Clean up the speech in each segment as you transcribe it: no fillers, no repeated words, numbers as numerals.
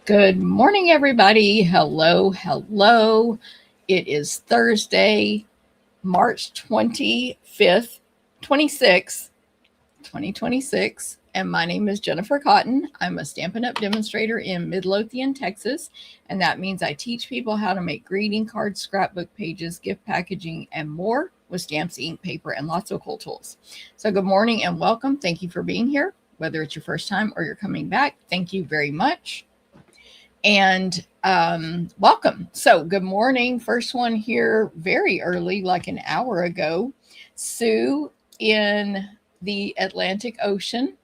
Good morning, everybody. Hello, hello. It is Thursday, March 25th, 26th, 2026. And my name is Jennifer Cotton. I'm a Stampin' Up! Demonstrator in Midlothian, Texas. And that means I teach people how to make greeting cards, scrapbook pages, gift packaging, and more with stamps, ink, paper, and lots of cool tools. So, good morning and welcome. Thank you for being here. Whether it's your first time or you're coming back, thank you very much. And welcome. So, good morning. First one here very early, like an hour ago. Sue in the Atlantic Ocean.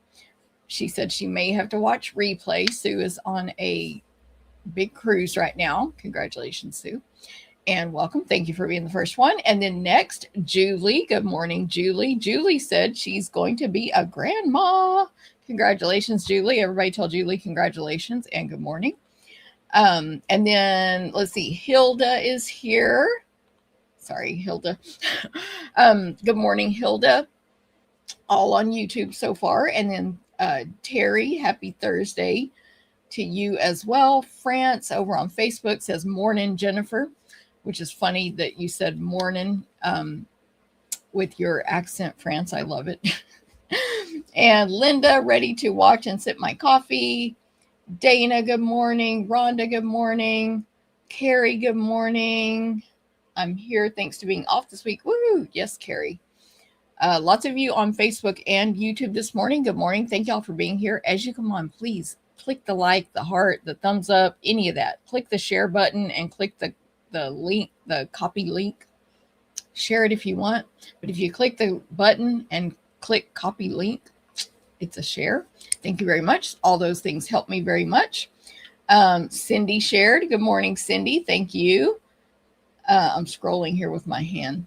She said she may have to watch replay. Sue is on a big cruise right now. Congratulations, Sue. And welcome. Thank you for being the first one. And then next, Julie. Good morning, Julie. Julie said she's going to be a grandma. Congratulations, Julie. Everybody tell Julie congratulations and good morning. And then let's see, Hilda is here. Sorry, Hilda. Good morning, Hilda. All on YouTube so far. And then Terry, happy Thursday to you as well. France over on Facebook says morning, Jennifer, which is funny that you said morning with your accent, France. I love it. And Linda, ready to watch and sip my coffee. Dana, good morning. Rhonda, good morning. Carrie, good morning. I'm here thanks to being off this week. Woo! Yes, Carrie. Lots of you on Facebook and YouTube this morning. Good morning. Thank y'all for being here. As you come on, please click the like, the heart, the thumbs up, any of that. Click the share button and click the link, the copy link. Share it if you want. But if you click the button and click copy link, it's a share. Thank you very much. All those things help me very much. Cindy shared. Good morning, Cindy. Thank you. I'm scrolling here with my hand,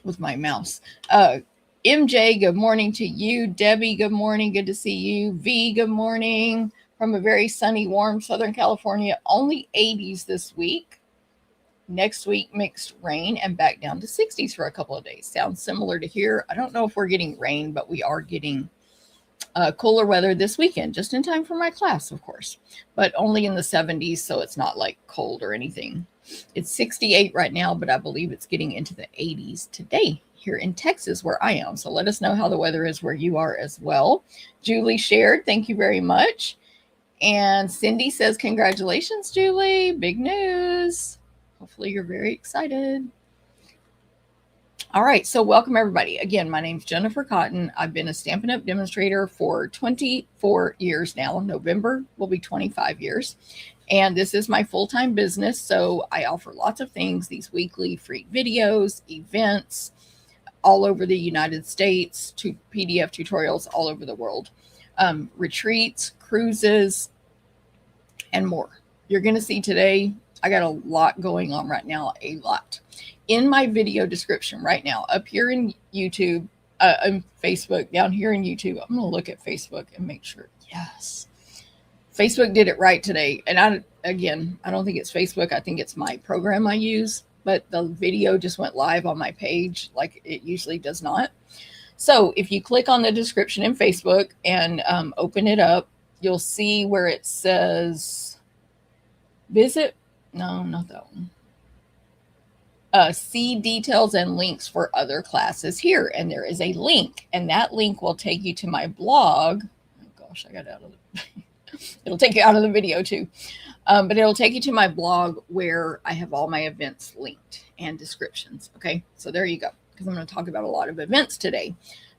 with my mouse. MJ, good morning to you. Debbie, good morning. Good to see you. V, good morning. From a very sunny, warm Southern California. Only 80s this week. Next week, mixed rain and back down to 60s for a couple of days. Sounds similar to here. I don't know if we're getting rain, but we are getting cooler weather this weekend, just in time for my class, of course, but only in the 70s, so it's not like cold or anything. It's 68 right now, but I believe it's getting into the 80s today here in Texas where I am. So let us know how the weather is where you are as well. Julie shared. Thank you very much. And Cindy says, congratulations, Julie. Big news. Hopefully you're very excited. All right, so welcome everybody. Again, my name's Jennifer Cotton. I've been a Stampin' Up! Demonstrator for 24 years now. November will be 25 years. And this is my full-time business, so I offer lots of things, these weekly free videos, events, all over the United States, to PDF tutorials all over the world, retreats, cruises, and more. You're going to see today, I got a lot going on right now, a lot. In my video description right now, up here in YouTube, and Facebook, down here in YouTube, I'm going to look at Facebook and make sure. Yes. Facebook did it right today. And I don't think it's Facebook. I think it's my program I use. But the video just went live on my page like it usually does not. So if you click on the description in Facebook and open it up, you'll see where it says visit. No, not that one. See details and links for other classes here. And there is a link. And that link will take you to my blog. Oh, gosh, I got out of the... It'll take you out of the video too. But it'll take you to my blog where I have all my events linked and descriptions. Okay, so there you go. Because I'm going to talk about a lot of events today.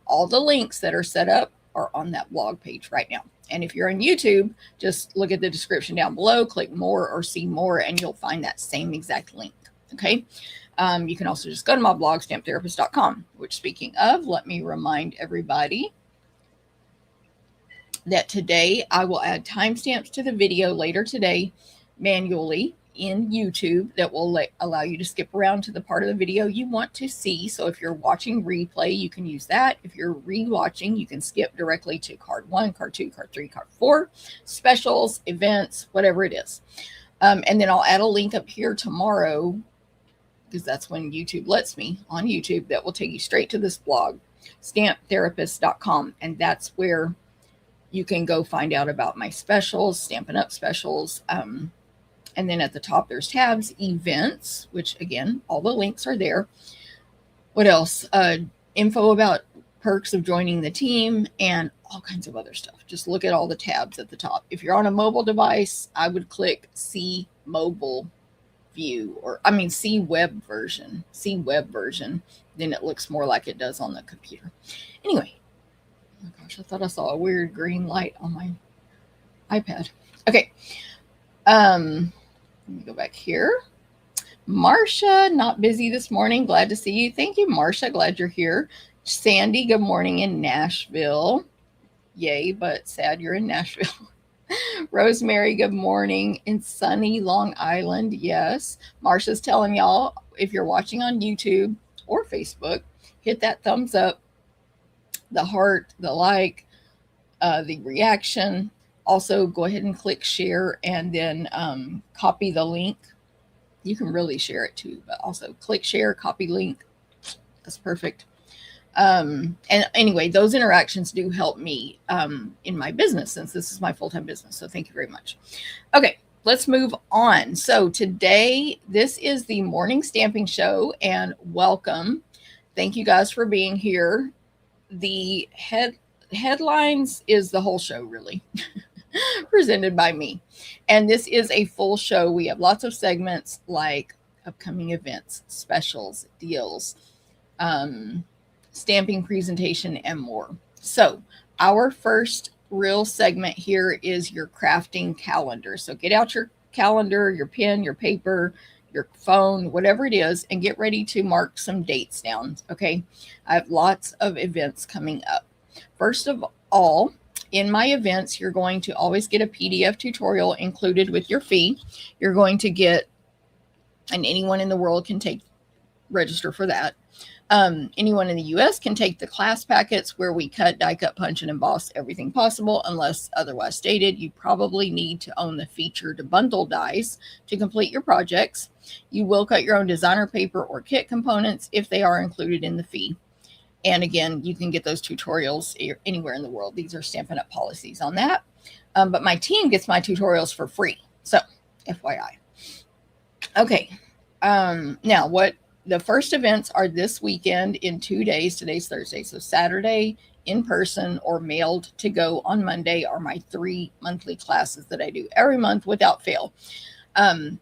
All the links that are set up are on that blog page right now. And if you're on YouTube, just look at the description down below, click more or see more, and you'll find that same exact link. Okay. You can also just go to my blog, stamptherapist.com, which, speaking of, let me remind everybody that today I will add timestamps to the video later today manually in YouTube that will allow you to skip around to the part of the video you want to see. So if you're watching replay, you can use that. If you're rewatching, you can skip directly to card 1, card 2, card 3, card 4, specials, events, whatever it is. And then I'll add a link up here tomorrow, because that's when YouTube lets me on YouTube, that will take you straight to this blog, stamptherapist.com. And that's where You can go find out about my specials, Stampin' Up specials. And then at the top, there's tabs, events, which again, all the links are there. What else? Info about perks of joining the team and all kinds of other stuff. Just look at all the tabs at the top. If you're on a mobile device, I would click see mobile view, or I mean, see web version. Then it looks more like it does on the computer. Anyway, oh my gosh, I thought I saw a weird green light on my iPad. Okay. Let me go back here. Marcia, not busy this morning. Glad to see you. Thank you, Marcia. Glad you're here. Sandy, good morning in Nashville. Yay, but sad you're in Nashville. Rosemary, good morning in sunny Long Island. Yes. Marcia's telling y'all, if you're watching on YouTube or Facebook, hit that thumbs up, the heart, the like, the reaction. Also, go ahead and click share and then copy the link. You can really share it too, but also click share, copy link. That's perfect. And anyway, those interactions do help me in my business, since this is my full-time business. So thank you very much. Okay, let's move on. So today, this is the morning stamping show, and welcome. Thank you guys for being here. The headlines is the whole show, really. Presented by me. And this is a full show. We have lots of segments like upcoming events, specials, deals, stamping presentation, and more. So our first real segment here is your crafting calendar. So get out your calendar, your pen, your paper, your phone, whatever it is, and get ready to mark some dates down. Okay. I have lots of events coming up. First of all, in my events, you're going to always get a PDF tutorial included with your fee. You're going to get, and anyone in the world can register for that. Anyone in the US can take the class packets where we cut, die cut, punch, and emboss everything possible, unless otherwise stated. You probably need to own the featured bundle dies to complete your projects. You will cut your own designer paper or kit components if they are included in the fee. And again, you can get those tutorials anywhere in the world. These are Stampin' Up policies on that. But my team gets my tutorials for free. So, FYI. Okay. Now, the first events are this weekend in 2 days. Today's Thursday. So Saturday in person or mailed to go on Monday are my 3 monthly classes that I do every month without fail.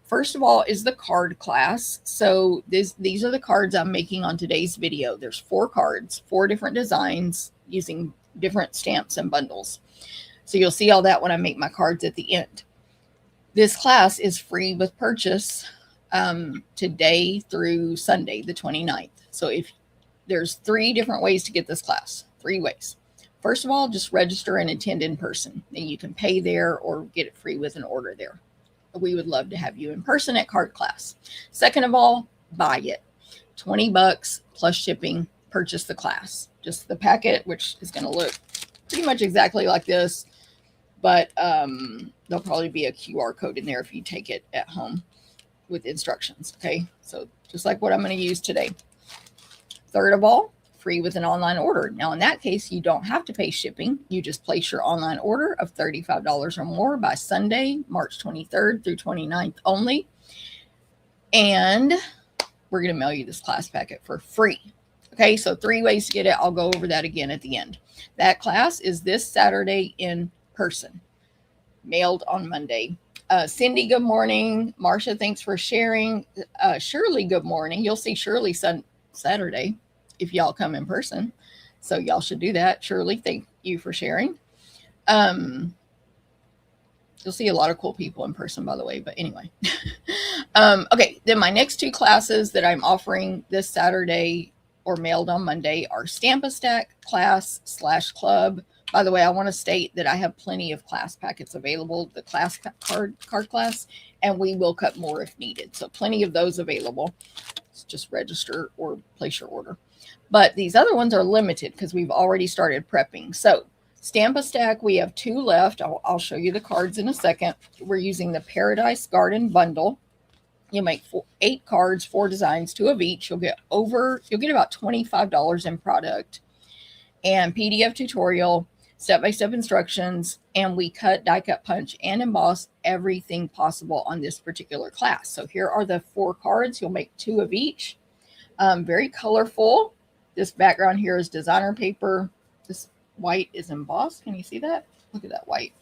First of all is the card class. So these are the cards I'm making on today's video. There's 4 cards, 4 different designs using different stamps and bundles. So you'll see all that when I make my cards at the end. This class is free with purchase today through Sunday, the 29th. So if there's 3 different ways to get this class, 3 ways. First of all, just register and attend in person. Then you can pay there or get it free with an order there. We would love to have you in person at card class. Second of all, buy it. $20 plus shipping, purchase the class. Just the packet, which is going to look pretty much exactly like this, but there'll probably be a QR code in there if you take it at home with instructions. Okay, so just like what I'm going to use today. Third of all, free with an online order. Now, in that case, you don't have to pay shipping. You just place your online order of $35 or more by Sunday, March 23rd through 29th only. And we're going to mail you this class packet for free. Okay, so 3 ways to get it. I'll go over that again at the end. That class is this Saturday in person, mailed on Monday. Cindy, good morning. Marcia, thanks for sharing. Shirley, good morning. You'll see Shirley Saturday if y'all come in person. So y'all should do that. Shirley, thank you for sharing. You'll see a lot of cool people in person, by the way, but anyway. Okay, then my next 2 classes that I'm offering this Saturday or mailed on Monday are Stamp-A-Stack class/club. By the way, I want to state that I have plenty of class packets available, the class card class, and we will cut more if needed. So plenty of those available. Just register or place your order. But these other ones are limited because we've already started prepping. So Stamp-A-Stack, we have 2 left. I'll show you the cards in a second. We're using the Paradise Garden bundle. You make 8 cards, 4 designs, 2 of each. You'll get about $25 in product and PDF tutorial, step-by-step instructions, and we cut, die cut, punch, and emboss everything possible on this particular class. So here are the 4 cards. You'll make 2 of each. Very colorful. This background here is designer paper. This white is embossed. Can you see that? Look at that white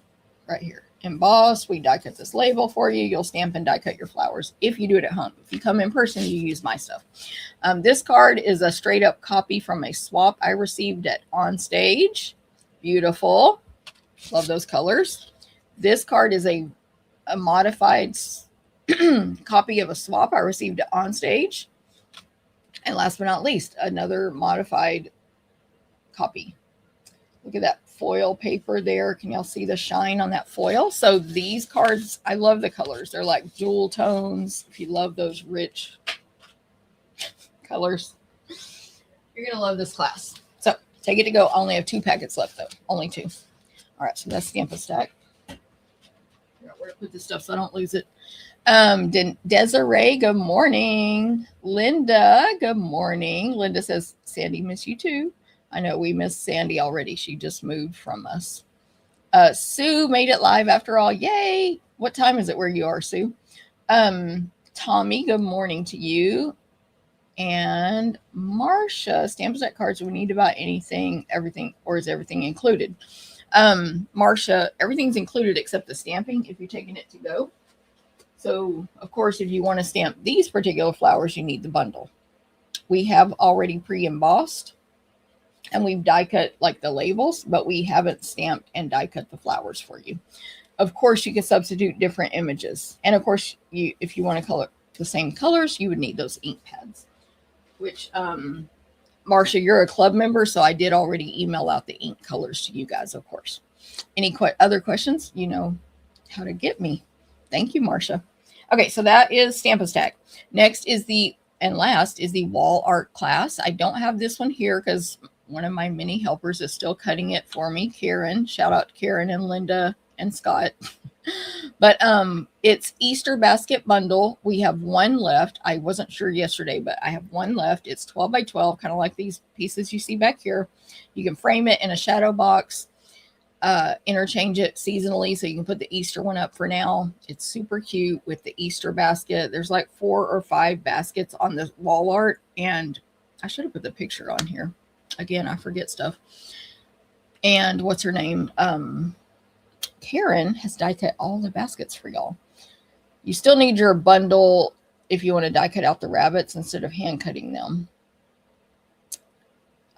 right here. Embossed. We die cut this label for you. You'll stamp and die cut your flowers if you do it at home. If you come in person, you use my stuff. This card is a straight up copy from a swap I received at On Stage. Beautiful. Love those colors. This card is a modified copy of a swap I received at On Stage. And last but not least, another modified copy. Look at that foil paper there. Can y'all see the shine on that foil? So these cards, I love the colors. They're like jewel tones. If you love those rich colors, you're going to love this class. So take it to go. I only have 2 packets left, though. Only 2. All right, so that's Stampin' Stack. Figure out where to put this stuff so I don't lose it. Desiree, good morning. Linda, good morning. Linda says, Sandy, miss you too. I know we missed Sandy already. She just moved from us. Sue made it live after all. Yay. What time is it where you are, Sue? Tommy, good morning to you. And Marcia, Stampin' Stack cards, do we need to buy anything, everything, or is everything included? Marcia, everything's included except the stamping if you're taking it to go. So, of course, if you want to stamp these particular flowers, you need the bundle. We have already pre-embossed. And we've die cut like the labels, but we haven't stamped and die cut the flowers for you. Of course, you can substitute different images. And of course, if you want to color the same colors, you would need those ink pads. Which, Marcia, you're a club member, so I did already email out the ink colors to you guys, of course. Any other questions? You know how to get me. Thank you, Marcia. Okay, so that is Stampin' Stack. Next is last is the wall art class. I don't have this one here because one of my mini helpers is still cutting it for me, Karen. Shout out to Karen and Linda and Scott. But it's Easter basket bundle. We have 1 left. I wasn't sure yesterday, but I have 1 left. It's 12 by 12, kind of like these pieces you see back here. You can frame it in a shadow box, interchange it seasonally, so you can put the Easter one up for now. It's super cute with the Easter basket. There's like 4 or 5 baskets on the wall art, and I should have put the picture on here. Again, I forget stuff. And what's her name? Karen has die cut all the baskets for y'all. You still need your bundle if you want to die cut out the rabbits instead of hand cutting them.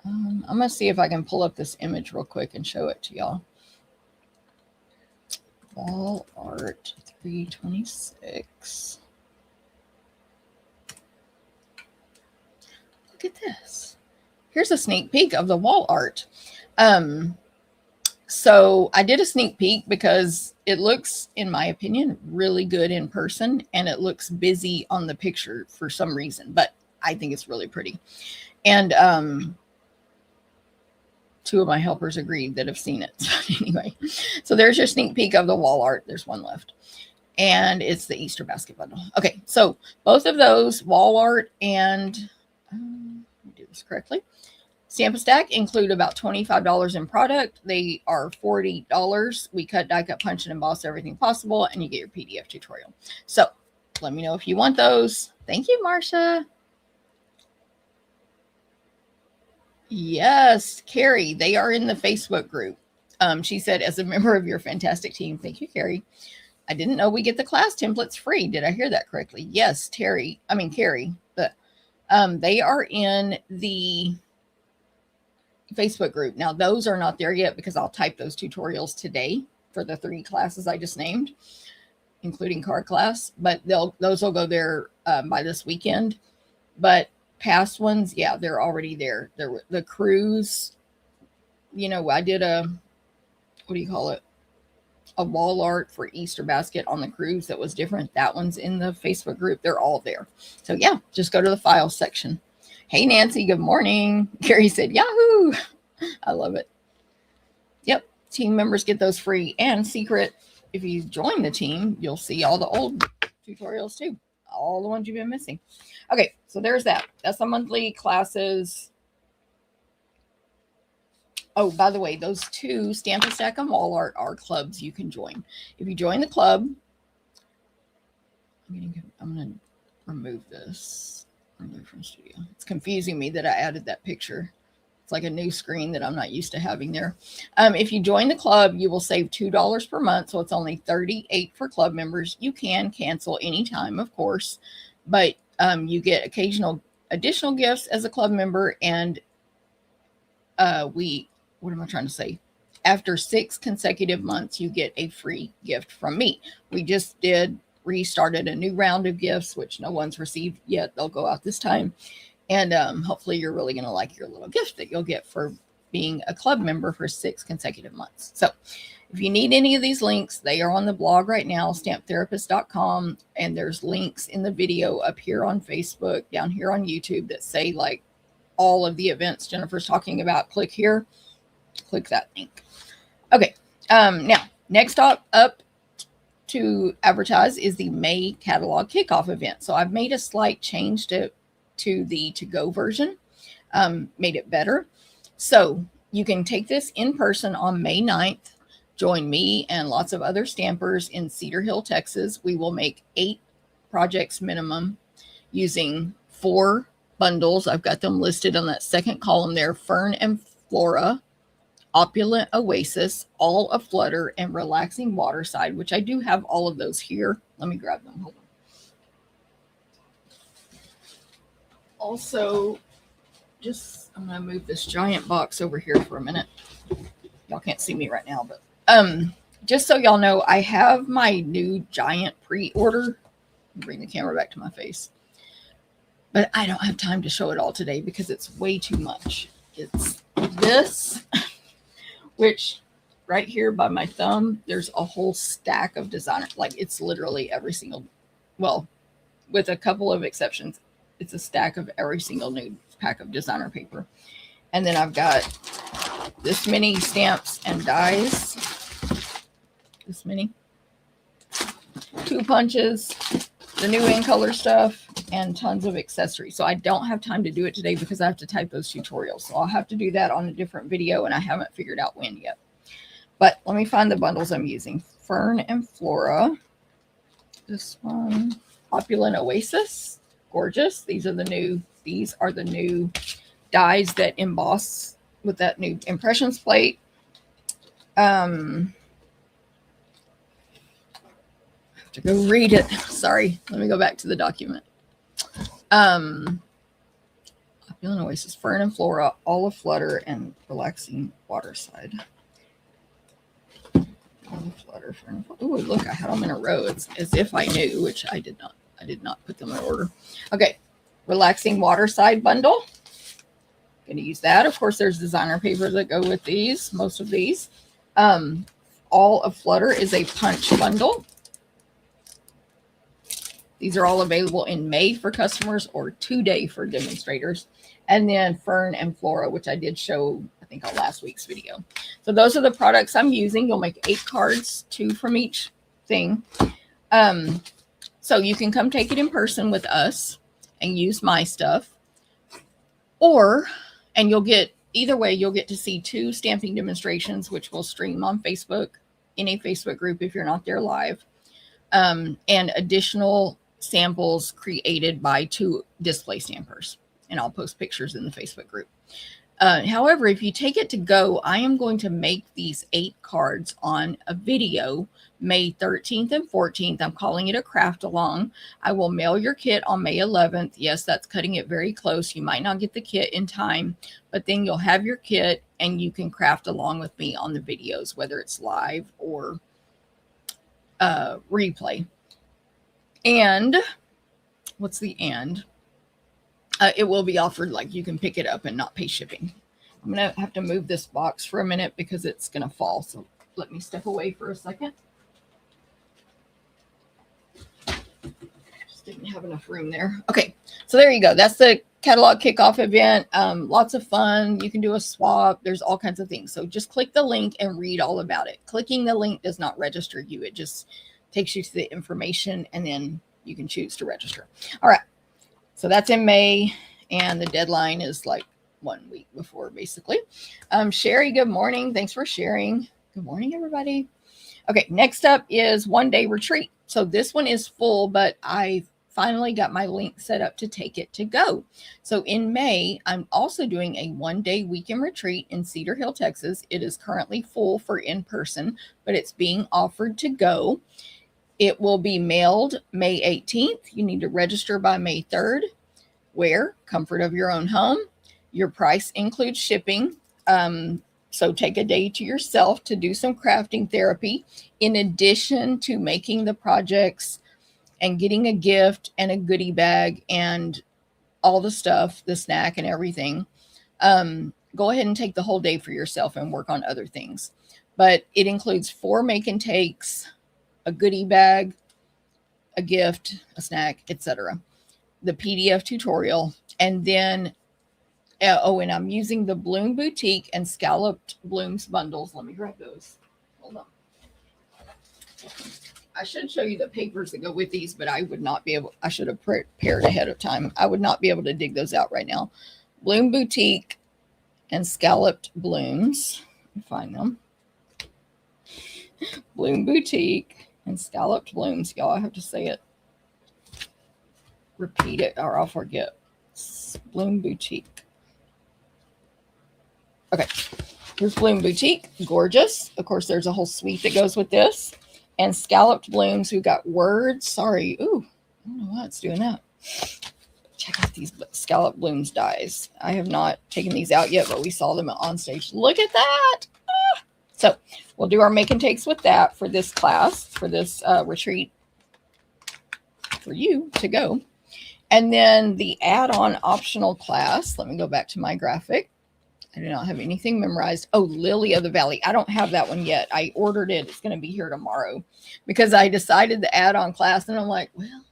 I'm going to see if I can pull up this image real quick and show it to y'all. Wall art 326. Look at this. Here's a sneak peek of the wall art. So I did a sneak peek because it looks, in my opinion, really good in person, and it looks busy on the picture for some reason, but I think it's really pretty. And 2 of my helpers agreed that have seen it. So anyway, so there's your sneak peek of the wall art. There's 1 left. And it's the Easter basket bundle. Okay, so both of those, wall art and, let me do this correctly, Stampin' Stack include about $25 in product. They are $40. We cut, die cut, punch, and emboss everything possible, and you get your PDF tutorial. So let me know if you want those. Thank you, Marcia. Yes, Carrie, they are in the Facebook group. She said, as a member of your fantastic team, thank you, Carrie. I didn't know we get the class templates free. Did I hear that correctly? Yes, Carrie. But they are in the Facebook group. Now, those are not there yet because I'll type those tutorials today for the 3 classes I just named, including card class. But those will go there by this weekend. But past ones, yeah, they're already there. The cruise, you know, I did a wall art for Easter basket on the cruise that was different. That one's in the Facebook group. They're all there. So yeah, just go to the files section. Hey, Nancy, good morning. Carrie said, Yahoo! I love it. Yep, team members get those free. And secret, if you join the team, you'll see all the old tutorials too. All the ones you've been missing. Okay, so there's that. That's the monthly classes. Oh, by the way, those two Stampin' Stack and Wall Art are clubs you can join. If you join the club, I'm going to remove this. Remove from Studio. It's confusing me that I added that picture. It's like a new screen that I'm not used to having there. If you join the club, you will save $2 per month. So it's only $38 for club members. You can cancel anytime, of course, but you get occasional additional gifts as a club member. And what am I trying to say? After 6 consecutive months, you get a free gift from me. We just restarted a new round of gifts, which no one's received yet. They'll go out this time. And hopefully you're really going to like your little gift that you'll get for being a club member for 6 consecutive months. So if you need any of these links, they are on the blog right now, stamptherapist.com. And there's links in the video up here on Facebook, down here on YouTube that say like all of the events Jennifer's talking about. Click here, click that link. Okay. Now, next up to advertise is the May catalog kickoff event. So I've made a slight change to the to-go version, made it better. So you can take this in person on May 9th. Join me and lots of other stampers in Cedar Hill, Texas. We will make 8 projects minimum using 4 bundles. I've got them listed on that second column there. Fern and Flora, Opulent Oasis, All Aflutter, and Relaxing Waterside, which I do have all of those here. Let me grab them. Hold on. Also, I'm going to move this giant box over here for a minute. Y'all can't see me right now, but just so y'all know, I have my new giant pre-order. Bring the camera back to my face. But I don't have time to show it all today because it's way too much. It's this, which right here by my thumb, there's a whole stack of designer. Like it's literally every single, well, with a couple of exceptions, it's a stack of every single new pack of designer paper. And then I've got this many stamps and dies. This many. 2 punches, the new in color stuff, and tons of accessories. So I don't have time to do it today because I have to type those tutorials. So I'll have to do that on a different video, and I haven't figured out when yet. But let me find the bundles I'm using. Fern and Flora. This one. Opulent Oasis. Gorgeous. These are the new dies that emboss with that new impressions plate. I have to go read it. Sorry. Let me go back to the document. Opulent Oasis, Fern and Flora, All Aflutter, and Relaxing Waterside. All Aflutter, Fern and Flora. Ooh, look, I had them in a row. It's as if I knew, which I did not. I did not put them in order. Okay. Relaxing Waterside bundle. Going to use that. Of course, there's designer paper that go with these, most of these. All Aflutter is a punch bundle. These are all available in May for customers or 2-day for demonstrators. And then Fern and Flora, which I did show, I think, on last week's video. So those are the products I'm using. You'll make 8 cards, 2 from each thing. So you can come take it in person with us and use my stuff. And you'll get, either way, you'll get to see 2 stamping demonstrations, which will stream on Facebook, in a Facebook group if you're not there live. And additional samples created by 2 display stampers. And I'll post pictures in the Facebook group. However, if you take it to go, I am going to make these 8 cards on a video May 13th and 14th. I'm calling it a craft along. I will mail your kit on May 11th. Yes, that's cutting it very close. You might not get the kit in time, but then you'll have your kit and you can craft along with me on the videos, whether it's live or replay. And what's the and? It will be offered, like you can pick it up and not pay shipping. I'm going to have to move this box for a minute because it's going to fall. So let me step away for a second. Just didn't have enough room there. Okay, so there you go. That's the catalog kickoff event. Lots of fun. You can do a swap. There's all kinds of things. So just click the link and read all about it. Clicking the link does not register you. It just takes you to the information and then you can choose to register. All right. So that's in May, and the deadline is like 1 week before, basically. Sherry, good morning. Thanks for sharing. Good morning, everybody. Okay, next up is 1-day retreat. So this one is full, but I finally got my link set up to take it to go. So in May, I'm also doing a 1-day weekend retreat in Cedar Hill, Texas. It is currently full for in-person, but it's being offered to go. It will be mailed May 18th. You need to register by May 3rd. Where? Comfort of your own home. Your price includes shipping. So take a day to yourself to do some crafting therapy, in addition to making the projects and getting a gift and a goodie bag and all the stuff, the snack and everything. Go ahead and take the whole day for yourself and work on other things. But it includes 4 make and takes, a goodie bag, a gift, a snack, etc. The PDF tutorial, and then and I'm using the Bloom Boutique and Scalloped Blooms bundles. Let me grab those. Hold on. I should show you the papers that go with these, but I would not be able. I should have prepared ahead of time. I would not be able to dig those out right now. Bloom Boutique and Scalloped Blooms. Let me find them. Bloom Boutique and Scalloped Blooms. Y'all, I have to say it. Repeat it or I'll forget. Bloom Boutique. Okay, here's Bloom Boutique. Gorgeous. Of course, there's a whole suite that goes with this. And Scalloped Blooms, we've got words. Sorry. Ooh, I don't know why it's doing that. Check out these Scalloped Blooms dies. I have not taken these out yet, but we saw them on stage. Look at that. Ah. So we'll do our make and takes with that for this class, for this retreat for you to go. And then the add-on optional class. Let me go back to my graphic. I do not have anything memorized. Oh, Lily of the Valley. I don't have that one yet. I ordered it. It's going to be here tomorrow because I decided the add-on class. And I'm like, well,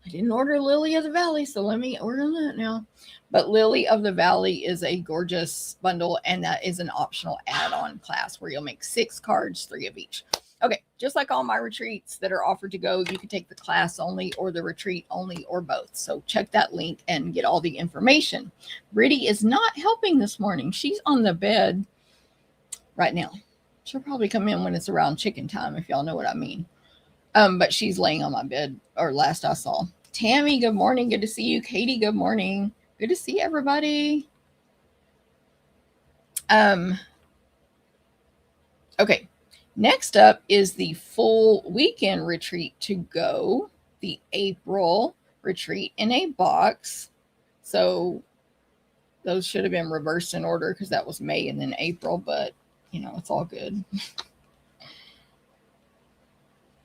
I didn't order Lily of the Valley, so let me order that now. But Lily of the Valley is a gorgeous bundle, and that is an optional add-on class where you'll make 6 cards, 3 of each. Okay, just like all my retreats that are offered to go, you can take the class only or the retreat only or both. So check that link and get all the information. Brittany is not helping this morning. She's on the bed right now. She'll probably come in when it's around chicken time, if y'all know what I mean. But she's laying on my bed, or last I saw. Tammy, good morning. Good to see you. Katie, good morning. Good to see everybody. Okay. Next up is the full weekend retreat to go, the April retreat in a box. So those should have been reversed in order because that was May and then April, but you know, it's all good.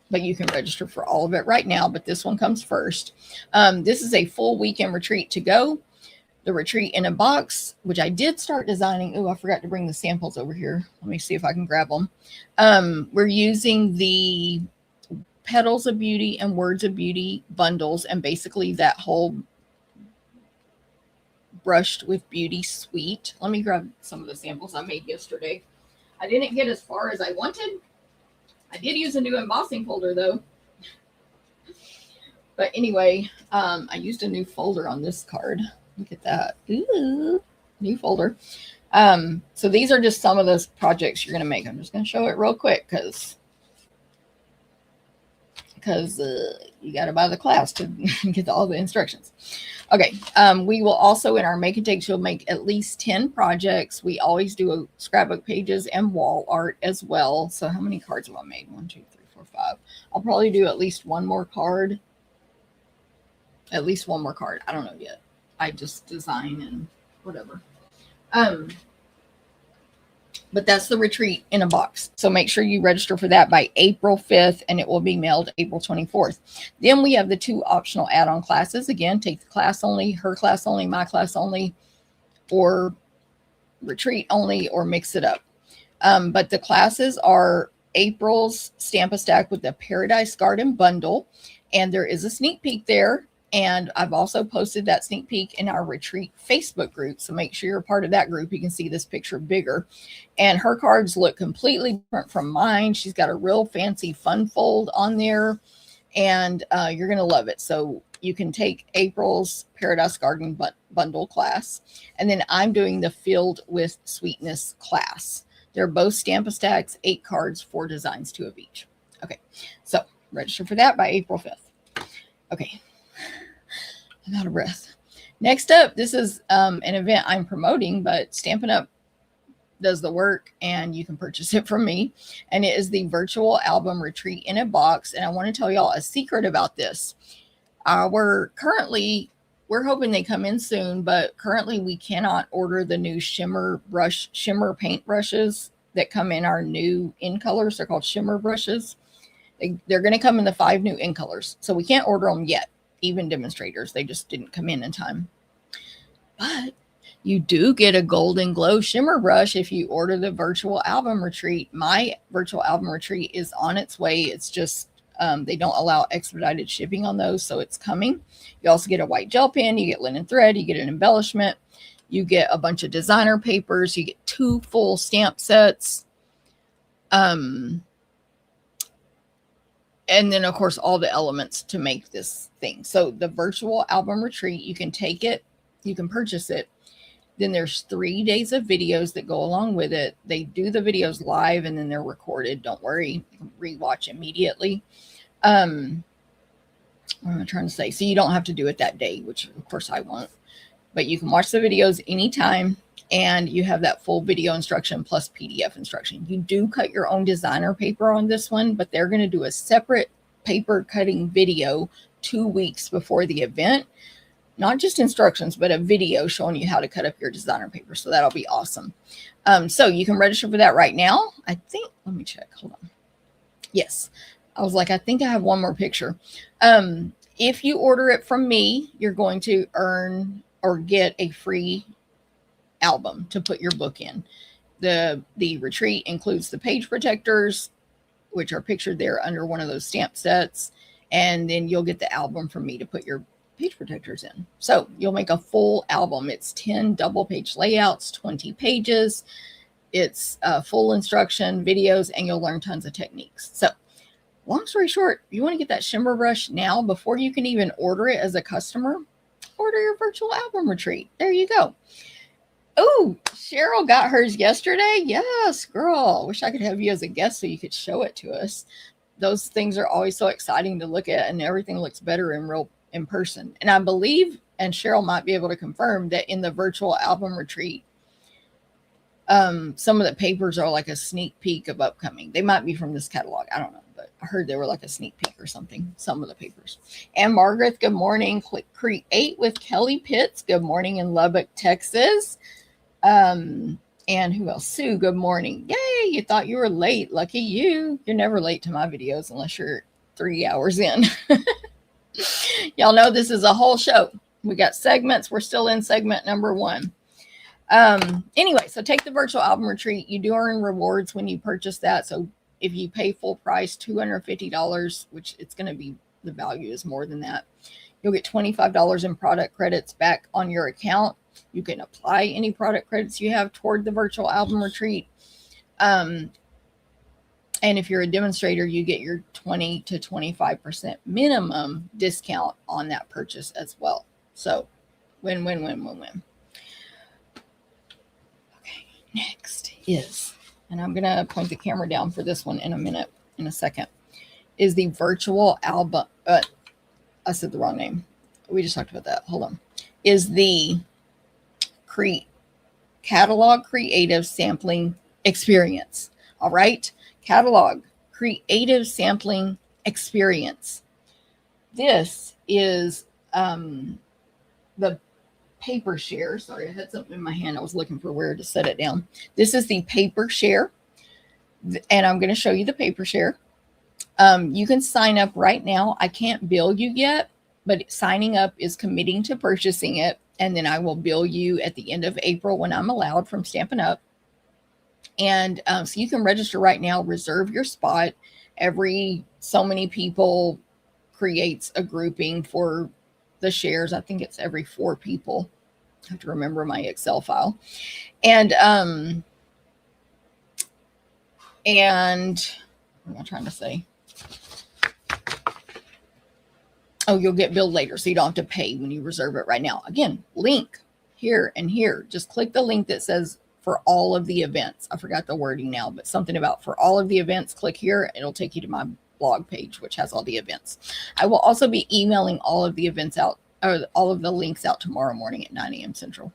But you can register for all of it right now, but this one comes first. This is a full weekend retreat to go. The retreat in a box, which I did start designing. Oh, I forgot to bring the samples over here. Let me see if I can grab them. We're using the Petals of Beauty and Words of Beauty bundles, and basically that whole Brushed with Beauty suite. Let me grab some of the samples I made yesterday. I didn't get as far as I wanted. I did use a new embossing folder though. But anyway, I used a new folder on this card. Look at that. Ooh, new folder. So these are just some of those projects you're going to make. I'm just going to show it real quick because you got to buy the class to get all the instructions. Okay. We will also, in our make and takes, you'll make at least 10 projects. We always do scrapbook pages and wall art as well. So how many cards have I made? 1, 2, 3, 4, 5. I'll probably do at least one more card. At least one more card. I don't know yet. I just design and whatever. But that's the retreat in a box. So make sure you register for that by April 5th, and it will be mailed April 24th. Then we have the 2 optional add-on classes. Again, take the class only, her class only, my class only, or retreat only, or mix it up. But the classes are April's Stamp a Stack with the Paradise Garden bundle, and there is a sneak peek there. And I've also posted that sneak peek in our retreat Facebook group. So make sure you're a part of that group. You can see this picture bigger. And her cards look completely different from mine. She's got a real fancy fun fold on there. And you're going to love it. So you can take April's Paradise Garden bundle class, and then I'm doing the Filled with Sweetness class. They're both Stamp Stacks, 8 cards, 4 designs, 2 of each. Okay, so register for that by April 5th. Okay, I'm out of breath. Next up, this is an event I'm promoting, but Stampin' Up! Does the work, and you can purchase it from me. And it is the virtual album retreat in a box. And I want to tell y'all a secret about this. We're hoping they come in soon, but currently we cannot order the new shimmer paint brushes that come in our new in colors. They're called shimmer brushes. They're going to come in the 5 new in colors. So we can't order them yet, even demonstrators. They just didn't come in time. But you do get a Golden Glow shimmer brush if you order the virtual album retreat. My virtual album retreat is on its way. It's just they don't allow expedited shipping on those, so it's coming. You also get a white gel pen, you get linen thread, you get an embellishment, you get a bunch of designer papers, you get 2 full stamp sets, and then of course all the elements to make this thing. So the virtual album retreat, you can take it, you can purchase it. Then there's 3 days of videos that go along with it. They do the videos live and then they're recorded. Don't worry, you can rewatch immediately. What am I trying to say? So you don't have to do it that day, which of course I won't. But you can watch the videos anytime, and you have that full video instruction plus PDF instruction. You do cut your own designer paper on this one, but they're going to do a separate paper cutting video 2 weeks before the event. Not just instructions, but a video showing you how to cut up your designer paper. So that'll be awesome. So you can register for that right now. I think, let me check. Hold on. Yes. I was like, I think I have one more picture. If you order it from me, you're going to earn or get a free album to put your book in. The retreat includes the page protectors, which are pictured there under one of those stamp sets. And then you'll get the album from me to put your page protectors in. So you'll make a full album. It's 10 double page layouts, 20 pages. It's full instruction, videos, and you'll learn tons of techniques. So long story short, you want to get that shimmer brush now before you can even order it as a customer. Order your virtual album retreat. There you go. Oh, Cheryl got hers yesterday. Yes, girl. Wish I could have you as a guest so you could show it to us. Those things are always so exciting to look at, and everything looks better in person. And I believe, and Cheryl might be able to confirm, that in the virtual album retreat, some of the papers are like a sneak peek of upcoming. They might be from this catalog. I don't know, but I heard they were like a sneak peek or something, some of the papers. And Margaret, good morning. Create with Kelly Pitts. Good morning in Lubbock, Texas. And who else? Sue, good morning. Yay, you thought you were late. Lucky you. You're never late to my videos unless you're 3 hours in. Y'all know this is a whole show. We got segments. We're still in segment number 1. Anyway, so take the virtual album retreat. You do earn rewards when you purchase that. So if you pay full price, $250, which it's going to be, the value is more than that, you'll get $25 in product credits back on your account. You can apply any product credits you have toward the virtual album retreat. And if you're a demonstrator, you get your 20 to 25% minimum discount on that purchase as well. So win, win, win, win, win. Okay, next is, and I'm going to point the camera down for this one in a second, is the virtual album. I said the wrong name. We just talked about that. Hold on. Is the catalog creative sampling experience. All right. Catalog creative sampling experience. This is the paper share. Sorry, I had something in my hand. I was looking for where to set it down. This is the paper share, and I'm going to show you the paper share. You can sign up right now. I can't bill you yet, but signing up is committing to purchasing it, and then I will bill you at the end of April when I'm allowed from Stampin' Up. And so you can register right now, reserve your spot. Every so many people creates a grouping for the shares. I think it's every 4 people. I have to remember my Excel file. And what am I trying to say? Oh, you'll get billed later, so you don't have to pay when you reserve it right now. Again, link here and here. Just click the link that says for all of the events. I forgot the wording now, but something about for all of the events. Click here. It'll take you to my blog page, which has all the events. I will also be emailing all of the events out, or all of the links out tomorrow morning at 9 a.m. Central.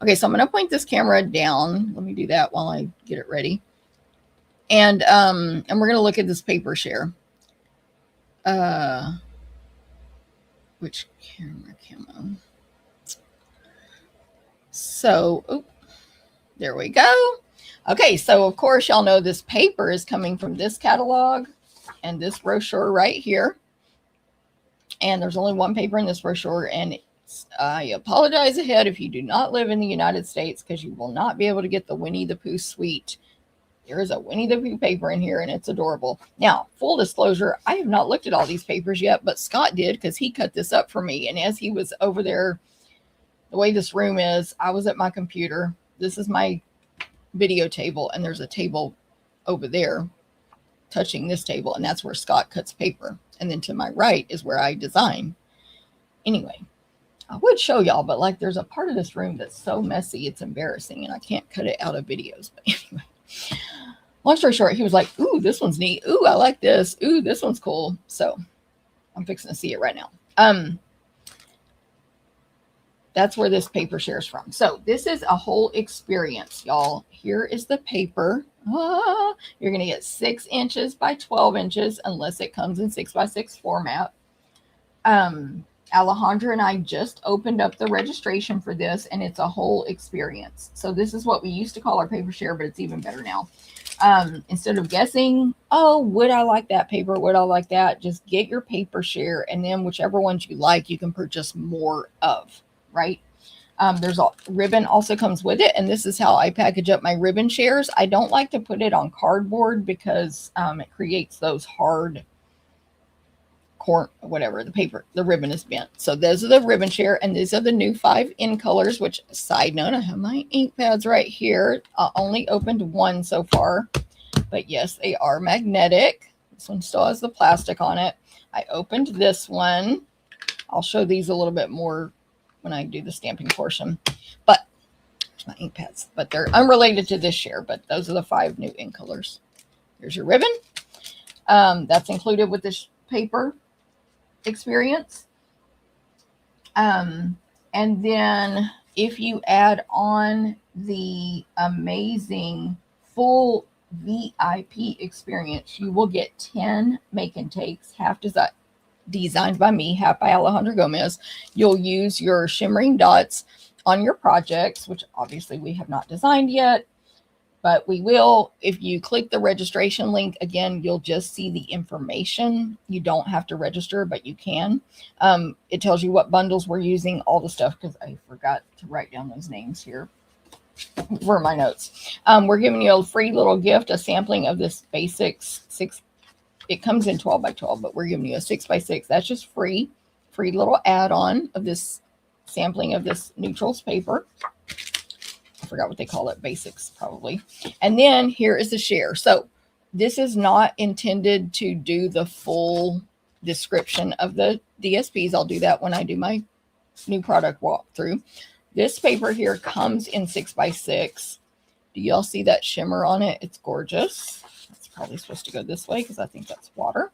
Okay, so I'm going to point this camera down. Let me do that while I get it ready. And we're going to look at this paper share. Which camera camo? So, there we go. Okay, so of course y'all know this paper is coming from this catalog and this brochure right here. And there's only one paper in this brochure, and I apologize ahead if you do not live in the United States, because you will not be able to get the Winnie the Pooh suite. There is a Winnie the Pooh paper in here, and it's adorable. Now, full disclosure, I have not looked at all these papers yet, but Scott did, because he cut this up for me. And as he was over there, the way this room is, I was at my computer. This is my video table, and there's a table over there touching this table, and that's where Scott cuts paper. And then to my right is where I design. Anyway, I would show y'all, but like there's a part of this room that's so messy, it's embarrassing, and I can't cut it out of videos. But anyway. Long story short, he was like, ooh, this one's neat. Ooh, I like this. Ooh, this one's cool. So I'm fixing to see it right now. That's where this paper shares from. So this is a whole experience, y'all. Here is the paper. You're going to get 6 inches by 12 inches, unless it comes in 6x6 format. Alejandra and I just opened up the registration for this, and it's a whole experience. So this is what we used to call our paper share, but it's even better now. Instead of guessing, oh, would I like that paper? Would I like that? Just get your paper share, and then whichever ones you like, you can purchase more of, right? There's a ribbon also comes with it, and this is how I package up my ribbon shares. I don't like to put it on cardboard because it creates those hard whatever, the ribbon is bent. So those are the ribbon share, and these are the new 5 in colors, which, side note, I have my ink pads right here. I only opened one so far, but yes, they are magnetic. This one still has the plastic on it. I opened this one. I'll show these a little bit more when I do the stamping portion, but there's my ink pads, but they're unrelated to this share, but those are the 5 new ink colors. Here's your ribbon. That's included with this paper experience. And then if you add on the amazing full VIP experience, you will get 10 make and takes, half designed by me, half by Alejandra Gomez. You'll use your shimmering dots on your projects, which obviously we have not designed yet, but we will. If you click the registration link, again, you'll just see the information. You don't have to register, but you can. It tells you what bundles we're using, all the stuff, because I forgot to write down those names here. Where are my notes? We're giving you a free little gift, a sampling of this basics 6. It comes in 12 by 12, but we're giving you a 6 by 6. That's just free little add-on of this sampling of this neutrals paper. I forgot what they call it, basics probably. And then here is the share. So this is not intended to do the full description of the DSPs. I'll do that when I do my new product walkthrough. This paper here comes in 6 by 6. Do y'all see that shimmer on it? It's gorgeous. It's probably supposed to go this way because I think that's water.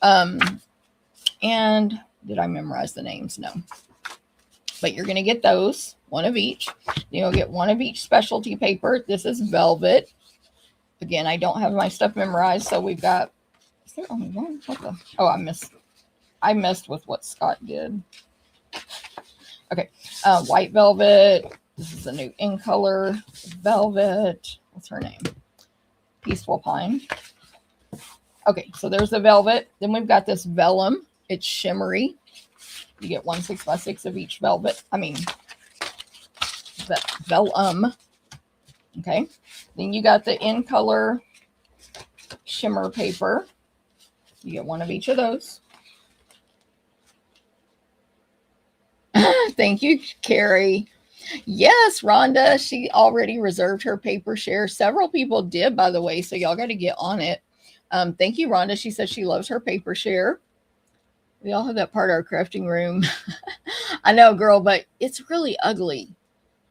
And did I memorize the names? No. But you're going to get those, one of each. You'll get one of each specialty paper. This is velvet. Again, I don't have my stuff memorized, so we've got, is there only one? What the? Oh, I messed with what Scott did. Okay, white velvet. This is a new in color. Velvet. What's her name? Peaceful Pine. Okay, so there's the velvet. Then we've got this vellum. It's shimmery. You get 1 6 by 6 of each velvet. Vellum. Okay. Then you got the in color shimmer paper. You get one of each of those. Thank you, Carrie. Yes, Rhonda, she already reserved her paper share. Several people did, by the way, so y'all got to get on it. Thank you, Rhonda. She said she loves her paper share. We all have that part of our crafting room. I know, girl, but it's really ugly.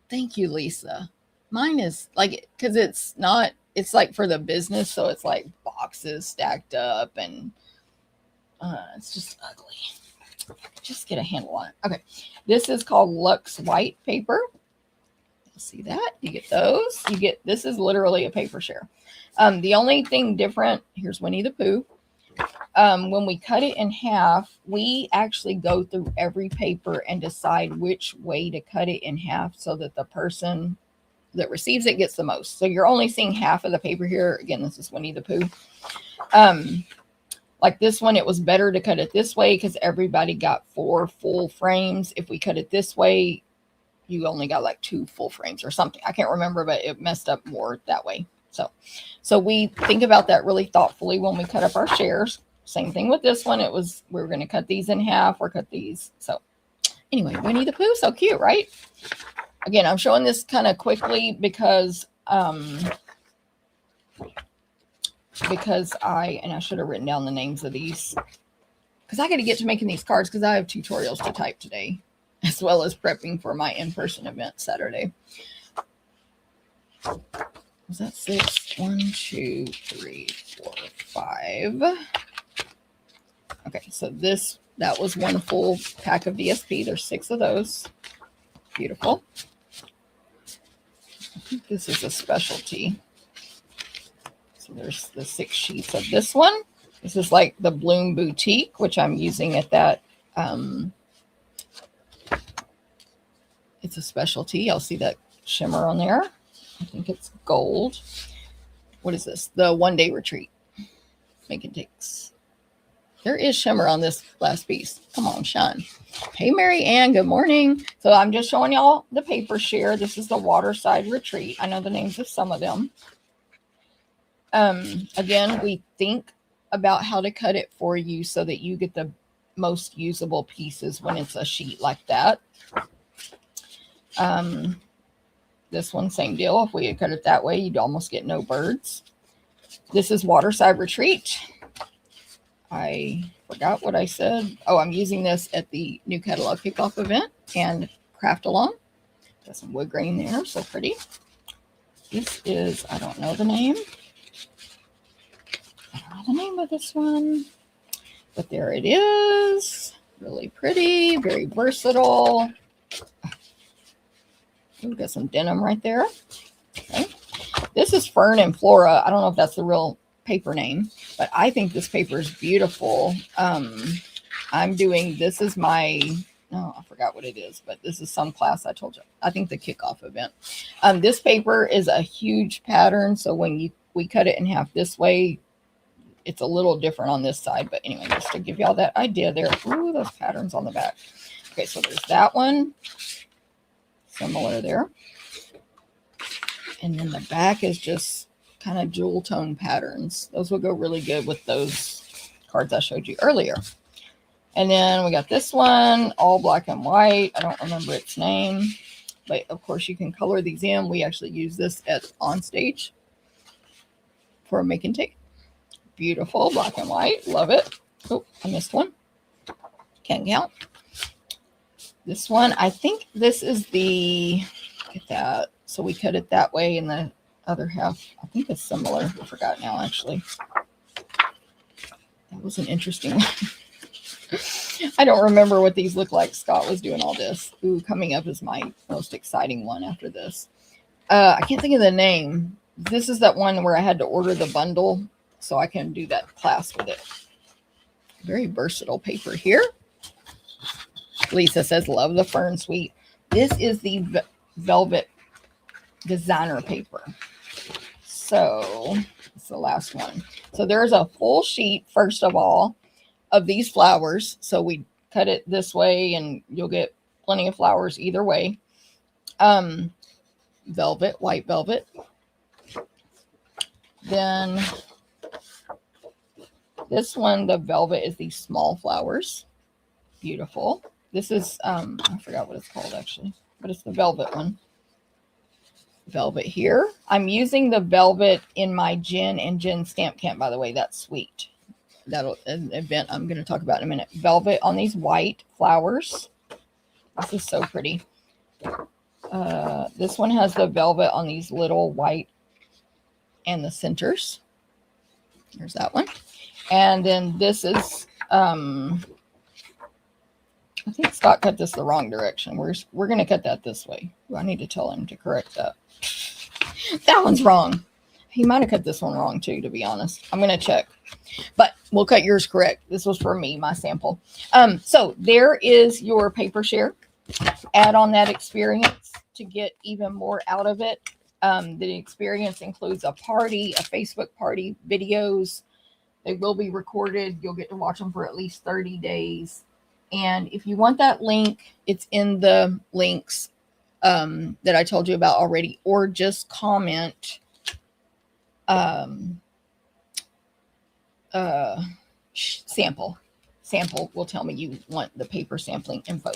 Thank you, Lisa. Mine is like, because it's not, it's like for the business. So it's like boxes stacked up and it's just ugly. Just get a handle on it. Okay. This is called Lux White paper. See that? You get those. You get, this is literally a paper share. The only thing different, here's Winnie the Pooh. When we cut it in half, we actually go through every paper and decide which way to cut it in half so that the person that receives it gets the most. So you're only seeing half of the paper here. Again, this is Winnie the Pooh. Like this one, it was better to cut it this way because everybody got 4 full frames. If we cut it this way, you only got like 2 full frames or something. I can't remember, but it messed up more that way. So we think about that really thoughtfully when we cut up our shares. Same thing with this one. It was, we were going to cut these in half or cut these. So anyway, Winnie the Pooh, so cute, right? Again, I'm showing this kind of quickly because I should have written down the names of these because I got to get to making these cards because I have tutorials to type today, as well as prepping for my in-person event Saturday. Was that 6? 1, 2, 3, 4, 5. Okay, so that was 1 full pack of DSP. There's 6 of those. Beautiful. I think this is a specialty. So there's the 6 sheets of this one. This is like the Bloom Boutique, which I'm using at that. It's a specialty. You'll see that shimmer on there. I think it's gold. What is this? The 1-day retreat. Make it takes. There is shimmer on this last piece. Come on, shine. Hey, Mary Ann, good morning. So I'm just showing y'all the paper share. This is the Waterside Retreat. I know the names of some of them. Again, we think about how to cut it for you so that you get the most usable pieces when it's a sheet like that. This one, same deal. If we had cut it that way, you'd almost get no birds. This is Waterside Retreat. I forgot what I said. Oh, I'm using this at the new catalog kickoff event and craft along. Got some wood grain there, so pretty. This is, I don't know the name. I don't know the name of this one, but there it is. Really pretty, very versatile. We've got some denim right there. Okay. This is Fern and Flora. I don't know if that's the real paper name, but I think this paper is beautiful. I'm doing, this is my, no, I forgot what it is, but this is some class I told you. I think the kickoff event. This paper is a huge pattern. So when we cut it in half this way, it's a little different on this side. But anyway, just to give y'all that idea there. Ooh, those patterns on the back. Okay, so there's that one. Similar there. And then the back is just kind of jewel tone patterns. Those will go really good with those cards I showed you earlier. And then we got this one, all black and white. I don't remember its name, but of course you can color these in. We actually use this at on stage for a make and take. Beautiful, black and white. Love it. Oh, I missed one. Can't count. This one, I think this is the, look at that. So we cut it that way and the other half, I think it's similar. I forgot now, actually. That was an interesting one. I don't remember what these look like. Scott was doing all this. Ooh, coming up is my most exciting one after this. I can't think of the name. This is that one where I had to order the bundle so I can do that class with it. Very versatile paper here. Lisa says, love the Fern Suite. This is the velvet designer paper. So it's the last one. So there's a full sheet, first of all, of these flowers. So we cut it this way and you'll get plenty of flowers either way. Velvet, white velvet. Then this one, the velvet is these small flowers. Beautiful. This is, I forgot what it's called actually, but it's the velvet one. Velvet here. I'm using the velvet in my Jen and Jen stamp camp, by the way. That's sweet. That'll an event I'm going to talk about in a minute. Velvet on these white flowers. This is so pretty. This one has the velvet on these little white and the centers. There's that one. And then this is, I think Scott cut this the wrong direction. We're going to cut that this way. I need to tell him to correct that. That one's wrong. He might have cut this one wrong too, to be honest. I'm going to check. But we'll cut yours correct. This was for me, my sample. So there is your paper share. Add on that experience to get even more out of it. The experience includes a party, a Facebook party, videos. They will be recorded. You'll get to watch them for at least 30 days. And if you want that link, it's in the links that I told you about already, or just comment sample will tell me you want the paper sampling info.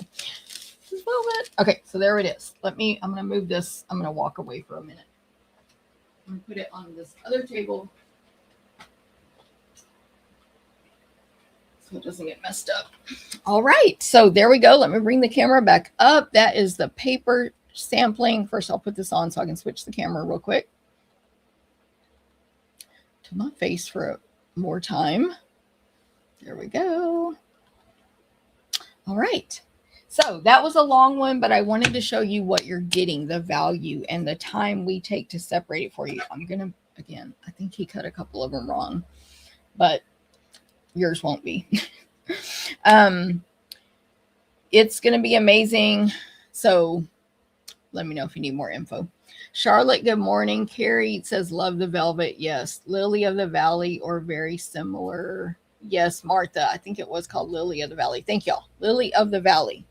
Okay, so there it is. I'm going to move this. I'm going to walk away for a minute. I'm going to put it on this other table so it doesn't get messed up. All right, so there we go. Let me bring the camera back up. That is the paper sampling. First, I'll put this on so I can switch the camera real quick to my face for more time. There we go. All right. So that was a long one, but I wanted to show you what you're getting, the value and the time we take to separate it for you. I'm going to, again, I think he cut a couple of them wrong, but yours won't be. It's going to be amazing. So let me know if you need more info. Charlotte, good morning. Carrie says, love the velvet. Yes. Lily of the Valley or very similar. Yes, Martha. I think it was called Lily of the Valley. Thank y'all. Lily of the Valley.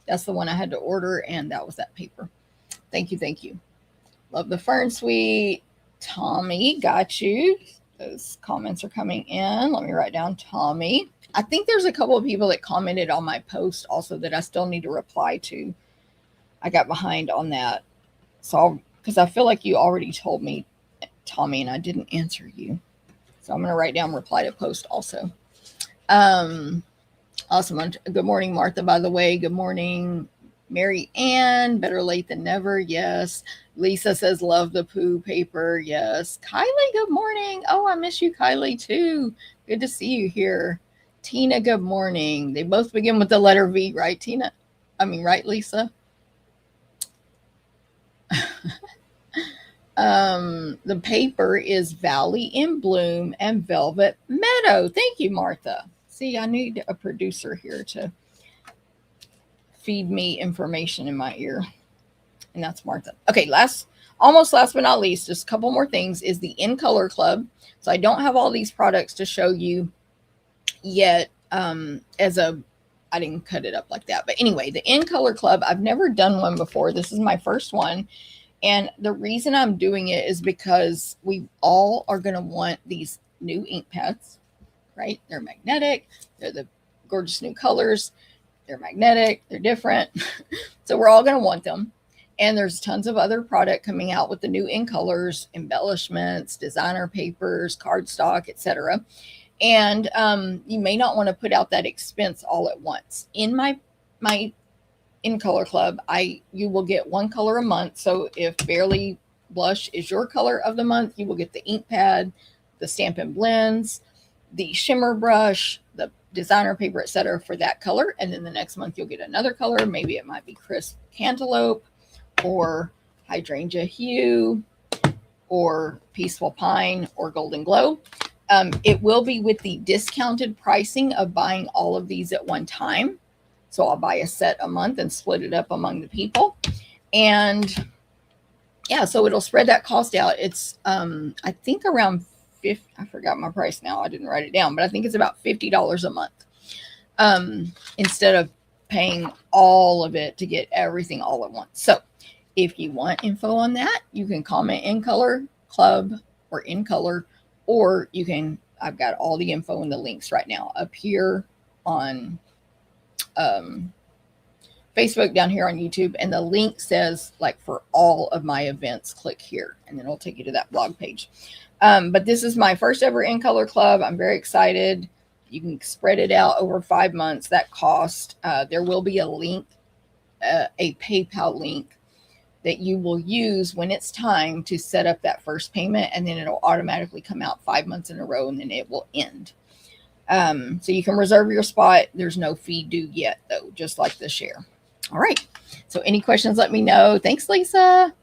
That's the one I had to order, and that was that paper. Thank you. Thank you. Love the Fern Suite. Tommy, got you. Those comments are coming in. Let me write down Tommy. I think there's a couple of people that commented on my post also that I still need to reply to. I got behind on that. So, because I feel like you already told me, Tommy, and I didn't answer you. So I'm going to write down reply to post also. Awesome. Good morning, Martha, by the way. Good morning, Mary Ann. Better late than never. Yes. Lisa says, love the poo paper. Yes. Kylie, good morning. Oh, I miss you, Kylie, too. Good to see you here. Tina, good morning. They both begin with the letter V, right, Tina? Right, Lisa? The paper is Valley in Bloom and Velvet Meadow. Thank you, Martha. See, I need a producer here to feed me information in my ear. And that's Martha. Okay, almost last but not least, just a couple more things is the In Color Club. So I don't have all these products to show you yet I didn't cut it up like that. But anyway, the In Color Club, I've never done one before. This is my first one. And the reason I'm doing it is because we all are going to want these new ink pads, right? They're magnetic. They're the gorgeous new colors. They're magnetic. They're different. So we're all going to want them. And there's tons of other product coming out with the new ink colors, embellishments, designer papers, cardstock, etc. And you may not want to put out that expense all at once. In my In Color Club, you will get one color a month. So if Barely Blush is your color of the month, you will get the ink pad, the Stampin' Blends, the shimmer brush, the designer paper, etc. for that color. And then the next month you'll get another color. Maybe it might be Crisp Cantaloupe or Hydrangea Hue or Peaceful Pine or Golden Glow. It will be with the discounted pricing of buying all of these at one time. So I'll buy a set a month and split it up among the people. And yeah, so it'll spread that cost out. It's, I think around I forgot my price now. I didn't write it down, but I think it's about $50 a month instead of paying all of it to get everything all at once. So if you want info on that, you can comment In Color Club or In Color, or you can, I've got all the info and the links right now up here on Facebook, down here on YouTube, and the link says, like, for all of my events, click here, and then it'll take you to that blog page. But this is my first ever in color club. I'm very excited. You can spread it out over 5 months. That cost, there will be a link, a PayPal link that you will use when it's time to set up that first payment, and then it'll automatically come out 5 months in a row, and then it will end. So you can reserve your spot. There's no fee due yet, though, just like the share. All right. So any questions, let me know. Thanks, Lisa.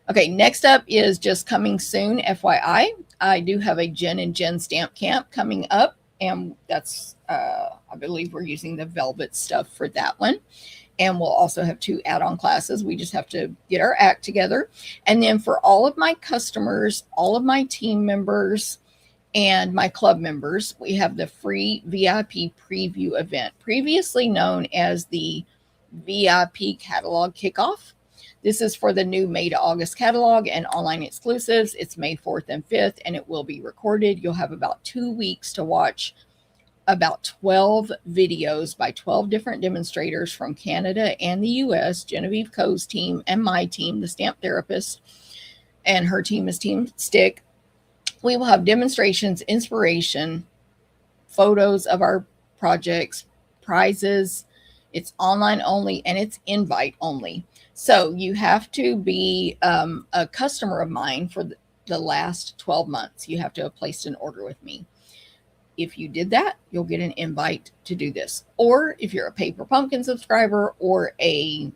Okay, next up is just coming soon, FYI. I do have a Jen and Jen stamp camp coming up, and that's, I believe we're using the velvet stuff for that one. And we'll also have 2 add-on classes. We just have to get our act together. And then for all of my customers, all of my team members, and my club members, we have the free VIP preview event, previously known as the VIP Catalog Kickoff. This is for the new May to August catalog and online exclusives. It's May 4th and 5th, and it will be recorded. You'll have about 2 weeks to watch about 12 videos by 12 different demonstrators from Canada and the US, Genevieve Coe's team and my team, the stamp therapist, and her team is Team Stick. We will have demonstrations, inspiration, photos of our projects, prizes. It's online only, and it's invite only. So you have to be a customer of mine for the last 12 months. You have to have placed an order with me. If you did that, you'll get an invite to do this. Or if you're a Paper Pumpkin subscriber or a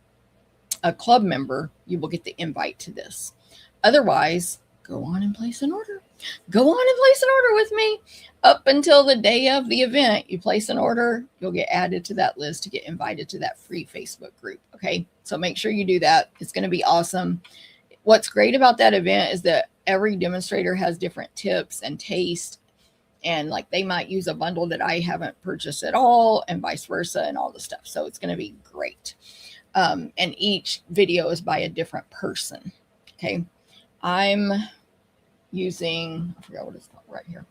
club member, you will get the invite to this. Otherwise, go on and place an order. Go on and place an order with me. Up until the day of the event, you place an order, you'll get added to that list to get invited to that free Facebook group. Okay, so make sure you do that. It's going to be awesome. What's great about that event is that every demonstrator has different tips and taste. And like they might use a bundle that I haven't purchased at all, and vice versa, and all the stuff. So it's going to be great. And each video is by a different person. Okay. I'm using, I forgot what it's called right here.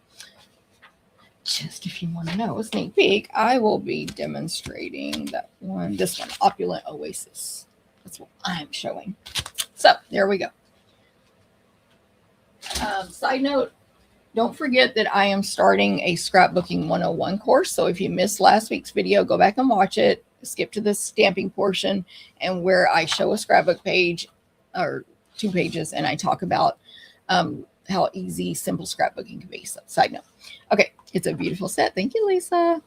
Just if you want to know a sneak peek, I will be demonstrating that one, this one, Opulent Oasis. That's what I'm showing. So there we go. Side note, don't forget that I am starting a scrapbooking 101 course. So if you missed last week's video, go back and watch it. Skip to the stamping portion, and where I show a scrapbook page or 2 pages, and I talk about how easy, simple scrapbooking can be. So, side note. Okay, it's a beautiful set. Thank you, Lisa.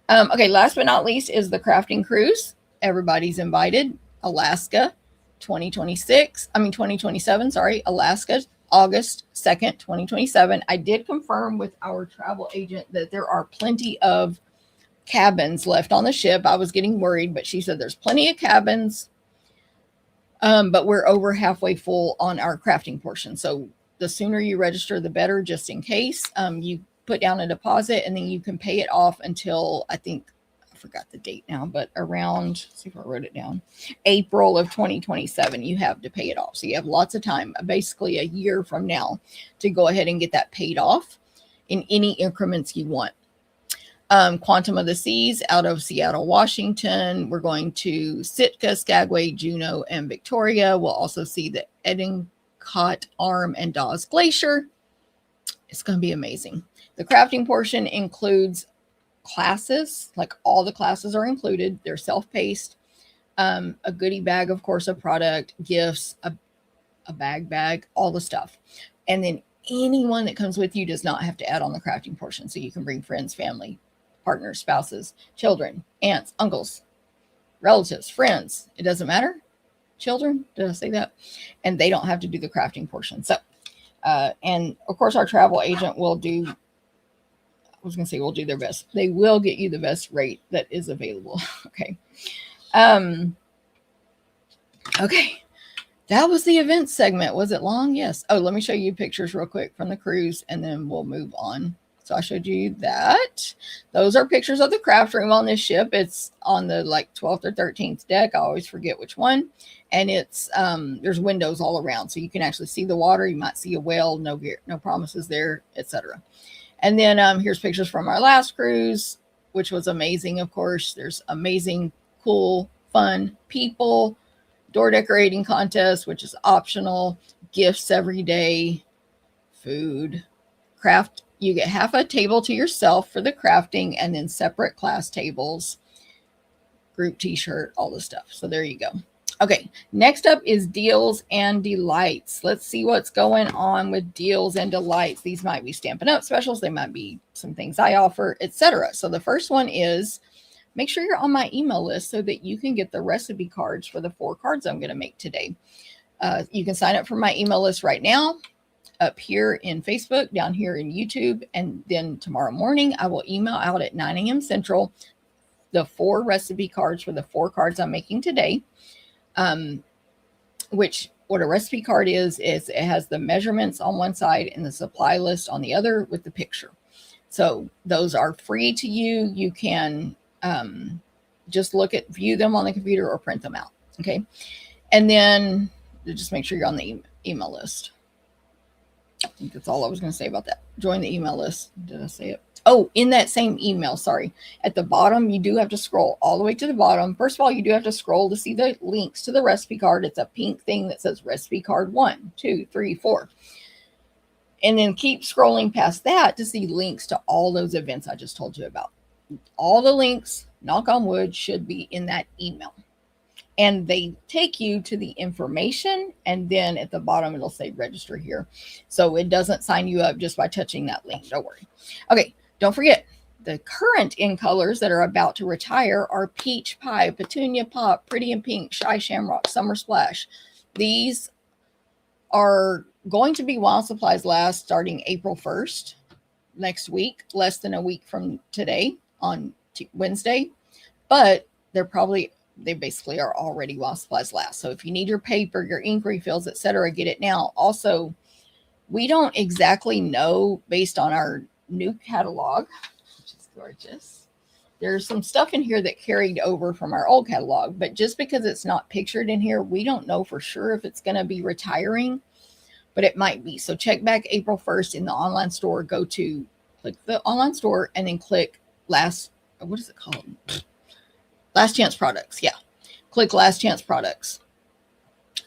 Okay, last but not least is the crafting cruise. Everybody's invited. Alaska, 2027, sorry, Alaska, August 2nd, 2027. I did confirm with our travel agent that there are plenty of cabins left on the ship. I was getting worried, but she said there's plenty of cabins, but we're over halfway full on our crafting portion. So the sooner you register, the better, just in case. You put down a deposit, and then you can pay it off until, I think, I forgot the date now, but around, let's see if I wrote it down, April of 2027, you have to pay it off. So you have lots of time, basically a year from now, to go ahead and get that paid off in any increments you want. Quantum of the Seas out of Seattle, Washington. We're going to Sitka, Skagway, Juneau, and Victoria. We'll also see the Endicott Arm and Dawes Glacier. It's going to be amazing. The crafting portion includes classes, like all the classes are included. They're self-paced. A goodie bag, of course, a product, gifts, a bag, all the stuff. And then anyone that comes with you does not have to add on the crafting portion. So you can bring friends, family, partners, spouses, children, aunts, uncles, relatives, friends. It doesn't matter. Children, did I say that? And they don't have to do the crafting portion. So, and of course, our travel agent will do, will do their best. They will get you the best rate that is available. Okay. Okay. That was the event segment. Was it long? Yes. Oh, let me show you pictures real quick from the cruise, and then we'll move on. So I showed you that. Those are pictures of the craft room on this ship. It's on the 12th or 13th deck. I always forget which one. And it's there's windows all around, so you can actually see the water. You might see a whale. No promises there, etc. And then here's pictures from our last cruise, which was amazing. Of course, there's amazing, cool, fun people. Door decorating contest, which is optional. Gifts every day. Food. craft. You get half a table to yourself for the crafting, and then separate class tables, group t-shirt, all the stuff. So there you go. Okay, next up is deals and delights. Let's see what's going on with deals and delights. These might be Stampin' Up! Specials. They might be some things I offer, etc. So the first one is, make sure you're on my email list so that you can get the recipe cards for the 4 cards I'm going to make today. You can sign up for my email list right now, up here in Facebook, down here in YouTube, and then tomorrow morning I will email out at 9 a.m. Central the 4 recipe cards for the 4 cards I'm making today. Which what a recipe card is it has the measurements on one side and the supply list on the other with the picture. So those are free to you. You can just view them on the computer or print them out. Okay. And then just make sure you're on the email list. I think that's all I was going to say about that. Join the email list. Did I say it? Oh, in that same email, sorry. At the bottom, you do have to scroll all the way to the bottom. First of all, you do have to scroll to see the links to the recipe card. It's a pink thing that says recipe card 1, 2, 3, 4. And then keep scrolling past that to see links to all those events I just told you about. All the links, knock on wood, should be in that email. And they take you to the information, and then at the bottom it'll say register here. So it doesn't sign you up just by touching that link. Don't worry. Okay, don't forget, the current in colors that are about to retire are Peach Pie, Petunia Pop, Pretty in Pink, Shy Shamrock, Summer Splash. These are going to be while supplies last, starting April 1st, next week, less than a week from today on Wednesday. But they basically are already while supplies last. So if you need your paper, your ink refills, etc., get it now. Also, we don't exactly know, based on our new catalog, which is gorgeous. There's some stuff in here that carried over from our old catalog, but just because it's not pictured in here, we don't know for sure if it's going to be retiring, but it might be. So check back April 1st in the online store. Click the online store and then click what is it called? Last Chance Products. Yeah. Click Last Chance Products.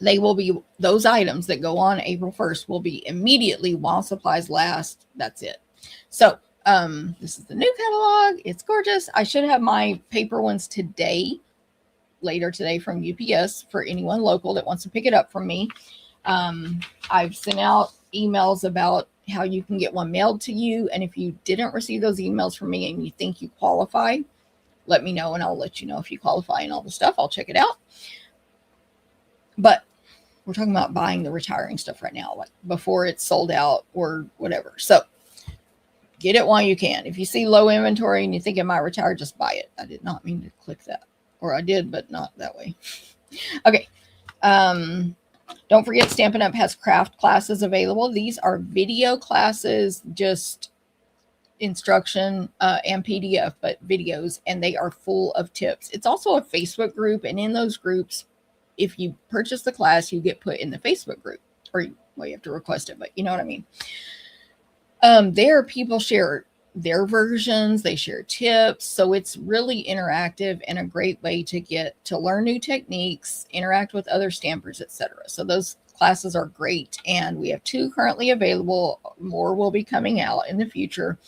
They will be, those items that go on April 1st will be immediately while supplies last. That's it. So this is the new catalog. It's gorgeous. I should have my paper ones later today from UPS for anyone local that wants to pick it up from me. I've sent out emails about how you can get one mailed to you. And if you didn't receive those emails from me and you think you qualify, let me know and I'll let you know if you qualify and all the stuff. I'll check it out. But we're talking about buying the retiring stuff right now, like before it's sold out or whatever. So get it while you can. If you see low inventory and you think it might retire, just buy it. I did not mean to click that. Or I did, but not that way. Okay. Don't forget, Stampin' Up! Has craft classes available. These are video classes, just instruction and PDF, but videos, and they are full of tips. It's also a Facebook group, and in those groups, if you purchase the class, you get put in the Facebook group, or you have to request it, but you know what I mean. There, people share their versions, they share tips, so it's really interactive and a great way to learn new techniques, interact with other stampers, etc. So those classes are great, and we have 2 currently available. More will be coming out in the future,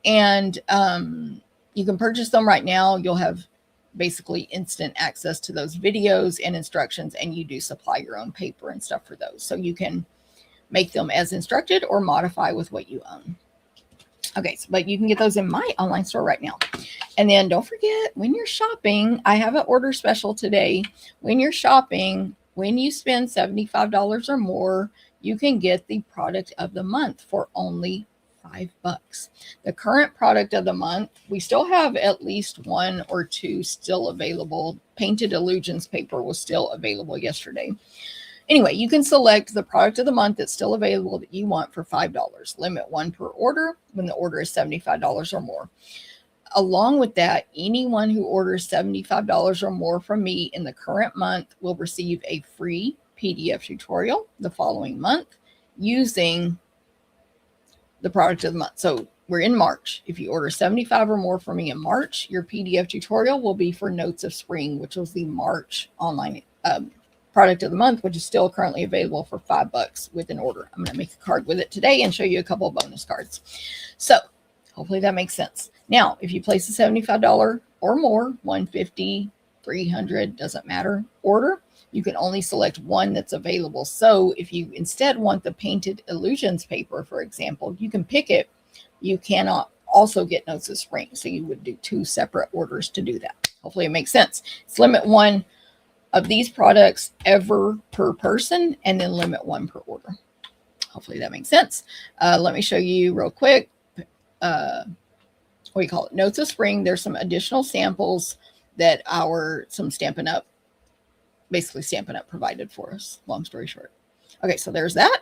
and you can purchase them right now. You'll have basically instant access to those videos and instructions, and you do supply your own paper and stuff for those, so you can make them as instructed or modify with what you own. Okay, but you can get those in my online store right now. And then don't forget, when you're shopping, I have an order special today. When you're shopping, when you spend $75 or more, you can get the product of the month for only $5. The current product of the month, we still have at least 1 or 2 still available. Painted Illusions paper was still available yesterday. Anyway, you can select the product of the month that's still available that you want for $5. Limit 1 per order when the order is $75 or more. Along with that, anyone who orders $75 or more from me in the current month will receive a free PDF tutorial the following month using the product of the month. So we're in March. If you order 75 or more from me in March, your PDF tutorial will be for Notes of Spring, which was the March online product of the month, which is still currently available for $5 with an order. I'm going to make a card with it today and show you a couple of bonus cards. So hopefully that makes sense. Now, if you place a $75 or more, $150, $300, doesn't matter, order, you can only select one that's available. So if you instead want the Painted Illusions paper, for example, you can pick it. You cannot also get Notes of Spring. So you would do 2 separate orders to do that. Hopefully it makes sense. It's limit 1 of these products ever per person, and then limit 1 per order. Hopefully that makes sense. Let me show you real quick. What do you call it? Notes of Spring. There's some additional samples that some Stampin' Up, basically Stampin' Up provided for us. Long story short. Okay, so there's that.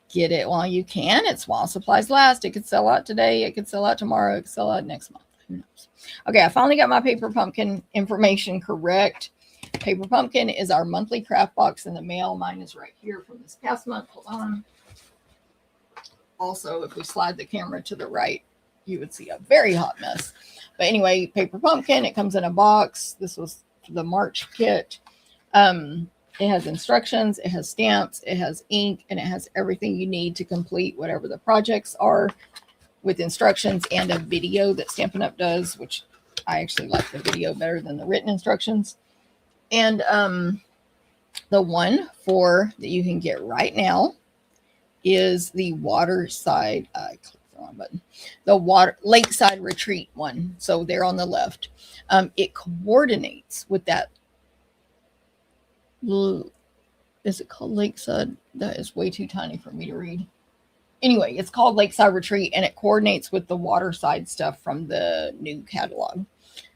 Get it while you can. It's while supplies last. It could sell out today. It could sell out tomorrow. It could sell out next month. Who knows? Okay, I finally got my Paper Pumpkin information correct. Paper Pumpkin is our monthly craft box in the mail. Mine is right here from this past month. Hold on. Also, if we slide the camera to the right, you would see a very hot mess. But anyway, Paper Pumpkin, it comes in a box. This was the March kit. It has instructions, it has stamps, it has ink, and it has everything you need to complete whatever the projects are, with instructions and a video that Stampin' Up does, which I actually like the video better than the written instructions. And the one that you can get right now is the Waterside, I clicked the wrong button, the Lakeside Retreat one. So they're on the left. It coordinates with that. Is it called Lakeside? That is way too tiny for me to read. Anyway, it's called Lakeside Retreat, and it coordinates with the Waterside stuff from the new catalog.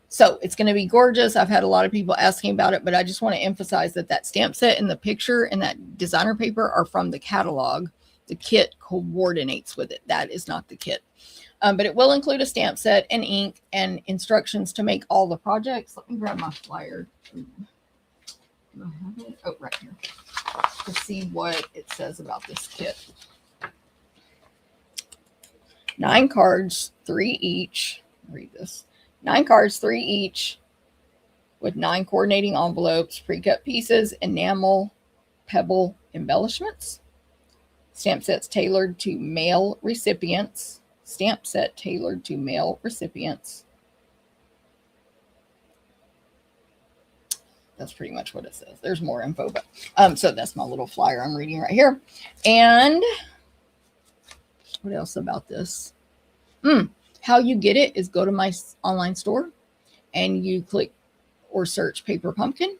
So it's going to be gorgeous. I've had a lot of people asking about it, but I just want to emphasize that stamp set and the picture and that designer paper are from the catalog. The kit coordinates with it. That is not the kit. But it will include a stamp set and ink and instructions to make all the projects. Let me grab my flyer. Do I have it? Oh, right here. To see what it says about this kit. 9 cards, 3 each. Read this. 9 cards, 3 each, with 9 coordinating envelopes, pre-cut pieces, enamel, pebble embellishments. Stamp sets tailored to male recipients. Stamp set tailored to male recipients. That's pretty much what it says. There's more info, but so that's my little flyer I'm reading right here. And what else about this? How you get it is go to my online store and you click or search Paper Pumpkin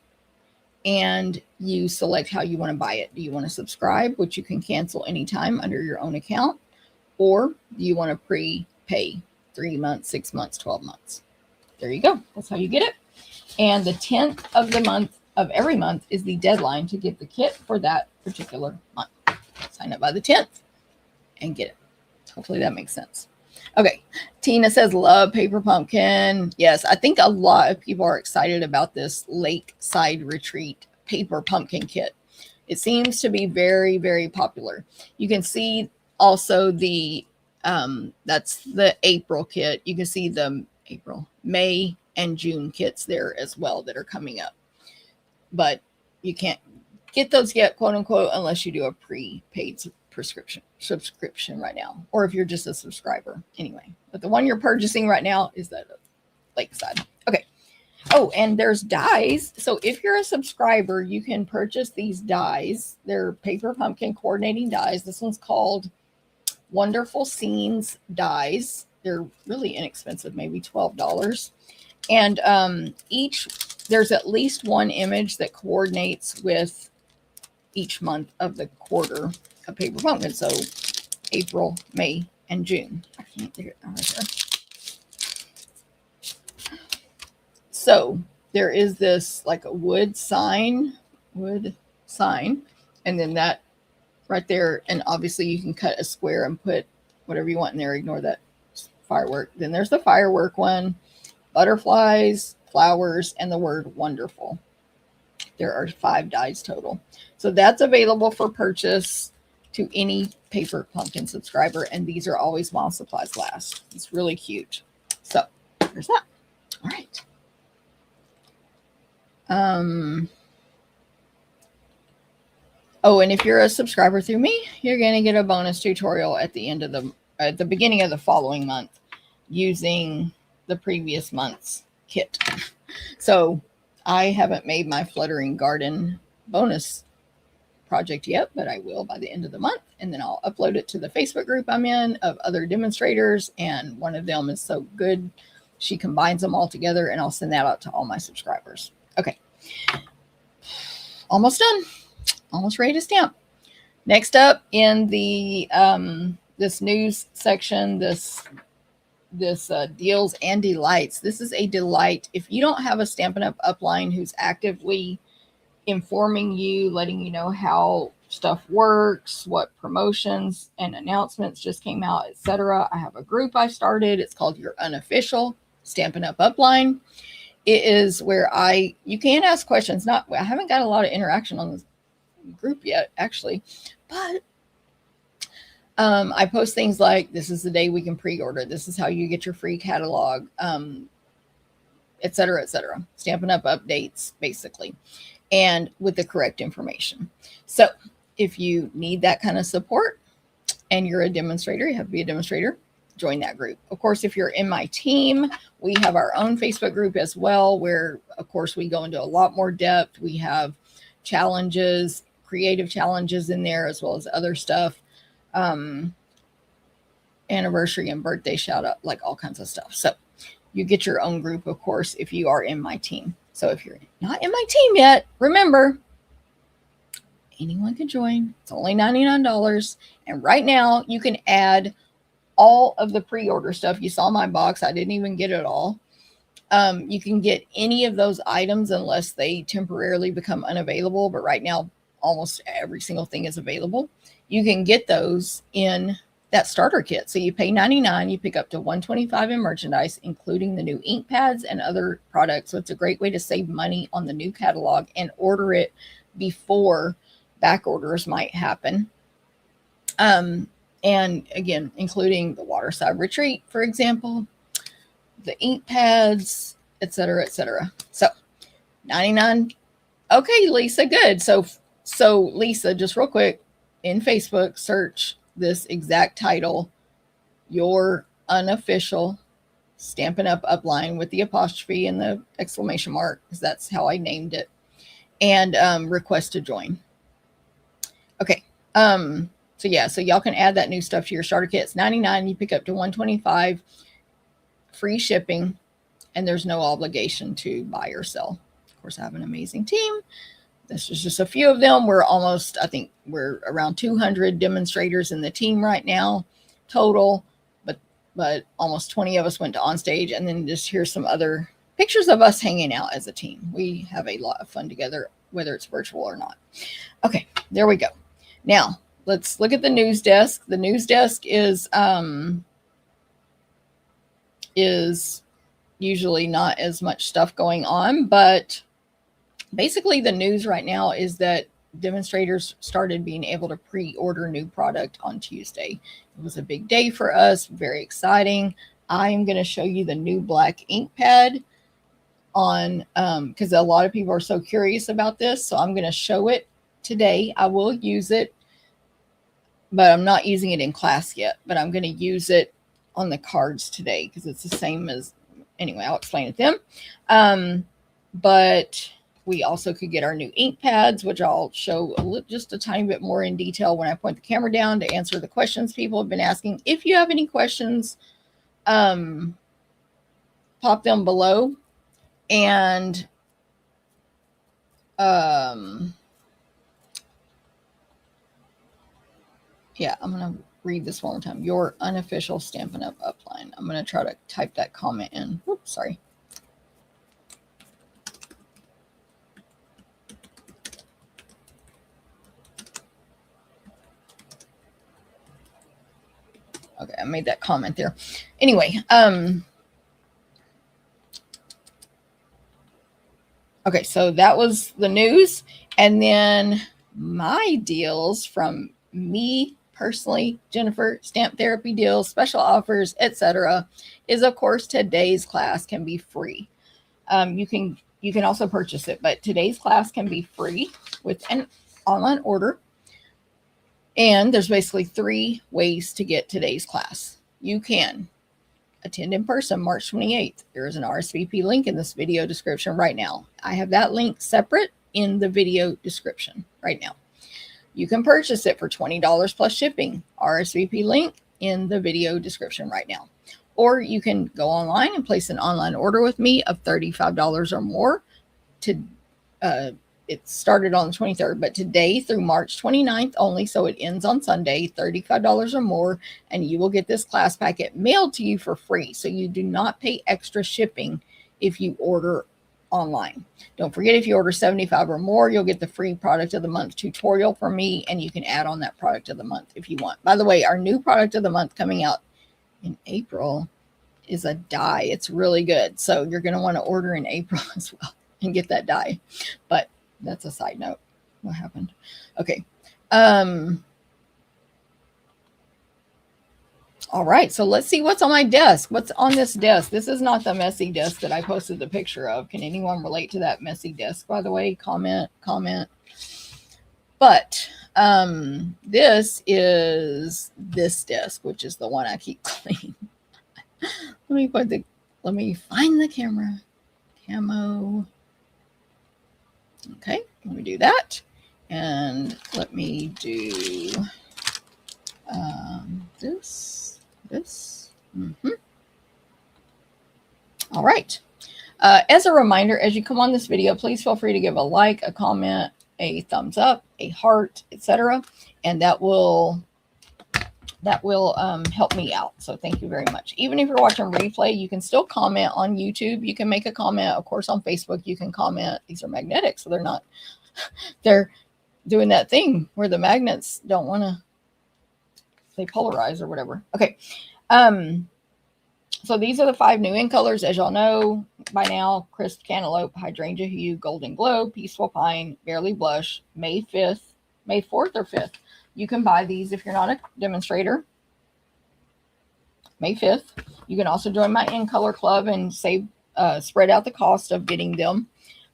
and you select how you want to buy it. Do you want to subscribe, which you can cancel anytime under your own account, or do you want to prepay 3 months, 6 months, 12 months? There you go. That's how you get it. And the 10th of the month of every month is the deadline to get the kit for that particular month. Sign up by the 10th and get it. Hopefully that makes sense. Okay, Tina says, love Paper Pumpkin. Yes, I think a lot of people are excited about this Lakeside Retreat Paper Pumpkin kit. It seems to be very, very popular. You can see also the, that's the April kit. You can see the May, and June kits there as well that are coming up. But you can't get those yet, quote unquote, unless you do a prepaid subscription right now, or if you're just a subscriber anyway. But the one you're purchasing right now is that Lakeside. Okay. Oh, and there's dies. So if you're a subscriber, you can purchase these dies. They're Paper Pumpkin coordinating dies. This one's called Wonderful Scenes dies. They're really inexpensive, maybe $12. And there's at least one image that coordinates with each month of the quarter of Paper Pumpkin. So April, May, and June. I can't figure it out right there. So there is this like a wood sign, and then that right there. And obviously you can cut a square and put whatever you want in there. Ignore that firework. Then there's the firework one. Butterflies, flowers, and the word wonderful. There are 5 dies total. So that's available for purchase to any Paper Pumpkin subscriber. And these are always while supplies last. It's really cute. So there's that. All right. Oh, and if you're a subscriber through me, you're going to get a bonus tutorial at the beginning of the following month using the previous month's kit. So I haven't made my fluttering garden bonus project yet, but I will by the end of the month. And then I'll upload it to the Facebook group I'm in of other demonstrators. And one of them is so good, she combines them all together, and I'll send that out to all my subscribers. Okay. Almost done. Almost ready to stamp. Next up in the this news section, this deals and delights. This is a delight. If you don't have a Stampin' Up! Upline who's actively informing you, letting you know how stuff works, what promotions and announcements just came out, etc. I have a group I started. It's called Your Unofficial Stampin' Up! Upline. It is where you can ask questions. I haven't got a lot of interaction on this group yet, actually, but I post things like, this is the day we can pre-order, this is how you get your free catalog, etc., etc. Stampin' Up! Updates, basically, and with the correct information. So if you need that kind of support and you're a demonstrator, you have to be a demonstrator, join that group. Of course, if you're in my team, we have our own Facebook group as well, where of course we go into a lot more depth. We have challenges, creative challenges in there, as well as other stuff, anniversary and birthday shout out, like all kinds of stuff. So you get your own group, of course, if you are in my team. So if you're not in my team yet, remember, anyone can join. It's only $99. And right now you can add all of the pre-order stuff. You saw my box. I didn't even get it all. You can get any of those items unless they temporarily become unavailable. But right now, almost every single thing is available. You can get those in that starter kit. So you pay $99, you pick up to $125 in merchandise, including the new ink pads and other products. So it's a great way to save money on the new catalog and order it before back orders might happen. And again, including the Waterside Retreat, for example, the ink pads, etc., etc. So $99. Okay, Lisa, good. So Lisa, just real quick, in Facebook, search this exact title, Your Unofficial Stampin' Up! Upline, with the apostrophe and the exclamation mark, because that's how I named it, and request to join. Okay. So yeah, so y'all can add that new stuff to your starter kit. It's $99. You pick up to $125, free shipping, and there's no obligation to buy or sell. Of course, I have an amazing team. This is just a few of them. I think we're around 200 demonstrators in the team right now total, but almost 20 of us went to onstage. And then just here's some other pictures of us hanging out as a team. We have a lot of fun together, whether it's virtual or not. Okay, there we go. Now let's look at the news desk. The news desk is usually not as much stuff going on, but basically the news right now is that demonstrators started being able to pre-order new product on Tuesday. It was a big day for us, very exciting. I am going to show you the new black ink pad on, because a lot of people are so curious about this. So I'm going to show it today. I will use it, but I'm not using it in class yet, but I'm going to use it on the cards today because it's the same as, anyway, I'll explain it then. But we also could get our new ink pads, which I'll show just a tiny bit more in detail when I point the camera down to answer the questions people have been asking. If you have any questions, pop them below. And yeah, I'm going to read this one more time. Your Unofficial Stampin' Up! Upline. I'm going to try to type that comment in. Oops, sorry. Okay, I made that comment there. Anyway, okay, so that was the news. And then my deals from me personally, Jennifer, Stamp Therapy deals, special offers, etc., is of course today's class can be free. You can also purchase it, but today's class can be free with an online order. And there's basically 3 ways to get today's class. You can attend in person March 28th. There is an RSVP link in this video description right now. I have that link separate in the video description right now. You can purchase it for $20 plus shipping. RSVP link in the video description right now. Or you can go online and place an online order with me of $35 or more. It started on the 23rd, but today through March 29th only, so it ends on Sunday, $35 or more, and you will get this class packet mailed to you for free. So you do not pay extra shipping if you order online. Don't forget, if you order 75 or more, you'll get the free product of the month tutorial from me, and you can add on that product of the month if you want. By the way, our new product of the month coming out in April is a die. It's really good. So you're going to want to order in April as well and get that die. But that's a side note. What happened? Okay. All right, so let's see what's on my desk. What's on this desk? This is not the messy desk that I posted the picture of. Can anyone relate to that messy desk, by the way? Comment. But this is this desk, which is the one I keep clean. Let me find the camera. Camo. Okay, let me do that. And let me do this. All right. As a reminder, as you come on this video, please feel free to give a like, a comment, a thumbs up, a heart, etc. And that will help me out. So thank you very much. Even if you're watching replay, you can still comment on YouTube. You can make a comment. Of course, on Facebook, you can comment. These are magnetic, so they're doing that thing where the magnets don't want to, they polarize or whatever. Okay. So these are the 5 new in colors. As y'all know by now: Crisp Cantaloupe, Hydrangea Hue, Golden Glow, Peaceful Pine, Barely Blush, May 4th or 5th. You can buy these if you're not a demonstrator. May 5th. You can also join my in color club and spread out the cost of getting them.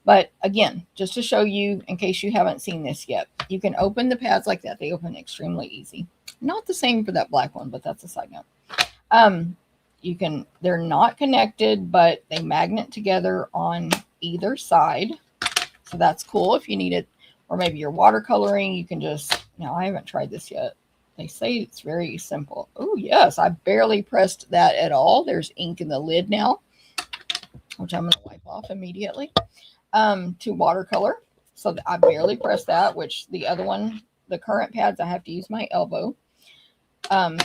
But again, just to show you, in case you haven't seen this yet, you can open the pads like that. They open extremely easy. Not the same for that black one, but that's a side note. They're not connected, but they magnet together on either side. So that's cool if you need it. Or maybe you're watercoloring, you can just, now I haven't tried this yet. They say it's very simple. Oh yes, I barely pressed that at all. There's ink in the lid now, which I'm going to wipe off immediately. To watercolor. So I barely pressed that, which the other one, the current pads, I have to use my elbow.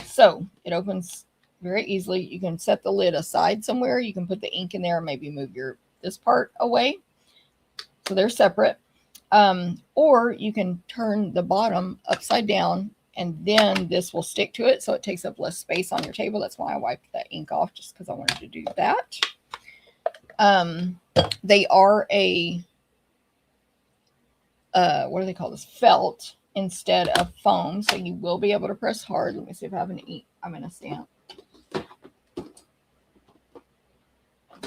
So it opens very easily. You can set the lid aside somewhere. You can put the ink in there, maybe move this part away. So they're separate. Or you can turn the bottom upside down, and then this will stick to it, so it takes up less space on your table. That's why I wiped that ink off, just because I wanted to do that. They are a what do they call this? Felt instead of foam, so you will be able to press hard. Let me see if I have an ink. I'm in a stamp.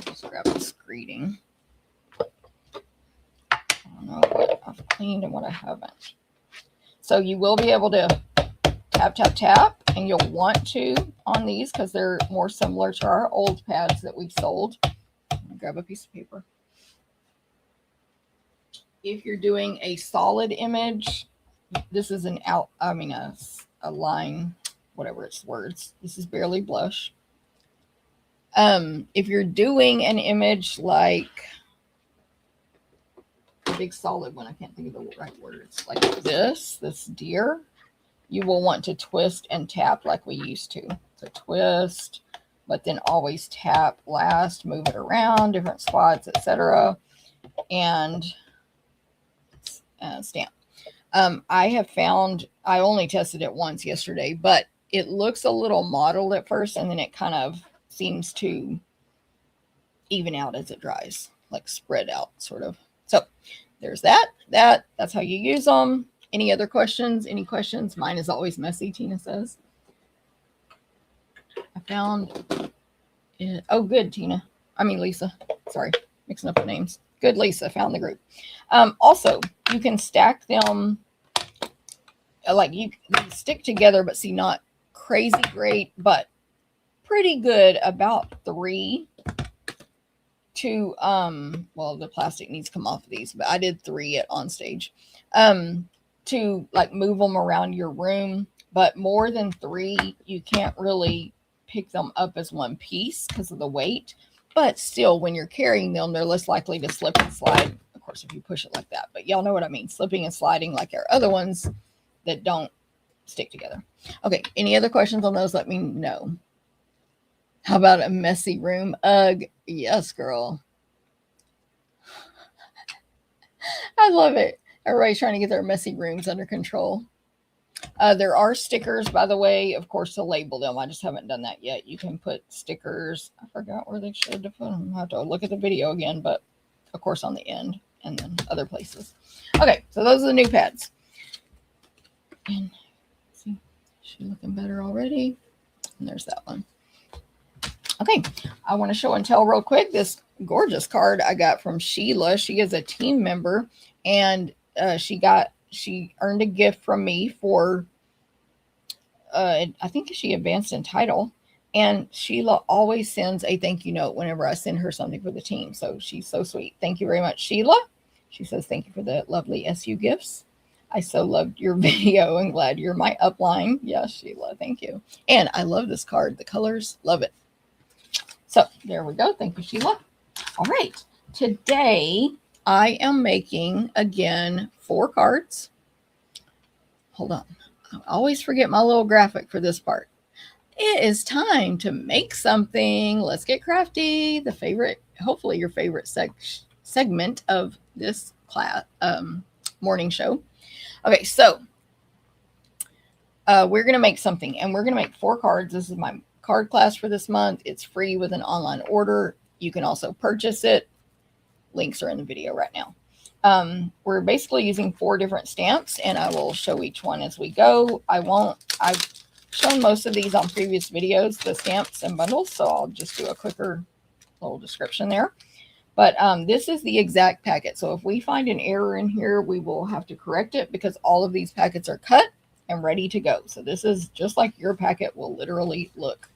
Just grab this greeting. I don't know what I've cleaned and what I haven't. So you will be able to tap, and you'll want to on these because they're more similar to our old pads that we sold. Grab a piece of paper. If you're doing a solid image, this is a line, whatever it's words. This is Barely Blush. If you're doing an image like a big solid one, I can't think of the right words, like this deer, you will want to twist and tap like we used to. So twist, but then always tap last, move it around, different spots, etc. And stamp. I have found, I only tested it once yesterday, but it looks a little mottled at first, and then it kind of seems to even out as it dries, like spread out sort of. So there's that. That's how you use them. Any other questions? Any questions? Mine is always messy, Tina says. I found it. Oh, good, Tina. I mean, Lisa. Sorry, mixing up the names. Good, Lisa. Found the group. Also, you can stack them like you stick together, but see, not crazy great, but pretty good. About 3 to well, the plastic needs to come off of these, but I did 3 at on stage to like move them around your room. But more than 3, you can't really pick them up as one piece because of the weight. But still, when you're carrying them, they're less likely to slip and slide. Of course, if you push it like that, but y'all know what I mean, slipping and sliding like our other ones that don't stick together. Okay, any other questions on those? Let me know. How about a messy room? Ugh, yes, girl. I love it. Everybody's trying to get their messy rooms under control. There are stickers, by the way, of course, to label them. I just haven't done that yet. You can put stickers. I forgot where they showed to put them. I have to look at the video again, but of course on the end and then other places. Okay, so those are the new pads. And see, she's looking better already. And there's that one. Okay, I want to show and tell real quick this gorgeous card I got from Sheila. She is a team member, and she earned a gift from me for I think she advanced in title, and Sheila always sends a thank you note whenever I send her something for the team. So she's so sweet. Thank you very much, Sheila. She says thank you for the lovely SU gifts. I so loved your video and glad you're my upline. Yes, Sheila, thank you. And I love this card. The colors, love it. So there we go. Thank you, Sheila. All right. Today I am making, again, 4 cards. Hold on. I always forget my little graphic for this part. It is time to make something. Let's get crafty. The favorite, hopefully your favorite segment of this class morning show. Okay, so we're going to make something, and we're going to make 4 cards. This is my card class for this month. It's free with an online order. You can also purchase it. Links are in the video right now. We're basically using 4 different stamps, and I will show each one as we go. I've shown most of these on previous videos, the stamps and bundles, so I'll just do a quicker little description there. But this is the exact packet. So if we find an error in here, we will have to correct it because all of these packets are cut and ready to go. So this is just like your packet will literally look.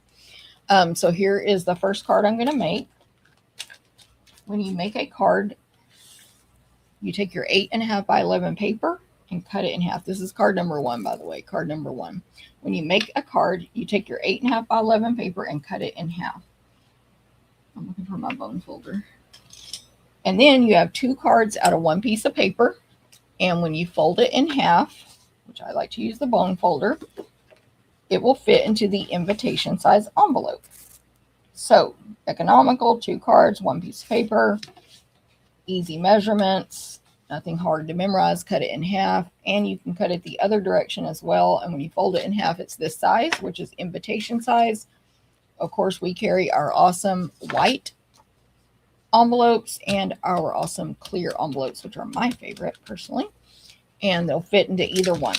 So here is the first card I'm going to make. When you make a card, you take your 8.5 by 11 paper and cut it in half. This is card number 1, by the way, card number 1. When you make a card, you take your 8.5 by 11 paper and cut it in half. I'm looking for my bone folder. And then you have 2 cards out of 1 piece of paper. And when you fold it in half, which I like to use the bone folder, it will fit into the invitation size envelope. So economical, 2 cards, 1 piece of paper, easy measurements, nothing hard to memorize. Cut it in half, and you can cut it the other direction as well. And when you fold it in half, it's this size, which is invitation size. Of course, we carry our awesome white envelopes and our awesome clear envelopes, which are my favorite personally, and they'll fit into either one.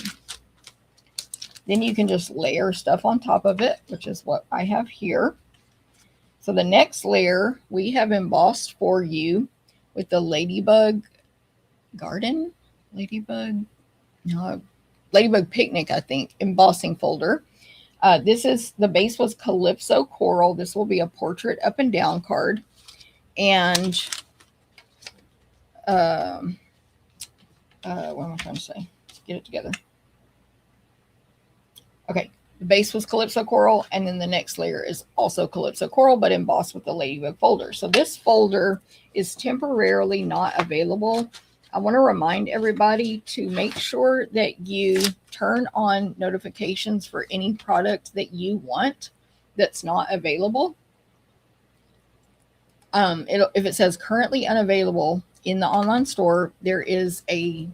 Then you can just layer stuff on top of it, which is what I have here. So the next layer we have embossed for you with the Ladybug Garden, Ladybug Picnic, I think, embossing folder. This is, the base was Calypso Coral. This will be a portrait up and down card. And what am I trying to say? Get it together. Okay, the base was Calypso Coral, and then the next layer is also Calypso Coral, but embossed with the Ladybug folder. So this folder is temporarily not available. I want to remind everybody to make sure that you turn on notifications for any product that you want that's not available. If it says currently unavailable in the online store, there is a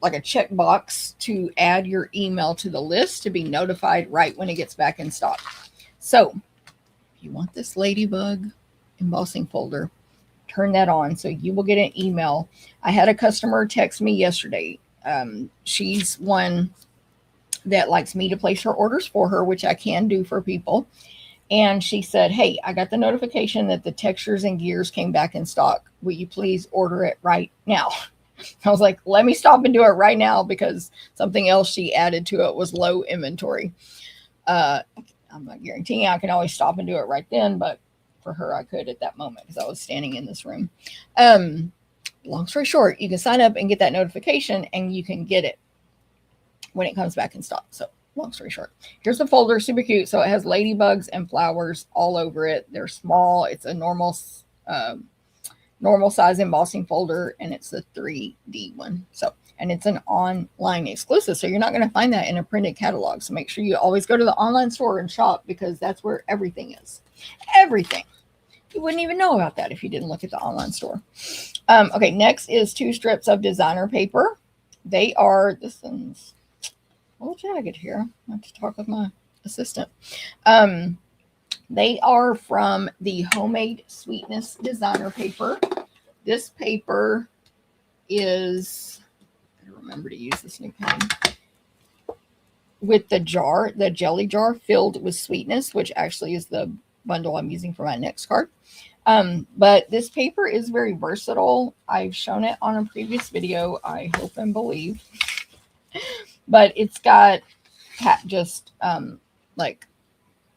checkbox to add your email to the list to be notified right when it gets back in stock. So if you want this Ladybug embossing folder, turn that on so you will get an email. I had a customer text me yesterday. She's one that likes me to place her orders for her, which I can do for people. And she said, hey, I got the notification that the textures and gears came back in stock. Will you please order it right now? I was like, let me stop and do it right now because something else she added to it was low inventory. I'm not guaranteeing I can always stop and do it right then, but for her, I could at that moment because I was standing in this room. Long story short, you can sign up and get that notification and you can get it when it comes back in stock. So long story short, here's the folder, super cute. So it has ladybugs and flowers all over it. They're small. It's a normal size embossing folder, and it's the 3D one. So, and it's an online exclusive. So you're not going to find that in a printed catalog. So make sure you always go to the online store and shop because that's where everything is. Everything. You wouldn't even know about that if you didn't look at the online store. Okay, next is 2 strips of designer paper. They are, this one's a little jagged here. I have to talk with my assistant. They are from the Homemade Sweetness designer paper. This paper is, I remember to use this new pen, with the jar, the jelly jar filled with sweetness, which actually is the bundle I'm using for my next card. But this paper is very versatile. I've shown it on a previous video, I hope and believe. But it's got just like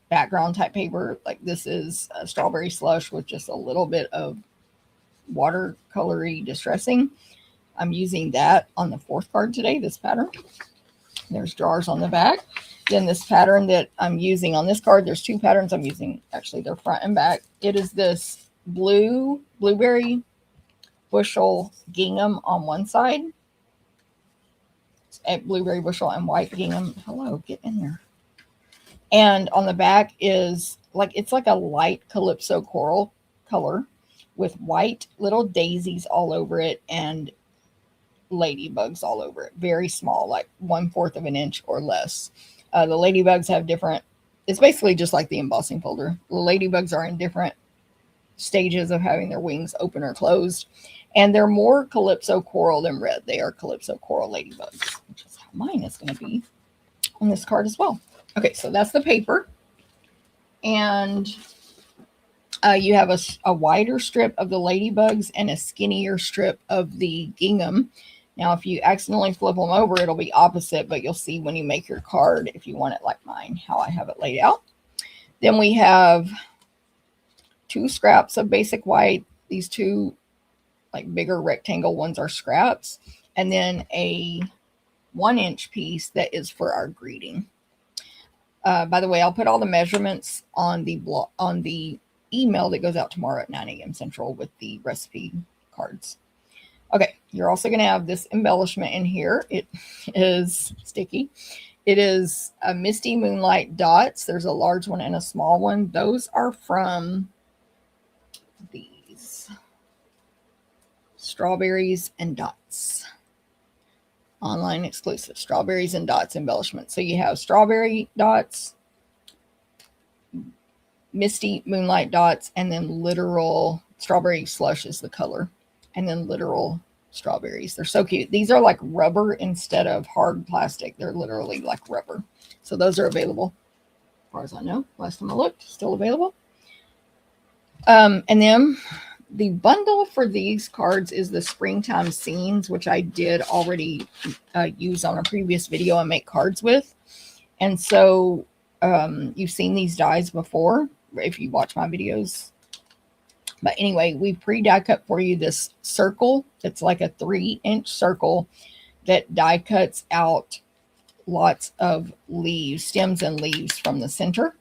background type paper. Like this is a strawberry slush with just a little bit of watercolory distressing. I'm using that on the 4th card today, this pattern. There's jars on the back. Then this pattern that I'm using on this card, there's 2 patterns I'm using. Actually, they're front and back. It is this blueberry bushel gingham on one side. It's blueberry bushel and white gingham. Hello, get in there. And on the back is it's like a light calypso coral color with white little daisies all over it and ladybugs all over it. Very small, like 1/4 of an inch or less. The ladybugs have different, it's basically just like the embossing folder. The ladybugs are in different stages of having their wings open or closed. And they're more calypso coral than red. They are calypso coral ladybugs, which is how mine is going to be on this card as well. Okay, so that's the paper. And you have a wider strip of the ladybugs and a skinnier strip of the gingham. Now, if you accidentally flip them over, it'll be opposite, but you'll see when you make your card, if you want it like mine, how I have it laid out. Then we have 2 scraps of basic white. These 2 like bigger rectangle ones are scraps. And then a 1-inch piece that is for our greeting. By the way, I'll put all the measurements on the email that goes out tomorrow at 9 a.m. Central with the recipe cards. Okay, you're also going to have this embellishment in here. It is sticky. It is a Misty Moonlight dots. There's a large one and a small one. Those are from these Strawberries and Dots. Online exclusive. Strawberries and Dots embellishment. So you have strawberry dots, Misty Moonlight dots, and then literal strawberry slush is the color. And then literal strawberries. They're so cute. These are like rubber instead of hard plastic. They're literally like rubber. So those are available. As far as I know, last time I looked, still available. And then the bundle for these cards is the Springtime Scenes, which I did already use on a previous video and make cards with. And so you've seen these dies before if you watch my videos. But anyway, we pre-die cut for you this circle. It's like a 3-inch circle that die cuts out lots of leaves, stems and leaves from the center.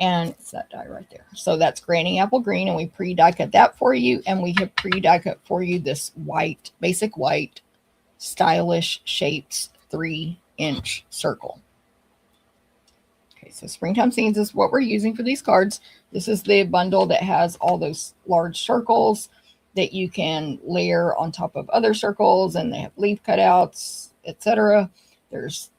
And it's that die right there. So that's Granny Apple Green, and we pre-die cut that for you. And we have pre-die cut for you this white, basic white, stylish shapes 3-inch circle. Okay, so Springtime Scenes is what we're using for these cards. This is the bundle that has all those large circles that you can layer on top of other circles, and they have leaf cutouts, etc. There's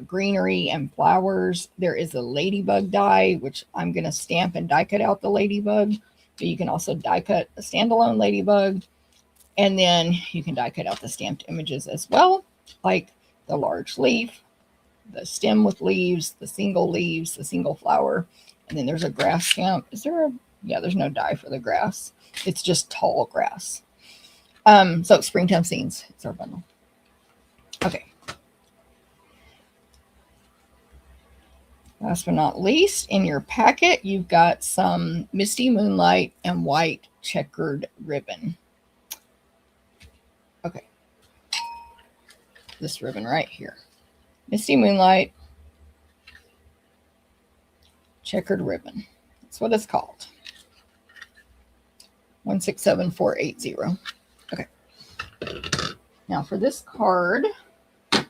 greenery and flowers. There is a ladybug die, which I'm going to stamp and die cut out the ladybug. But you can also die cut a standalone ladybug. And then you can die cut out the stamped images as well, like the large leaf, the stem with leaves, the single flower. And then there's a grass stamp. Is there a, yeah, there's no die for the grass. It's just tall grass. So Springtime Scenes, it's our bundle. Okay. Last but not least, in your packet, you've got some Misty Moonlight and white checkered ribbon. Okay. This ribbon right here. Misty Moonlight, checkered ribbon. That's what it's called. 167480. Okay. Now for this card, I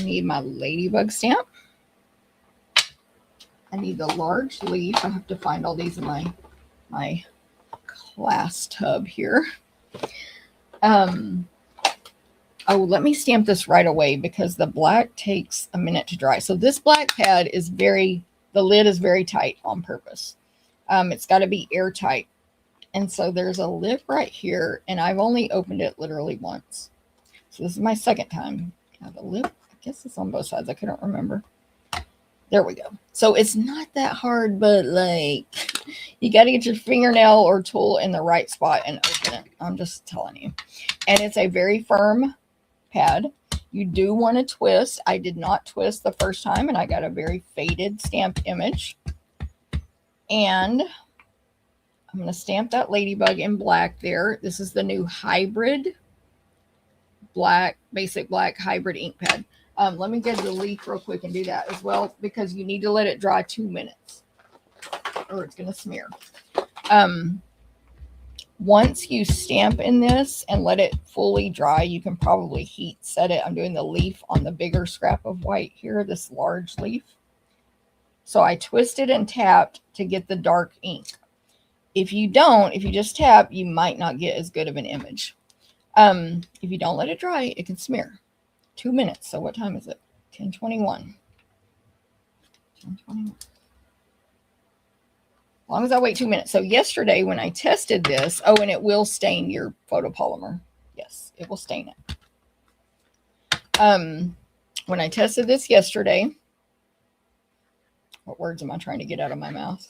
need my ladybug stamp. I need the large leaf. I have to find all these in my class tub here. Oh, let me stamp this right away because the black takes a minute to dry. So this black pad is the lid is very tight on purpose. It's got to be airtight. And so there's a lip right here, and I've only opened it literally once. So this is my second time. Now the lip, I guess it's on both sides. I couldn't remember. There we go. So it's not that hard, but like you got to get your fingernail or tool in the right spot and open it. I'm just telling you. And it's a very firm pad. You do want to twist. I did not twist the first time, and I got a very faded stamped image. And I'm going to stamp that ladybug in black there. This is the new hybrid black, basic black hybrid ink pad. Let me get the leaf real quick and do that as well, because you need to let it dry 2 minutes or it's going to smear. Once you stamp in this and let it fully dry, you can probably heat set it. I'm doing the leaf on the bigger scrap of white here, this large leaf. So I twisted and tapped to get the dark ink. If you just tap, you might not get as good of an image. If you don't let it dry, it can smear. 2 minutes. So what time is it? 10:21. 10:21. As long as I wait 2 minutes. So yesterday when I tested this, oh, and it will stain your photopolymer. Yes, it will stain it. When I tested this yesterday, what words am I trying to get out of my mouth?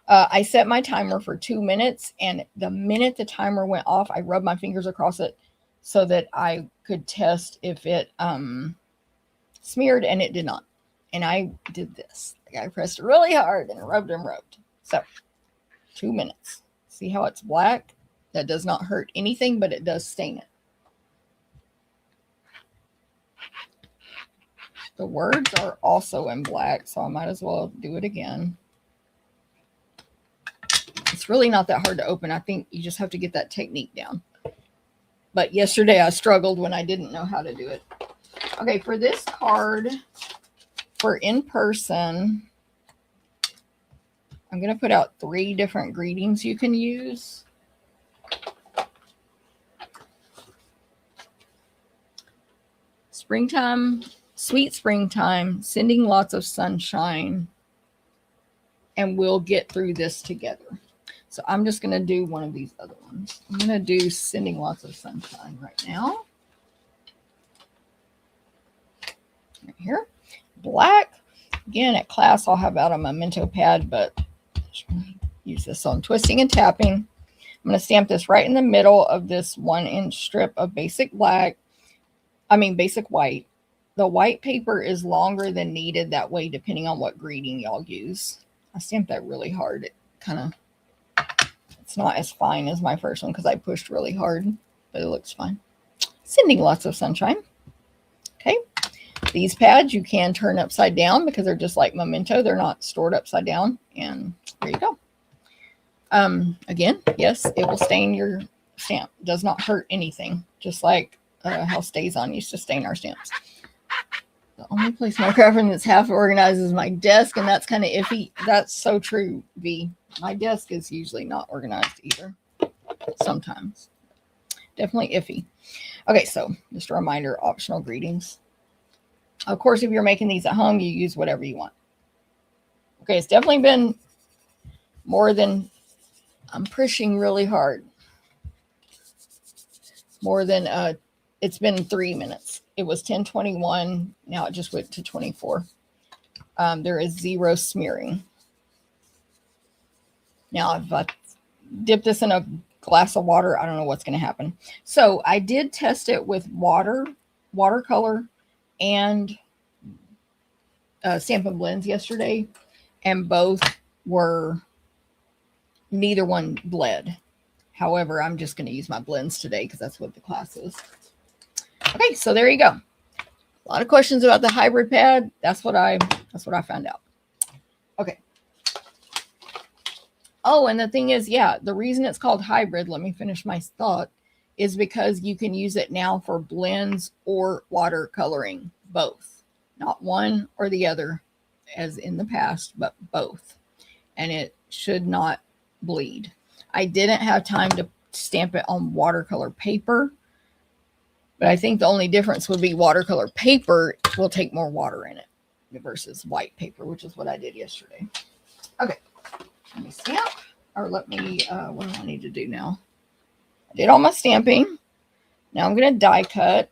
I set my timer for 2 minutes, and the minute the timer went off, I rubbed my fingers across it so that I could test if it smeared, and it did not. And I did this. I pressed really hard and rubbed and rubbed. So 2 minutes. See how it's black? That does not hurt anything, but it does stain it. The words are also in black, so I might as well do it again. It's really not that hard to open. I think you just have to get that technique down. But yesterday I struggled when I didn't know how to do it. Okay, for this card, for in person, I'm going to put out 3 different greetings you can use. Springtime, sweet springtime, sending lots of sunshine, and we'll get through this together. So I'm just going to do one of these other ones. I'm going to do sending lots of sunshine right now. Right here. Black. Again, at class, I'll have out a memento pad, but use this on twisting and tapping. I'm going to stamp this right in the middle of this 1-inch strip of basic white. The white paper is longer than needed that way, depending on what greeting y'all use. I stamped that really hard. It kind of, it's not as fine as my first one because I pushed really hard, but it looks fine. Sending lots of sunshine. Okay. These pads you can turn upside down because they're just like memento. They're not stored upside down. And there you go. Again, yes, it will stain your stamp. It does not hurt anything. Just like how StazOn used to stain our stamps. The only place in my craft room that's half organized is my desk, and that's kind of iffy. That's so true, V. My desk is usually not organized either. Sometimes. Definitely iffy. Okay, so just a reminder, optional greetings. Of course, if you're making these at home, you use whatever you want. Okay, it's definitely been more than, I'm pushing really hard. More than, it's been 3 minutes. It was 10:21. Now it just went to 24. There is 0 smearing. Now, if I dip this in a glass of water, I don't know what's going to happen. So I did test it with watercolor, and Stampin' Blends yesterday, and both were, neither one bled. However, I'm just going to use my blends today because that's what the class is. Okay, so there you go. A lot of questions about the hybrid pad. That's what I found out. Okay. Oh, and the thing is, yeah, the reason it's called hybrid, let me finish my thought, is because you can use it now for blends or watercoloring, both. Not one or the other as in the past, but both. And it should not bleed. I didn't have time to stamp it on watercolor paper, but I think the only difference would be watercolor paper will take more water in it versus white paper, which is what I did yesterday. Okay, let me stamp, or let me, what do I need to do now? I did all my stamping. Now I'm going to die cut.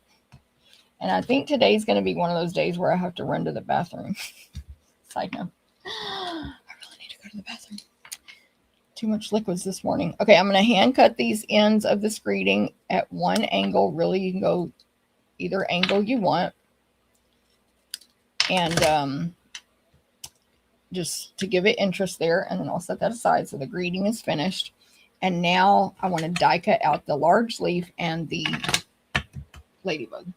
And I think today's going to be one of those days where I have to run to the bathroom. Side note. I really need to go to the bathroom. Too much liquids this morning. Okay, I'm going to hand cut these ends of this greeting at one angle. Really, you can go either angle you want. And just to give it interest there. And then I'll set that aside so the greeting is finished. And now I want to die cut out the large leaf and the ladybug.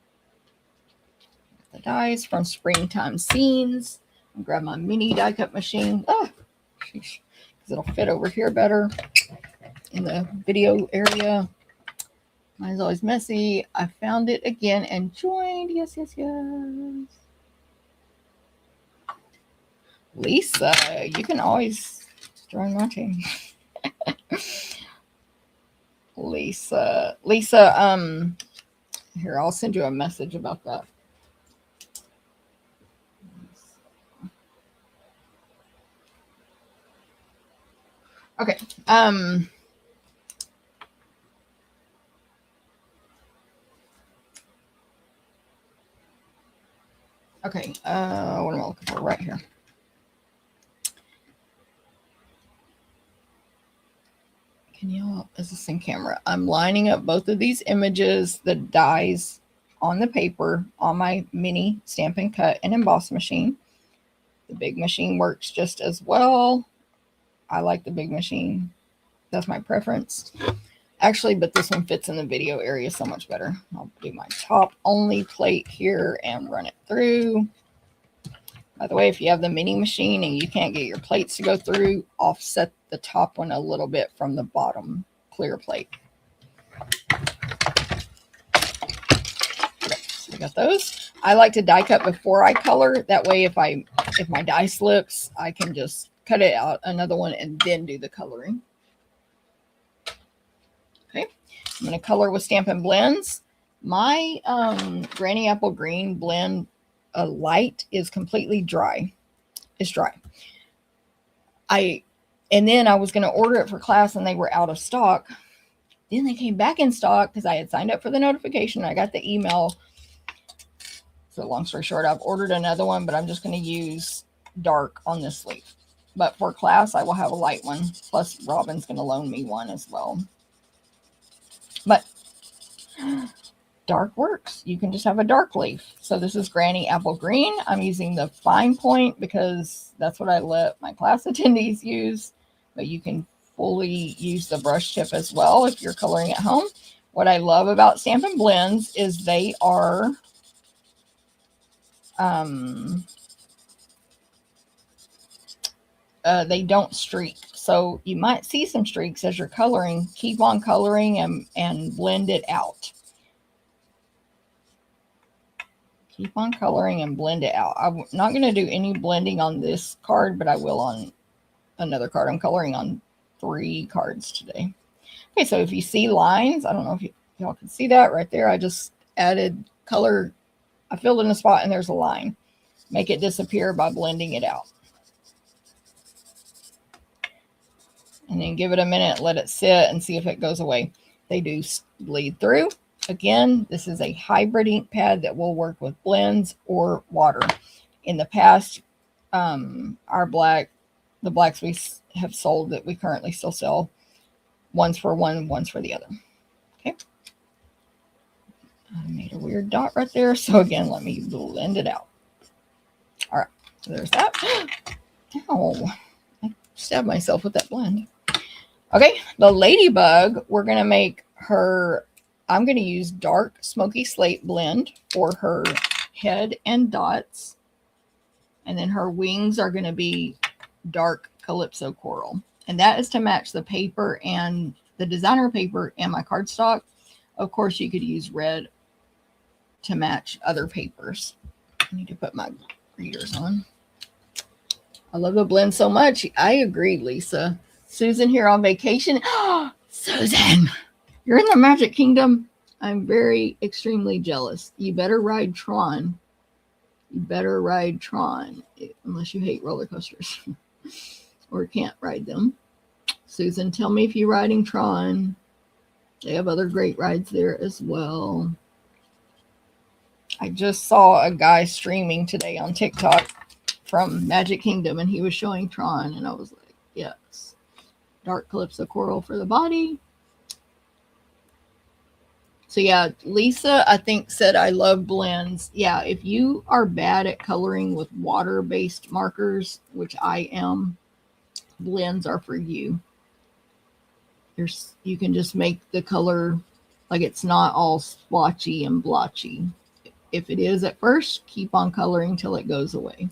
The dies from Springtime Scenes. I'll grab my mini die cut machine. Oh, because it'll fit over here better in the video area. Mine's always messy. I found it again and joined. Yes, yes, yes. Lisa, you can always join my team. Lisa, here, I'll send you a message about that. Okay. Okay. What am I looking for? Right here. Can y'all, is this in camera? I'm lining up both of these images, the dies on the paper on my mini Stampin' Cut and Emboss machine. The big machine works just as well. I like the big machine. That's my preference. Actually, but this one fits in the video area so much better. I'll do my top only plate here and run it through. By the way, if you have the mini machine and you can't get your plates to go through, offset the top one a little bit from the bottom clear plate. Okay, so we got those. I like to die cut before I color. That way, if my die slips, I can just cut it out, another one, and then do the coloring. Okay, I'm going to color with Stampin' Blends. My Granny Apple Green blend light is completely dry. It's dry. And then I was going to order it for class and they were out of stock. Then they came back in stock because I had signed up for the notification. I got the email. So long story short, I've ordered another one, but I'm just going to use dark on this leaf. But for class, I will have a light one. Plus, Robin's going to loan me one as well. But dark works. You can just have a dark leaf. So this is Granny Apple Green. I'm using the fine point because that's what I let my class attendees use. But you can fully use the brush tip as well if you're coloring at home. What I love about Stampin' Blends is they are they don't streak. So you might see some streaks as you're coloring. Keep on coloring and blend it out. Keep on coloring and blend it out. I'm not going to do any blending on this card, but I will on another card. I'm coloring on 3 cards today. Okay, so if you see lines, I don't know if y'all can see that right there. I just added color. I filled in a spot and there's a line. Make it disappear by blending it out. And then give it a minute, let it sit and see if it goes away. They do bleed through. Again, this is a hybrid ink pad that will work with blends or water. In the past, the blacks we have sold that we currently still sell, One's for one, one's for the other. Okay. I made a weird dot right there. So again, let me blend it out. All right. So there's that. Ow. I stabbed myself with that blend. Okay. The ladybug, we're going to make her, I'm going to use dark smoky slate blend for her head and dots. And then her wings are going to be dark calypso coral. And that is to match the paper and the designer paper and my cardstock. Of course, you could use red to match other papers. I need to put my readers on. I love the blend so much. I agree, Lisa. Susan here on vacation. Susan, you're in the Magic Kingdom. I'm very extremely jealous. You better ride Tron. You better ride Tron, unless you hate roller coasters or can't ride them. Susan, tell me if you're riding Tron. They have other great rides there as well. I just saw a guy streaming today on TikTok from Magic Kingdom, and he was showing Tron, and I was like, yes. Dark calypso coral for the body. So yeah, Lisa, I think, said I love blends. Yeah, if you are bad at coloring with water-based markers, which I am, blends are for you. You can just make the color like it's not all splotchy and blotchy. If it is at first, keep on coloring till it goes away.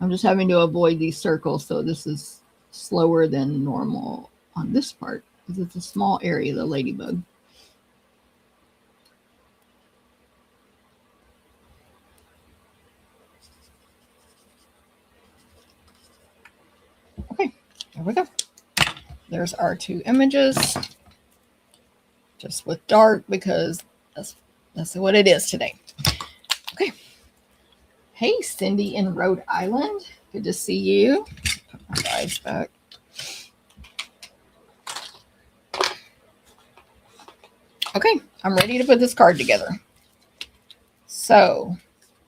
I'm just having to avoid these circles, so this is slower than normal on this part because it's a small area, the ladybug. Okay, there we go. There's our two images, just with dark because that's what it is today. Okay. Hey, Cindy in Rhode Island. Good to see you. Put my guides back. Okay, I'm ready to put this card together. So,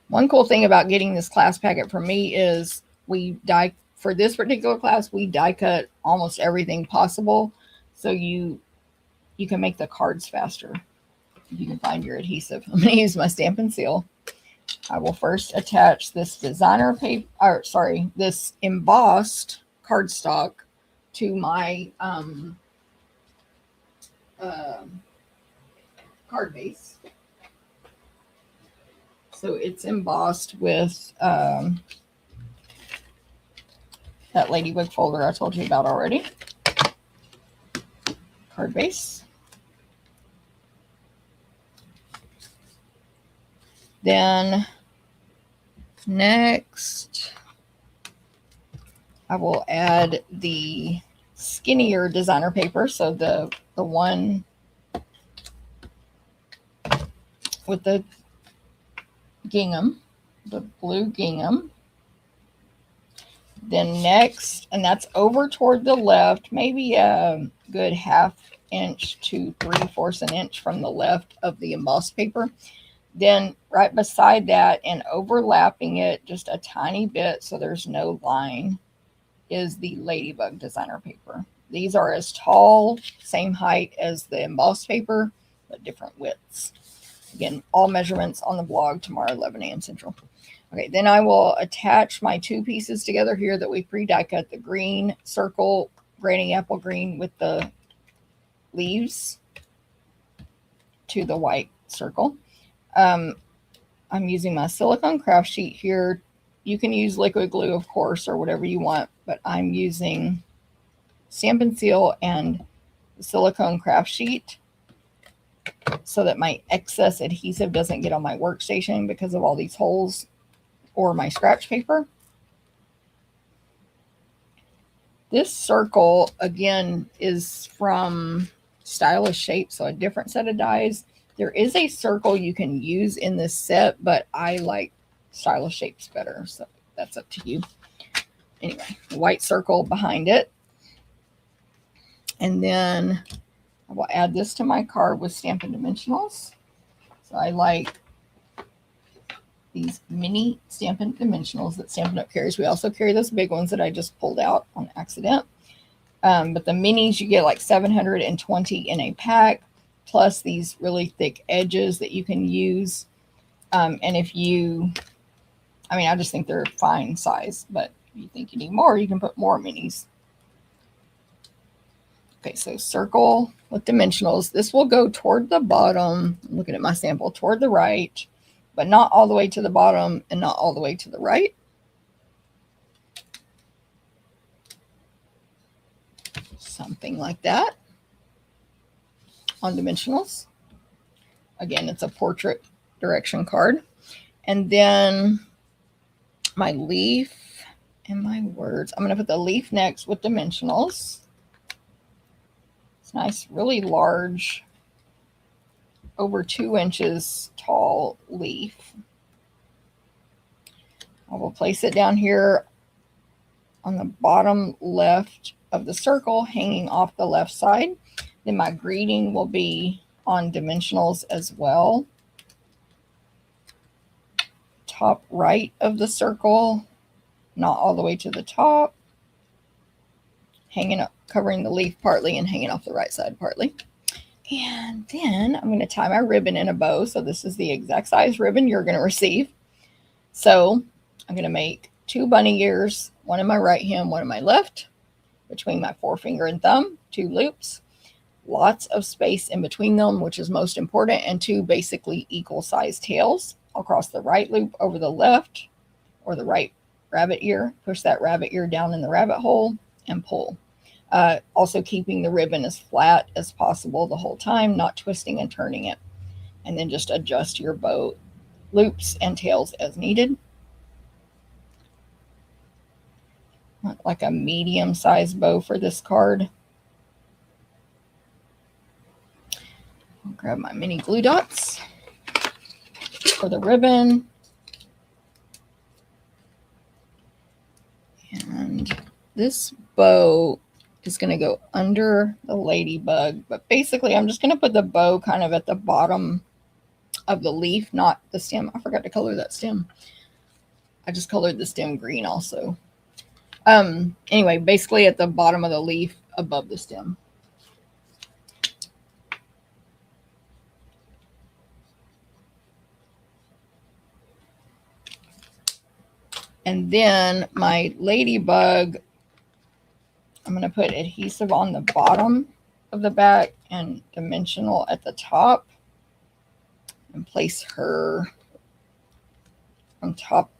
one cool thing about getting this class packet for me is for this particular class, we die cut almost everything possible. So you can make the cards faster. If you can find your adhesive. I'm going to use my Stampin' Seal. I will first attach this designer paper, this embossed cardstock to my card base. So it's embossed with that ladybug folder I told you about already. Card base. Then next, I will add the skinnier designer paper. So the one with the gingham, the blue gingham. Then next, and that's over toward the left, maybe a good 1/2 inch to 3/4 an inch from the left of the embossed paper. Then right beside that and overlapping it just a tiny bit so there's no line is the ladybug designer paper. These are as tall, same height as the embossed paper, but different widths. Again, all measurements on the blog tomorrow, 11 a.m. Central. Okay, then I will attach my two pieces together here that we pre-die cut, the green circle, granny apple green with the leaves to the white circle. I'm using my silicone craft sheet here. You can use liquid glue, of course, or whatever you want, but I'm using Stampin' Seal and the silicone craft sheet so that my excess adhesive doesn't get on my workstation because of all these holes or my scratch paper. This circle, again, is from Stylish Shape, so a different set of dies. There is a circle you can use in this set, but I like Stylish Shapes better, so that's up to you. Anyway, white circle behind it. And then I will add this to my card with Stampin' Dimensionals. So I like these mini Stampin' Dimensionals that Stampin' Up! Carries. We also carry those big ones that I just pulled out on accident. But the minis, you get like 720 in a pack, plus these really thick edges that you can use. And if you, I mean, I just think they're fine size, but if you think you need more, you can put more minis. Okay, so circle with dimensionals. This will go toward the bottom. I'm looking at my sample, toward the right, but not all the way to the bottom and not all the way to the right. Something like that on dimensionals. Again, it's a portrait direction card. And then my leaf and my words. I'm going to put the leaf next with dimensionals. It's nice, really large, over 2 inches tall leaf. I will place it down here on the bottom left of the circle, hanging off the left side. Then my greeting will be on dimensionals as well. Top right of the circle, not all the way to the top, hanging up, covering the leaf partly and hanging off the right side partly. And then I'm going to tie my ribbon in a bow. So this is the exact size ribbon you're going to receive. So I'm going to make 2 bunny ears, one in my right hand, one in my left, between my forefinger and thumb, 2 loops, lots of space in between them, which is most important, and 2 basically equal sized tails. I'll cross the right loop over the left, or the right rabbit ear, push that rabbit ear down in the rabbit hole and pull. Also keeping the ribbon as flat as possible the whole time, not twisting and turning it. And then just adjust your bow loops and tails as needed. Like a medium-sized bow for this card. I'll grab my mini glue dots for the ribbon. And this bow is going to go under the ladybug, but basically I'm just going to put the bow kind of at the bottom of the leaf, not the stem. I forgot to color that stem. I just colored the stem green also. Anyway, basically at the bottom of the leaf above the stem. And then my ladybug, I'm going to put adhesive on the bottom of the back and dimensional at the top, and place her on top,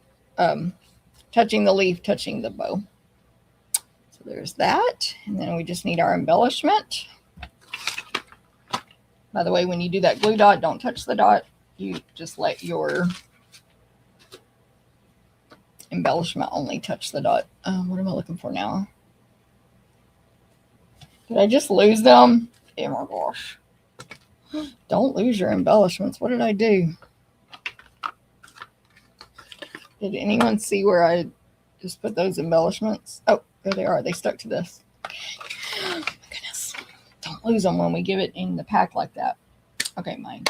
touching the leaf, touching the bow. So there's that. And then we just need our embellishment. By the way, when you do that glue dot, don't touch the dot. You just let your embellishment only touch the dot. What am I looking for now? Did I just lose them? Oh my gosh. Don't lose your embellishments. What did I do? Did anyone see where I just put those embellishments? Oh, there they are. They stuck to this. Oh my goodness. Don't lose them when we give it in the pack like that. Okay, my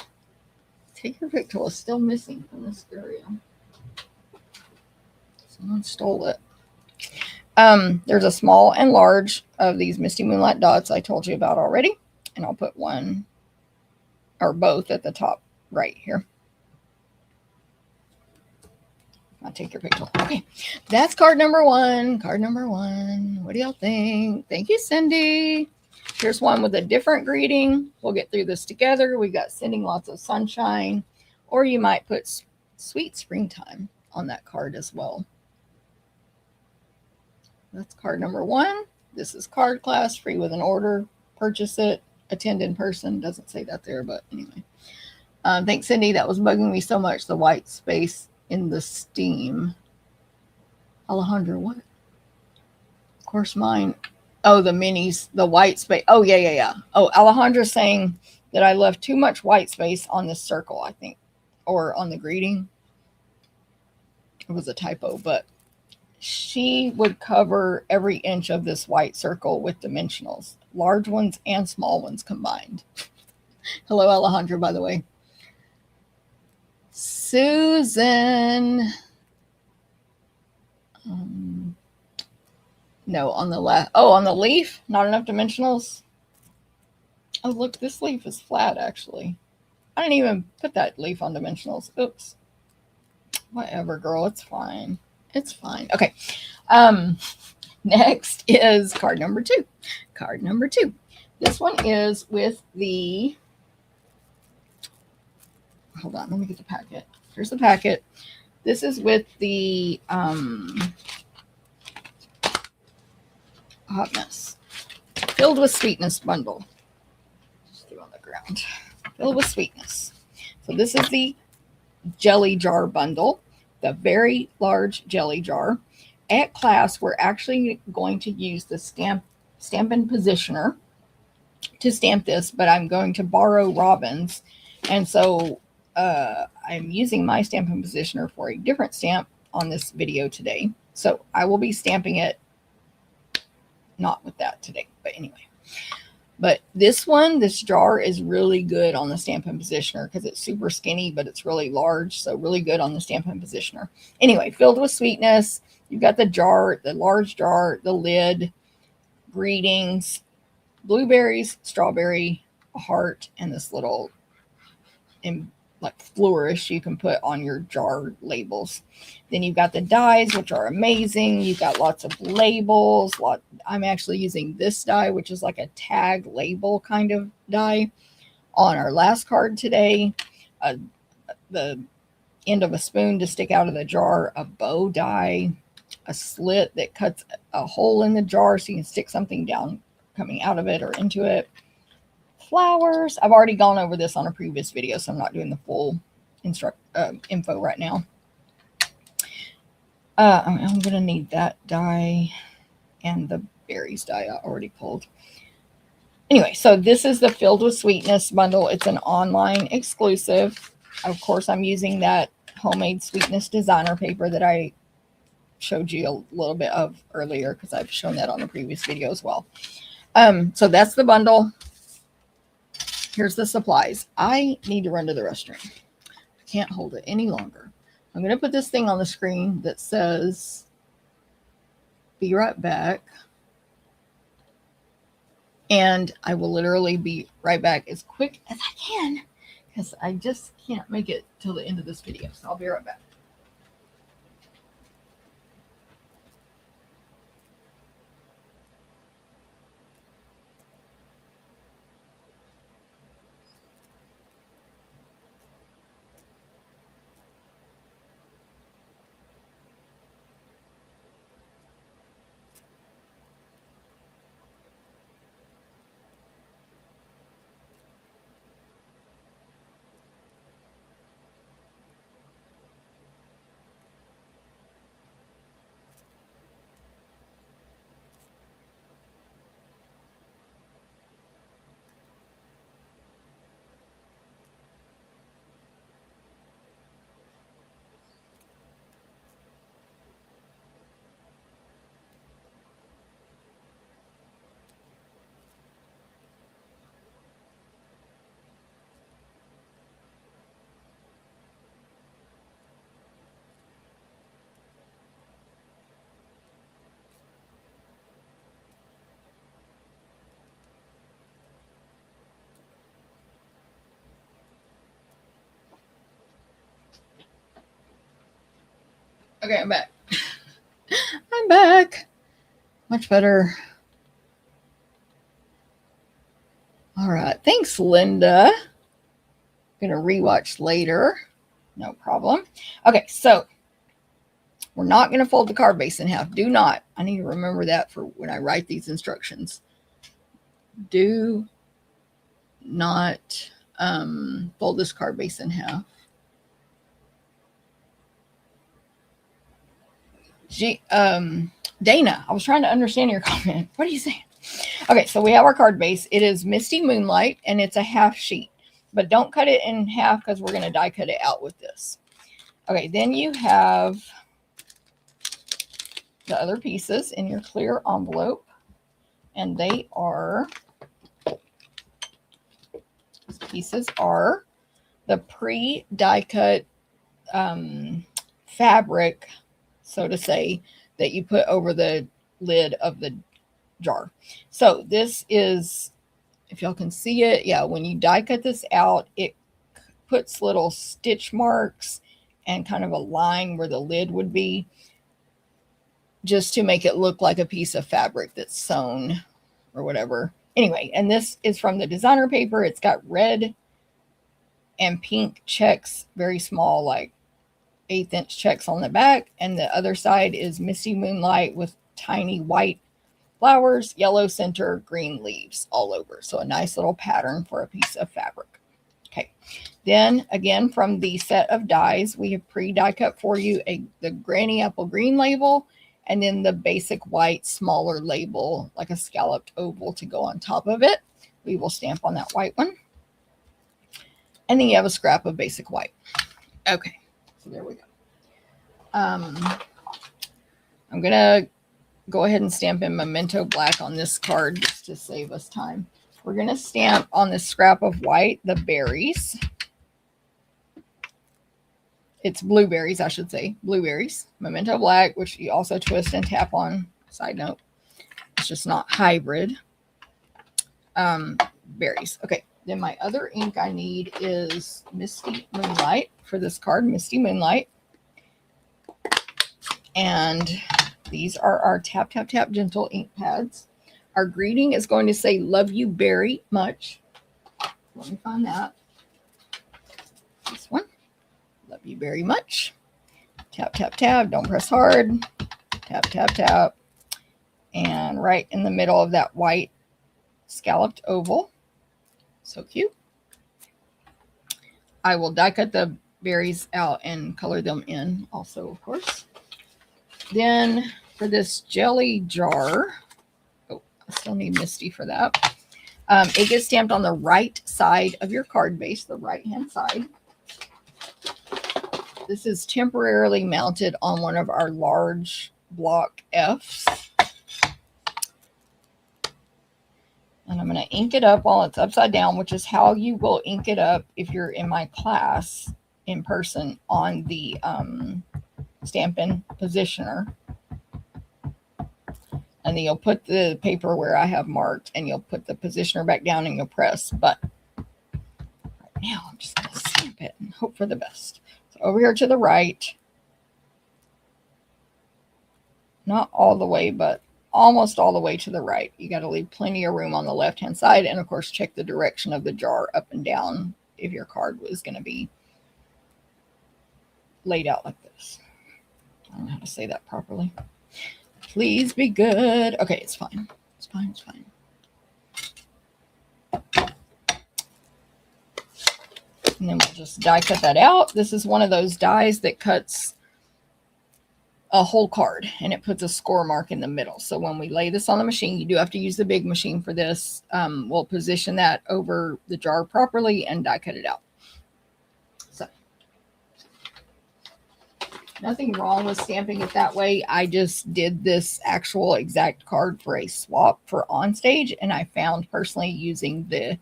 take your pick tool is still missing from this area. Someone stole it. There's a small and large of these Misty Moonlight dots I told you about already. And I'll put one or both at the top right here. I'll take your picture. Okay, that's card number 1. Card number 1. What do y'all think? Thank you, Cindy. Here's one with a different greeting. We'll get through this together. We got sending lots of sunshine, or you might put sweet springtime on that card as well. That's card number 1. This is card class, free with an order. Purchase it. Attend in person. Doesn't say that there, but anyway. Thanks, Cindy. That was bugging me so much. The white space in the steam. Alejandra, what? Of course, mine. Oh, the minis, the white space. Oh, yeah. Oh, Alejandra's saying that I left too much white space on this circle, I think, or on the greeting. It was a typo, but she would cover every inch of this white circle with dimensionals, large ones and small ones combined. Hello, Alejandra, by the way. Susan. No, on the left. Oh, on the leaf? Not enough dimensionals? Oh, look, this leaf is flat, actually. I didn't even put that leaf on dimensionals. Oops. Whatever, girl. It's fine. It's fine. Okay. Next is card number 2. Card number 2. This one is with the... Hold on. Let me get the packet. Here's the packet. This is with the... Hot Mess. Filled with Sweetness bundle. Just threw on the ground. Filled with Sweetness. So this is the jelly jar bundle. The very large jelly jar. At class, we're actually going to use the Stampin' Positioner to stamp this, but I'm going to borrow Robin's. And so I'm using my Stampin' Positioner for a different stamp on this video today. So I will be stamping it not with that today, but anyway. But this one, this jar is really good on the Stampin' Positioner because it's super skinny, but it's really large. So really good on the Stampin' Positioner. Anyway, filled with sweetness. You've got the jar, the large jar, the lid, greetings, blueberries, strawberry, a heart, and this little like flourish you can put on your jar labels. Then you've got the dies, which are amazing. You've got lots of labels. I'm actually using this die, which is like a tag label kind of die. On our last card today, the end of a spoon to stick out of the jar, a bow die, a slit that cuts a hole in the jar so you can stick something down coming out of it or into it. Flowers. I've already gone over this on a previous video, so I'm not doing the full info right now. I'm going to need that die and the berries die I already pulled. Anyway, so this is the Filled with Sweetness bundle. It's an online exclusive. Of course, I'm using that homemade sweetness designer paper that I showed you a little bit of earlier because I've shown that on the previous video as well. So that's the bundle. Here's the supplies. I need to run to the restroom. I can't hold it any longer. I'm going to put this thing on the screen that says, be right back. And I will literally be right back as quick as I can because I just can't make it till the end of this video. So I'll be right back. Okay, I'm back. I'm back. Much better. All right. Thanks, Linda. I'm going to rewatch later. No problem. Okay, so we're not going to fold the card base in half. Do not. I need to remember that for when I write these instructions. Do not fold this card base in half. Dana, I was trying to understand your comment. What are you saying? Okay, so we have our card base. It is Misty Moonlight, and it's a half sheet. But don't cut it in half because we're going to die cut it out with this. Okay, then you have the other pieces in your clear envelope. And they are, these pieces are the pre-die cut fabric, so to say, that you put over the lid of the jar. So this is, if y'all can see it, yeah, when you die cut this out, it puts little stitch marks and kind of a line where the lid would be, just to make it look like a piece of fabric that's sewn or whatever. Anyway, and this is from the designer paper. It's got red and pink checks, very small, like 1/8 inch checks on the back, and the other side is Misty Moonlight with tiny white flowers, yellow center, green leaves all over. So a nice little pattern for a piece of fabric. Okay, then again, from the set of dies, we have pre-die cut for you the Granny Apple Green label, and then the basic white smaller label, like a scalloped oval, to go on top of it. We will stamp on that white one. And then you have a scrap of basic white. Okay, so there we go. I'm going to go ahead and stamp in Memento Black on this card just to save us time. We're going to stamp on this scrap of white the berries. It's blueberries, I should say. Blueberries. Memento Black, which you also twist and tap on. Side note. It's just not hybrid. Berries. Okay. Then my other ink I need is Misty Moonlight for this card. Misty Moonlight. And these are our Tap, Tap, Tap Gentle ink pads. Our greeting is going to say, love you very much. Let me find that. This one. Love you very much. Tap, tap, tap. Don't press hard. Tap, tap, tap. And right in the middle of that white scalloped oval. So cute. I will die cut the berries out and color them in also, of course. Then for this jelly jar, oh, I still need Misty for that. It gets stamped on the right side of your card base, the right-hand side. This is temporarily mounted on one of our large block Fs. And I'm going to ink it up while it's upside down, which is how you will ink it up if you're in my class in person on the Stampin' positioner. And then you'll put the paper where I have marked, and you'll put the positioner back down and you'll press. But right now I'm just going to stamp it and hope for the best. So over here to the right, not all the way, but almost all the way to the right. You got to leave plenty of room on the left-hand side. And of course, check the direction of the jar up and down if your card was going to be laid out like this. I don't know how to say that properly. Please be good. Okay, it's fine. It's fine. It's fine. And then we'll just die cut that out. This is one of those dies that cuts a whole card, and it puts a score mark in the middle. So when we lay this on the machine, you do have to use the big machine for this. We'll position that over the jar properly and die cut it out. So nothing wrong with stamping it that way. I just did this actual exact card for a swap for on stage, and I found personally using the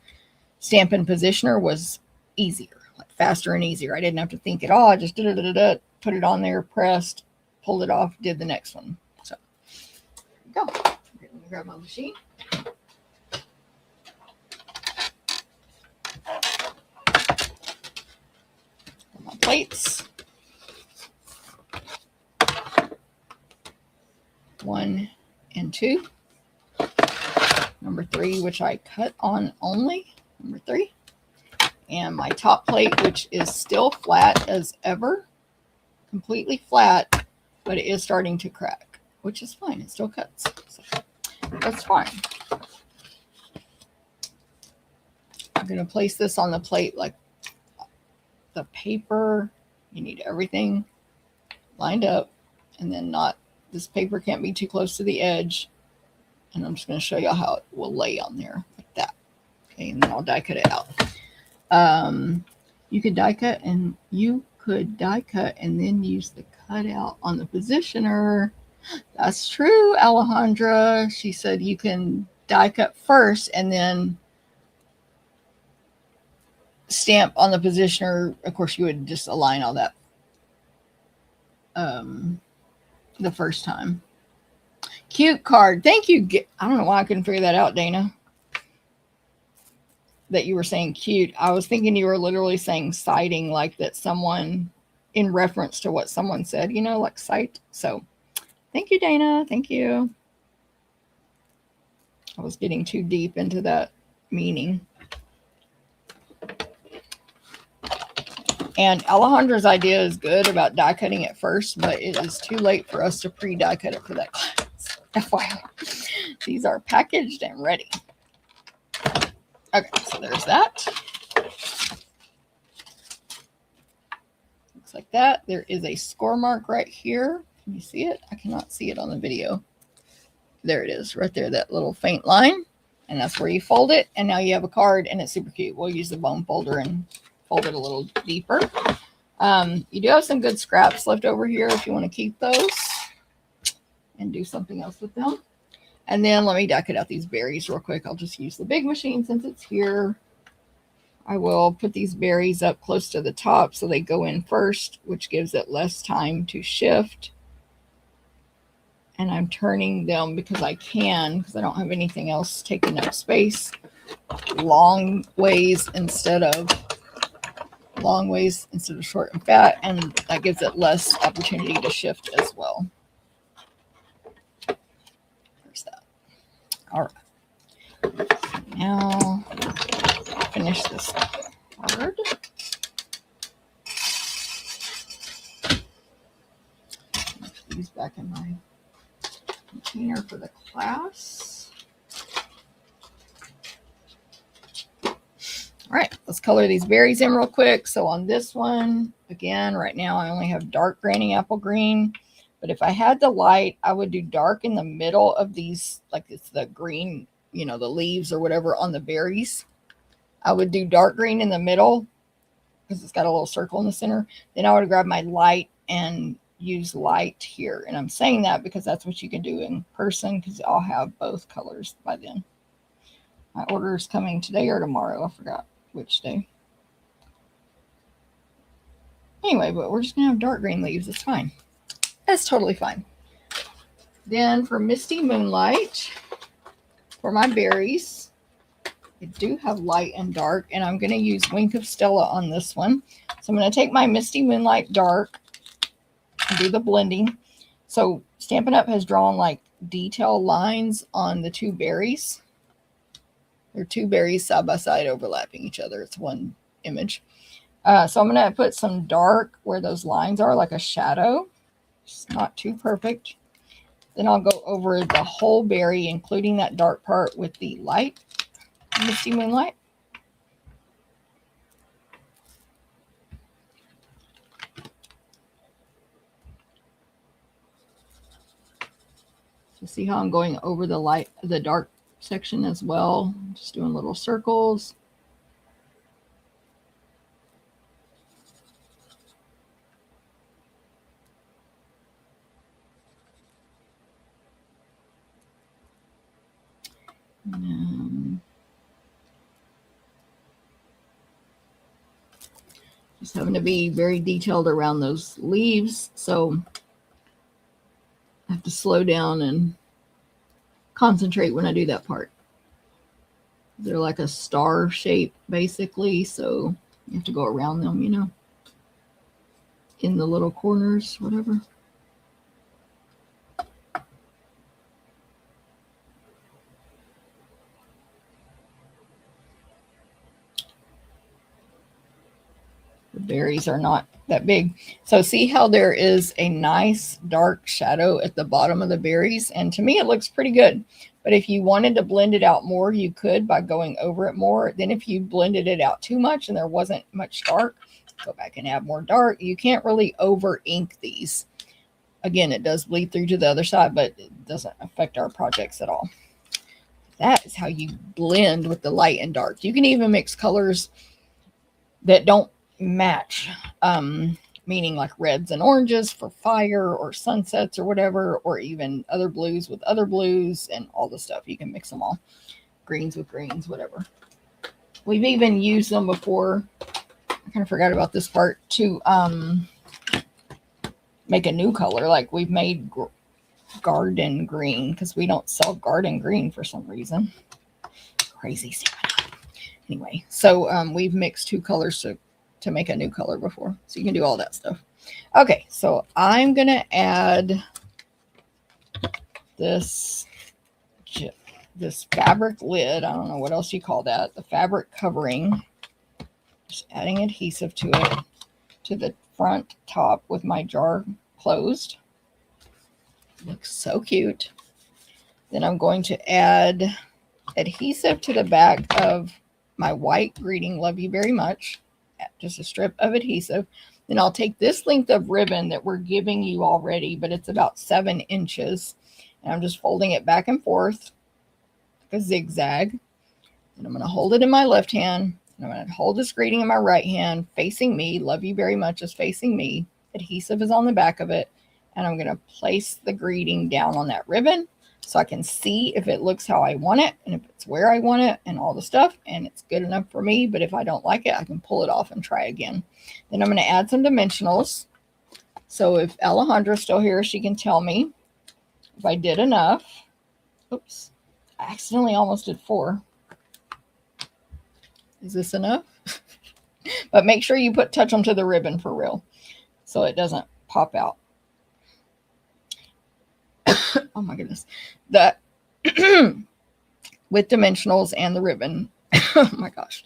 Stampin' positioner was easier, like faster and easier. I didn't have to think at all. I just put it on there, pressed, pulled it off, did the next one. So there we go. Okay, let me grab my machine. My plates. 1 and 2. Number 3, which I cut on only. Number 3. And my top plate, which is still flat as ever. Completely flat, but it is starting to crack, which is fine. It still cuts. So that's fine. I'm going to place this on the plate like the paper. You need everything lined up, and then not, this paper can't be too close to the edge. And I'm just going to show you how it will lay on there like that. Okay, and then I'll die cut it out. You could die cut and then use the cutout on the positioner. That's true, Alejandra. She said you can die cut first and then stamp on the positioner. Of course, you would just align all that the first time. Cute card. Thank you. I don't know why I couldn't figure that out, Dana. That you were saying cute. I was thinking you were literally saying citing, like that someone in reference to what someone said, you know, like cite. So thank you, Dana. Thank you. I was getting too deep into that meaning. And Alejandra's idea is good about die cutting it first, but it is too late for us to pre-die cut it for that class. FYI. These are packaged and ready. Okay, so there's that. Looks like that. There is a score mark right here. Can you see it? I cannot see it on the video. There it is, right there, that little faint line. And that's where you fold it. And now you have a card, and it's super cute. We'll use the bone folder and fold it a little deeper. You do have some good scraps left over here if you want to keep those and do something else with them. And then let me die cut out these berries real quick. I'll just use the big machine since it's here. I will put these berries up close to the top so they go in first, which gives it less time to shift. And I'm turning them because I can, because I don't have anything else taking up space, long ways instead of short and fat, and that gives it less opportunity to shift as well. There's that. All right. Now finish this card. Put these back in my container for the class. All right, let's color these berries in real quick. So on this one, again, right now I only have dark granny apple green. But if I had the light, I would do dark in the middle of these, like it's the green, you know, the leaves or whatever on the berries. I would do dark green in the middle because it's got a little circle in the center. Then I would grab my light and use light here. And I'm saying that because that's what you can do in person because I'll have both colors by then. My order is coming today or tomorrow. I forgot which day. Anyway, but we're just going to have dark green leaves. It's fine. That's totally fine. Then for Misty Moonlight, for my berries, I do have light and dark, and I'm going to use Wink of Stella on this one. So I'm going to take my Misty Moonlight dark and do the blending. So Stampin' Up! Has drawn like detail lines on the two berries. They're two berries side by side overlapping each other. It's one image. So I'm going to put some dark where those lines are, like a shadow. It's not too perfect. Then I'll go over the whole berry, including that dark part with the light, Misty Moonlight. So see how I'm going over the light, the dark section as well. Just doing little circles. Just having to be very detailed around those leaves, so I have to slow down and concentrate when I do that part. They're like a star shape basically, so you have to go around them, you know, in the little corners, whatever. The berries are not that big. So see how there is a nice dark shadow at the bottom of the berries? And to me, it looks pretty good. But if you wanted to blend it out more, you could by going over it more. Then if you blended it out too much and there wasn't much dark, go back and add more dark. You can't really over ink these. Again, it does bleed through to the other side, but it doesn't affect our projects at all. That is how you blend with the light and dark. You can even mix colors that don't match, meaning like reds and oranges for fire or sunsets or whatever, or even other blues with other blues and all the stuff. You can mix them all. Greens with greens, whatever. We've even used them before. I kind of forgot about this part, to make a new color. Like we've made garden green because we don't sell garden green for some reason. Crazy Stampin'. Anyway, so we've mixed two colors to make a new color before. So you can do all that stuff. Okay, so I'm going to add this fabric lid. I don't know what else you call that. The fabric covering. Just adding adhesive to it, to the front top with my jar closed. Looks so cute. Then I'm going to add adhesive to the back of my white greeting, love you very much. Just a strip of adhesive. Then I'll take this length of ribbon that we're giving you already, but it's about 7 inches. And I'm just folding it back and forth like a zigzag. And I'm going to hold it in my left hand. And I'm going to hold this greeting in my right hand, facing me. Love you very much is facing me. Adhesive is on the back of it. And I'm going to place the greeting down on that ribbon so I can see if it looks how I want it and if it's where I want it and all the stuff. And it's good enough for me. But if I don't like it, I can pull it off and try again. Then I'm going to add some dimensionals. So if Alejandra's still here, she can tell me if I did enough. Oops. I accidentally almost did 4. Is this enough? But make sure you touch them to the ribbon for real so it doesn't pop out. Oh my goodness. That with dimensionals and the ribbon. Oh my gosh.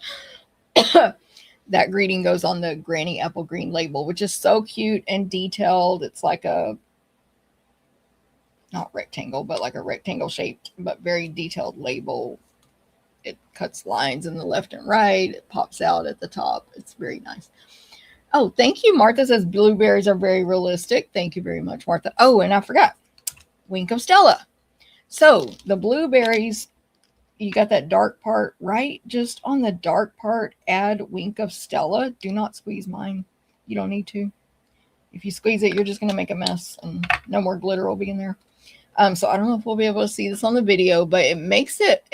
That greeting goes on the Granny Apple Green label, which is so cute and detailed. It's like a, not rectangle, but like a rectangle shaped, but very detailed label. It cuts lines in the left and right. It pops out at the top. It's very nice. Oh, thank you. Martha says blueberries are very realistic. Thank you very much, Martha. Oh, and I forgot. Wink of Stella. So the blueberries, you got that dark part, right? Just on the dark part, add Wink of Stella. Do not squeeze mine. You don't need to. If you squeeze it, you're just going to make a mess and no more glitter will be in there. So I don't know if we'll be able to see this on the video, but it makes it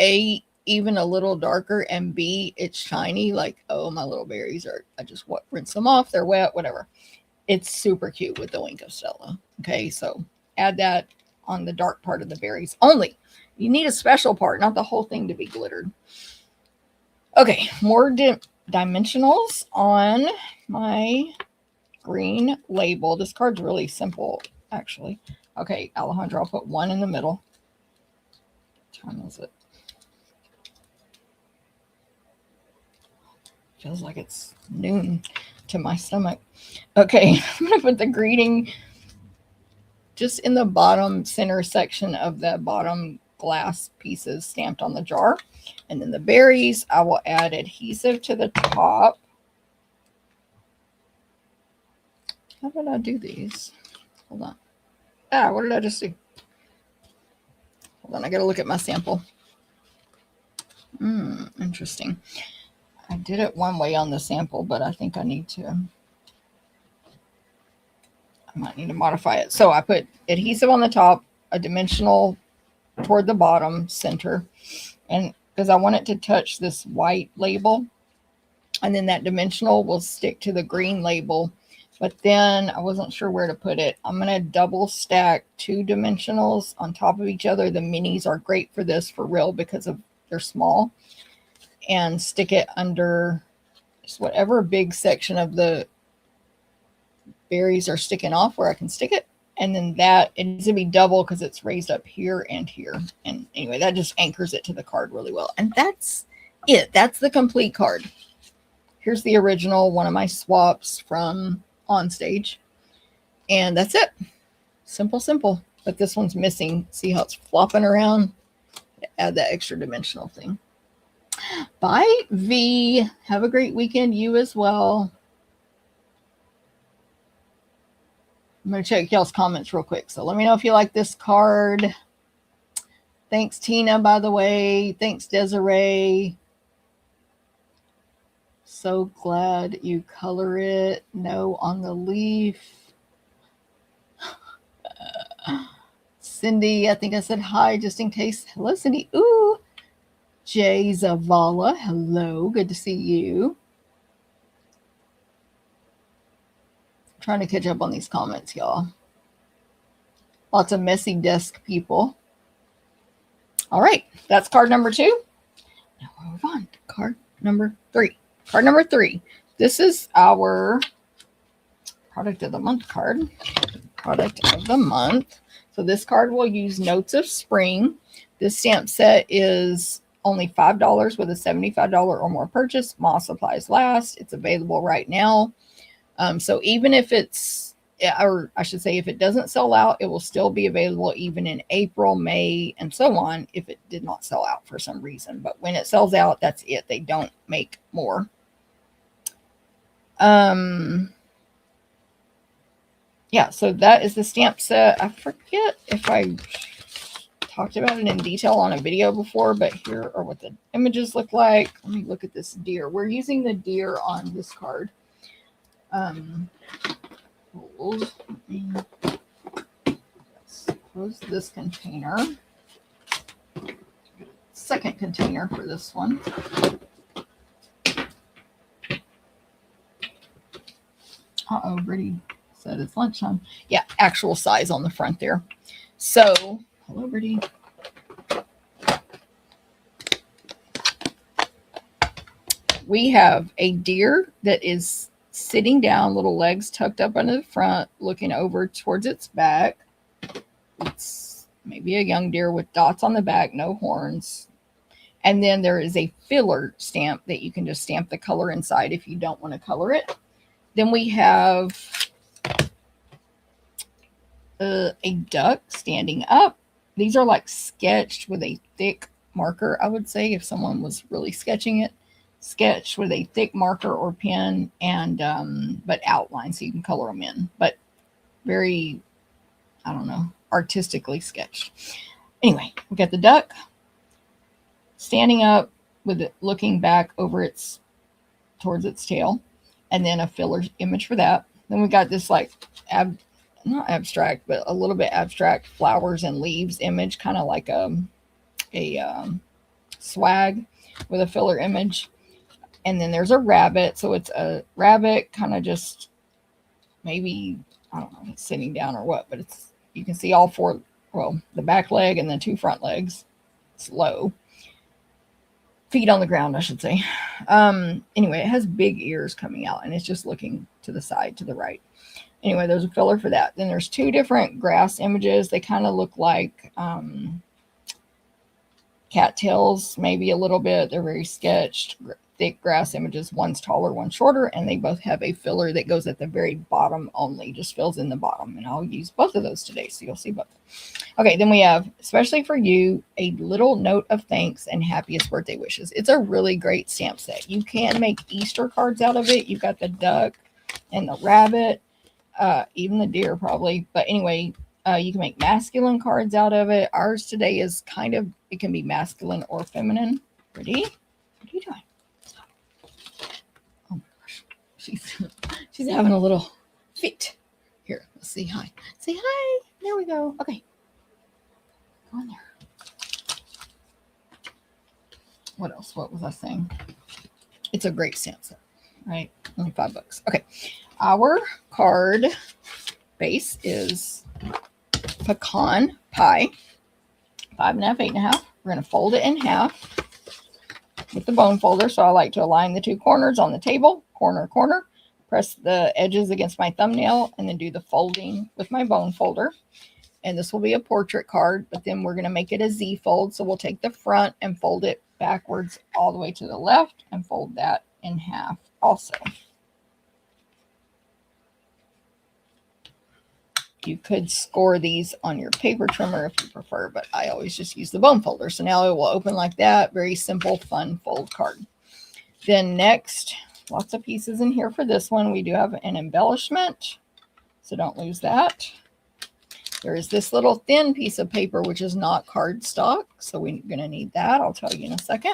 even a little darker, and B, it's shiny. Like, oh, my little berries are, I just rinse them off. They're wet, whatever. It's super cute with the Wink of Stella. Okay, so add that on the dark part of the berries only. You need a special part, not the whole thing to be glittered. Okay, more dimensionals on my green label. This card's really simple, actually. Okay, Alejandra, I'll put 1 in the middle. What time is it? Feels like it's noon to my stomach. Okay, I'm going to put the greeting just in the bottom center section of the bottom glass pieces stamped on the jar. And then the berries, I will add adhesive to the top. How did I do these? Hold on. What did I just do? Hold on, I got to look at my sample. Interesting. I did it one way on the sample, but I think I might need to modify it. So I put adhesive on the top, a dimensional toward the bottom center, and because I want it to touch this white label, and then that dimensional will stick to the green label. But then I wasn't sure where to put it. I'm going to double stack 2 dimensionals on top of each other. The minis are great for this for real because they're small. And stick it under just whatever big section of the berries are sticking off where I can stick it. And then it needs to be double because it's raised up here and here. And anyway, that just anchors it to the card really well. And that's it. That's the complete card. Here's the original, one of my swaps from On Stage. And that's it. Simple, simple. But this one's missing. See how it's flopping around? Add that extra dimensional thing. Bye, V. Have a great weekend. You as well. I'm going to check y'all's comments real quick. So let me know if you like this card. Thanks, Tina, by the way. Thanks, Desiree. So glad you color it. No on the leaf. Cindy, I think I said hi just in case. Hello, Cindy. Ooh. Jay Zavala. Hello. Good to see you. I'm trying to catch up on these comments, y'all. Lots of messy desk people. All right, that's card number 2. Now we'll move on to card number 3. Card number 3. This is our product of the month card. Product of the month. So this card will use Notes of Spring. This stamp set is only $5 with a $75 or more purchase. While supplies last. It's available right now. So even if it's, or I should say, if it doesn't sell out, it will still be available even in April, May, and so on if it did not sell out for some reason. But when it sells out, that's it. They don't make more. Yeah, so that is the stamp set. I forget if I talked about it in detail on a video before, but here are what the images look like. Let me look at this deer. We're using the deer on this card. Hold. Let's close this container. Second container for this one. Uh-oh, Brittany said it's lunchtime. Yeah, actual size on the front there. So, hello, Brittany. We have a deer that is sitting down, little legs tucked up under the front, looking over towards its back. It's maybe a young deer with dots on the back, no horns. And then there is a filler stamp that you can just stamp the color inside if you don't want to color it. Then we have a duck standing up. These are like sketched with a thick marker, I would say, if someone was really sketching it. Sketched with a thick marker or pen, and but outline so you can color them in. But very, I don't know, artistically sketched. Anyway, we got the duck standing up with it looking back over towards its tail. And then a filler image for that. Then we got this like, not abstract, but a little bit abstract flowers and leaves image, kind of like a swag with a filler image. And then there's a rabbit. So it's a rabbit kind of just maybe, I don't know if it's sitting down or what, but it's, you can see all four, well, the back leg and the 2 front legs. It's low. Feet on the ground, I should say. Anyway, it has big ears coming out, and it's just looking to the side, to the right. Anyway, there's a filler for that. Then there's 2 different grass images. They kind of look like cattails, maybe a little bit. They're very sketched, thick grass images. One's taller, one's shorter, and they both have a filler that goes at the very bottom only, just fills in the bottom. And I'll use both of those today, so you'll see both. Okay, then we have, especially for you, a little note of thanks and happiest birthday wishes. It's a really great stamp set. You can make Easter cards out of it. You've got the duck and the rabbit, even the deer probably. But anyway, you can make masculine cards out of it. Ours today is kind of, it can be masculine or feminine. Ready? What are you doing? Stop. Oh my gosh. She's having a little fit. Here, let's say hi. Say hi. There we go. Okay. Go in there. What else? What was I saying? It's a great stamp set, right? Only $5. Okay. Our card base is pecan pie. 5.5, 8.5. We're going to fold it in half with the bone folder. So I like to align the 2 corners on the table, corner, corner. Press the edges against my thumbnail and then do the folding with my bone folder. And this will be a portrait card, but then we're going to make it a Z fold. So we'll take the front and fold it backwards all the way to the left and fold that in half also. You could score these on your paper trimmer if you prefer, but I always just use the bone folder. So now it will open like that. Very simple, fun fold card. Then next, lots of pieces in here for this one. We do have an embellishment, so don't lose that. There is this little thin piece of paper, which is not cardstock, so we're going to need that. I'll tell you in a second.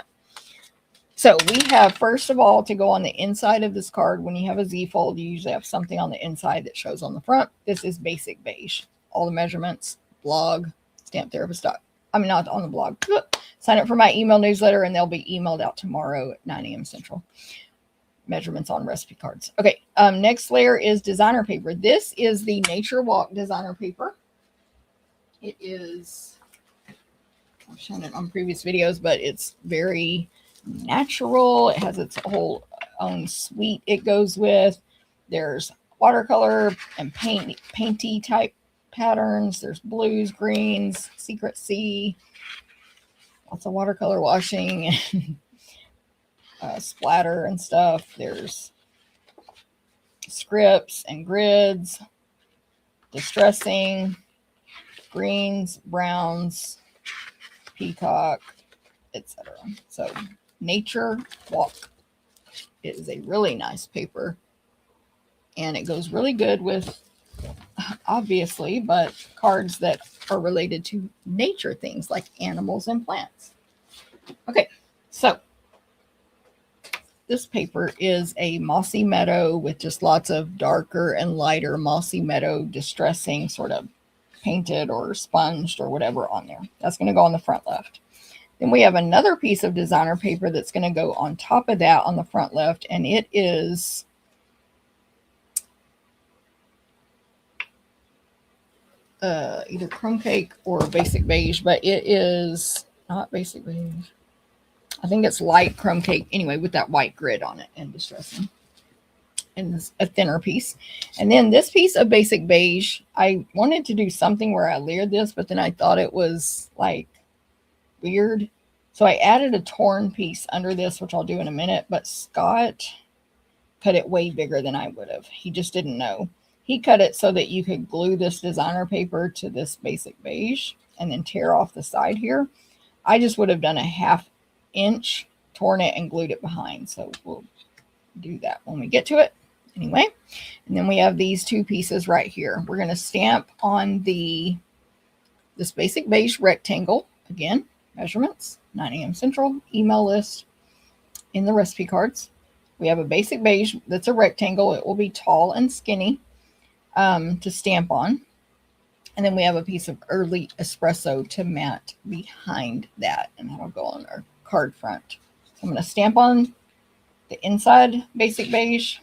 So we have, first of all, to go on the inside of this card, when you have a Z fold, you usually have something on the inside that shows on the front. This is basic beige. All the measurements, blog, Stamptherapist. I'm not on the blog. Sign up for my email newsletter, and they'll be emailed out tomorrow at 9 a.m. Central. Measurements on recipe cards. Okay, next layer is designer paper. This is the Nature Walk designer paper. It is, I've shown it on previous videos, but it's very natural. It has its whole own suite it goes with. There's watercolor and painty type patterns. There's blues, greens, secret sea, lots of watercolor washing and splatter and stuff. There's scripts and grids, distressing, greens, browns, peacock, etc. So Nature Walk. It is a really nice paper, and it goes really good with, obviously, but cards that are related to nature things like animals and plants. Okay, so this paper is a mossy meadow with just lots of darker and lighter mossy meadow distressing, sort of painted or sponged or whatever on there. That's going to go on the front left. Then we have another piece of designer paper that's going to go on top of that on the front left, and it is either Chrome Cake or Basic Beige, but it is not Basic Beige. I think it's light Chrome Cake anyway, with that white grid on it and distressing. And this, a thinner piece. And then this piece of Basic Beige, I wanted to do something where I layered this, but then I thought it was like weird. So I added a torn piece under this, which I'll do in a minute, but Scott cut it way bigger than I would have. He just didn't know. He cut it so that you could glue this designer paper to this Basic Beige and then tear off the side here. I just would have done a 1/2 inch, torn it, and glued it behind. So we'll do that when we get to it. Anyway, and then we have these two pieces right here. We're going to stamp on this Basic Beige rectangle. Again, measurements, 9 a.m. Central, email list in the recipe cards. We have a Basic Beige that's a rectangle. It will be tall and skinny to stamp on. And then we have a piece of early espresso to mat behind that, and that'll go on our card front. So I'm going to stamp on the inside Basic Beige,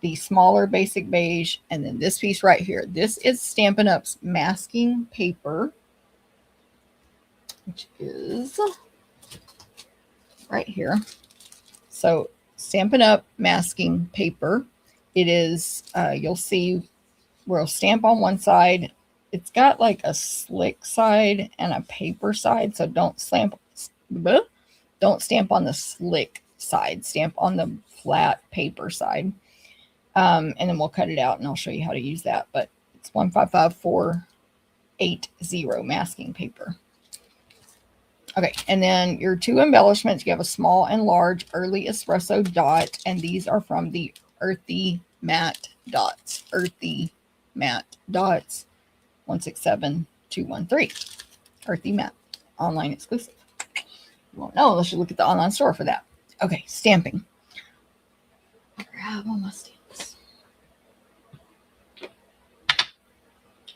the smaller Basic Beige, and then this piece right here. This is Stampin' Up's masking paper, which is right here. So Stampin' Up masking paper. It is, you'll see where I'll stamp on one side. It's got like a slick side and a paper side. So don't stamp on the slick side. Stamp on the flat paper side. And then we'll cut it out and I'll show you how to use that. But it's 155480 masking paper. Okay, and then your two embellishments, you have a small and large early espresso dot, and these are from the Earthy Matte Dots. Earthy Matte Dots 167213. Earthy Matte, online exclusive. You won't know unless you look at the online store for that. Okay, stamping. Grab all my stamps.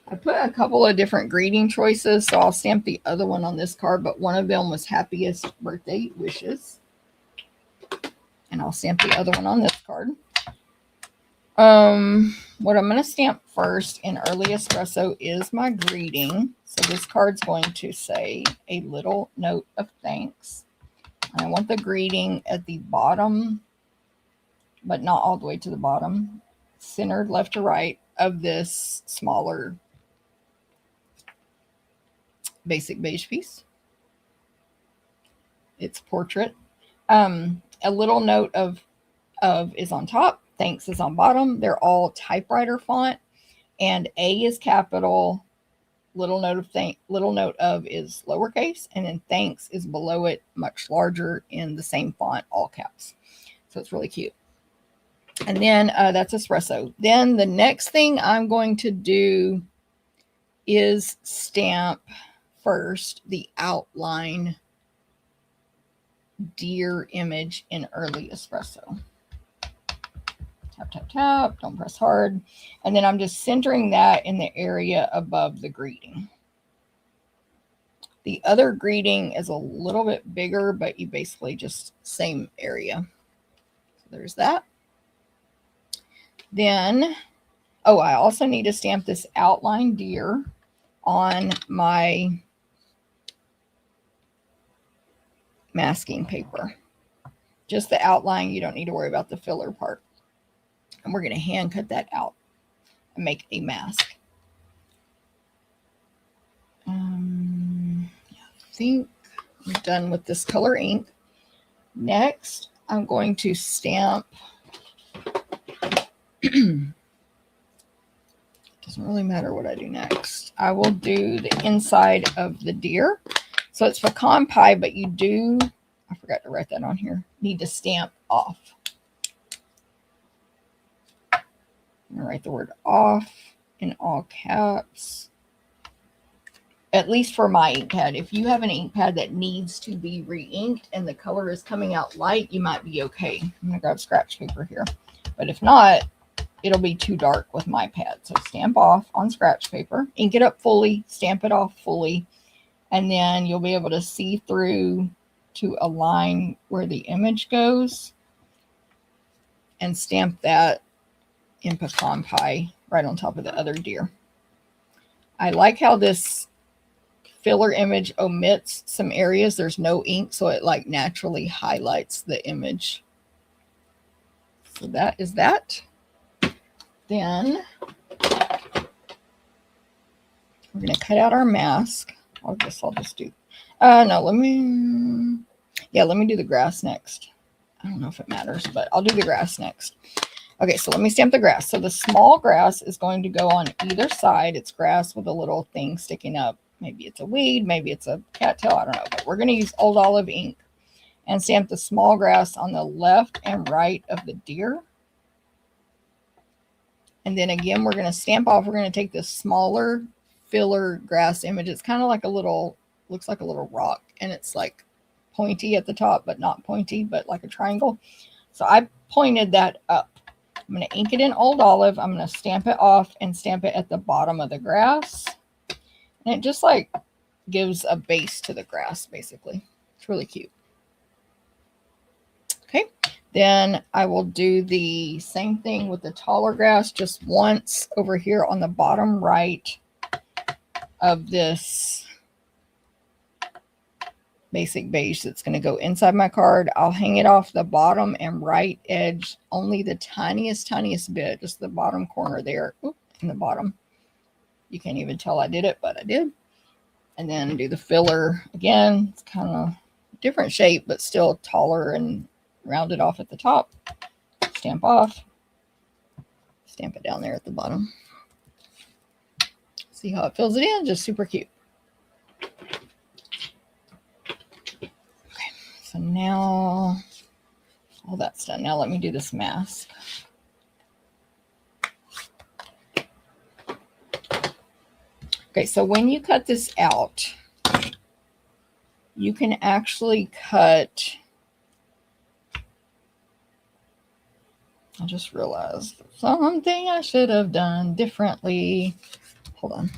I put a couple of different greeting choices, so I'll stamp the other one on this card, but one of them was happiest birthday wishes. And I'll stamp the other one on this card. What I'm going to stamp first in early espresso is my greeting. So this card's going to say a little note of thanks. And I want the greeting at the bottom, but not all the way to the bottom, centered left to right of this smaller Basic Beige piece. It's portrait. A little note of is on top. Thanks is on bottom. They're all typewriter font, and A is capital. Little note of is lowercase, and then thanks is below it, much larger in the same font, all caps. So it's really cute. And then that's espresso. Then the next thing I'm going to do is stamp first the outline deer image in early espresso. Tap, tap, tap. Don't press hard. And then I'm just centering that in the area above the greeting. The other greeting is a little bit bigger, but you basically just same area. So there's that. Then, oh, I also need to stamp this outline deer on my masking paper. Just the outline. You don't need to worry about the filler part. And we're going to hand cut that out and make a mask. I think I'm done with this color ink. Next, I'm going to stamp. Doesn't really matter what I do next. I will do the inside of the deer. So it's pecan pie, but you do, I forgot to write that on here, need to stamp off. I'm going to write the word off in all caps. At least for my ink pad. If you have an ink pad that needs to be re-inked and the color is coming out light, you might be okay. I'm going to grab scratch paper here. But if not, it'll be too dark with my pad. So stamp off on scratch paper, ink it up fully, stamp it off fully, and then you'll be able to see through to a line where the image goes and stamp that in pecan pie right on top of the other deer. I like how this filler image omits some areas. There's no ink, so it like naturally highlights the image. So that is that. Then we're going to cut out our mask. I guess I'll just do, no, let me do the grass next. I don't know if it matters, but I'll do the grass next. Okay, so let me stamp the grass. So the small grass is going to go on either side. It's grass with a little thing sticking up. Maybe it's a weed, maybe it's a cattail, I don't know. But we're going to use Old Olive ink and stamp the small grass on the left and right of the deer. And then again, we're going to stamp off. We're going to take this smaller filler grass image. It's kind of like a little, looks like a little rock. And it's like pointy at the top, but not pointy, but like a triangle. So I pointed that up. I'm going to ink it in Old Olive. I'm going to stamp it off and stamp it at the bottom of the grass. And it just like gives a base to the grass, basically. It's really cute. Okay. Then I will do the same thing with the taller grass just once over here on the bottom right of this basic beige that's going to go inside my card. I'll hang it off the bottom and right edge, only the tiniest bit, just the bottom corner there. Oop, in the bottom. You can't even tell I did it, but I did. And then do the filler again. It's kind of different shape, but still taller and rounded off at the top. Stamp off. Stamp it down there at the bottom. See how it fills it in? Just super cute. Okay, so now all that's done. Now let me do this mask. Okay, so when you cut this out, you can actually cut, I just realized something I should have done differently. Hold on.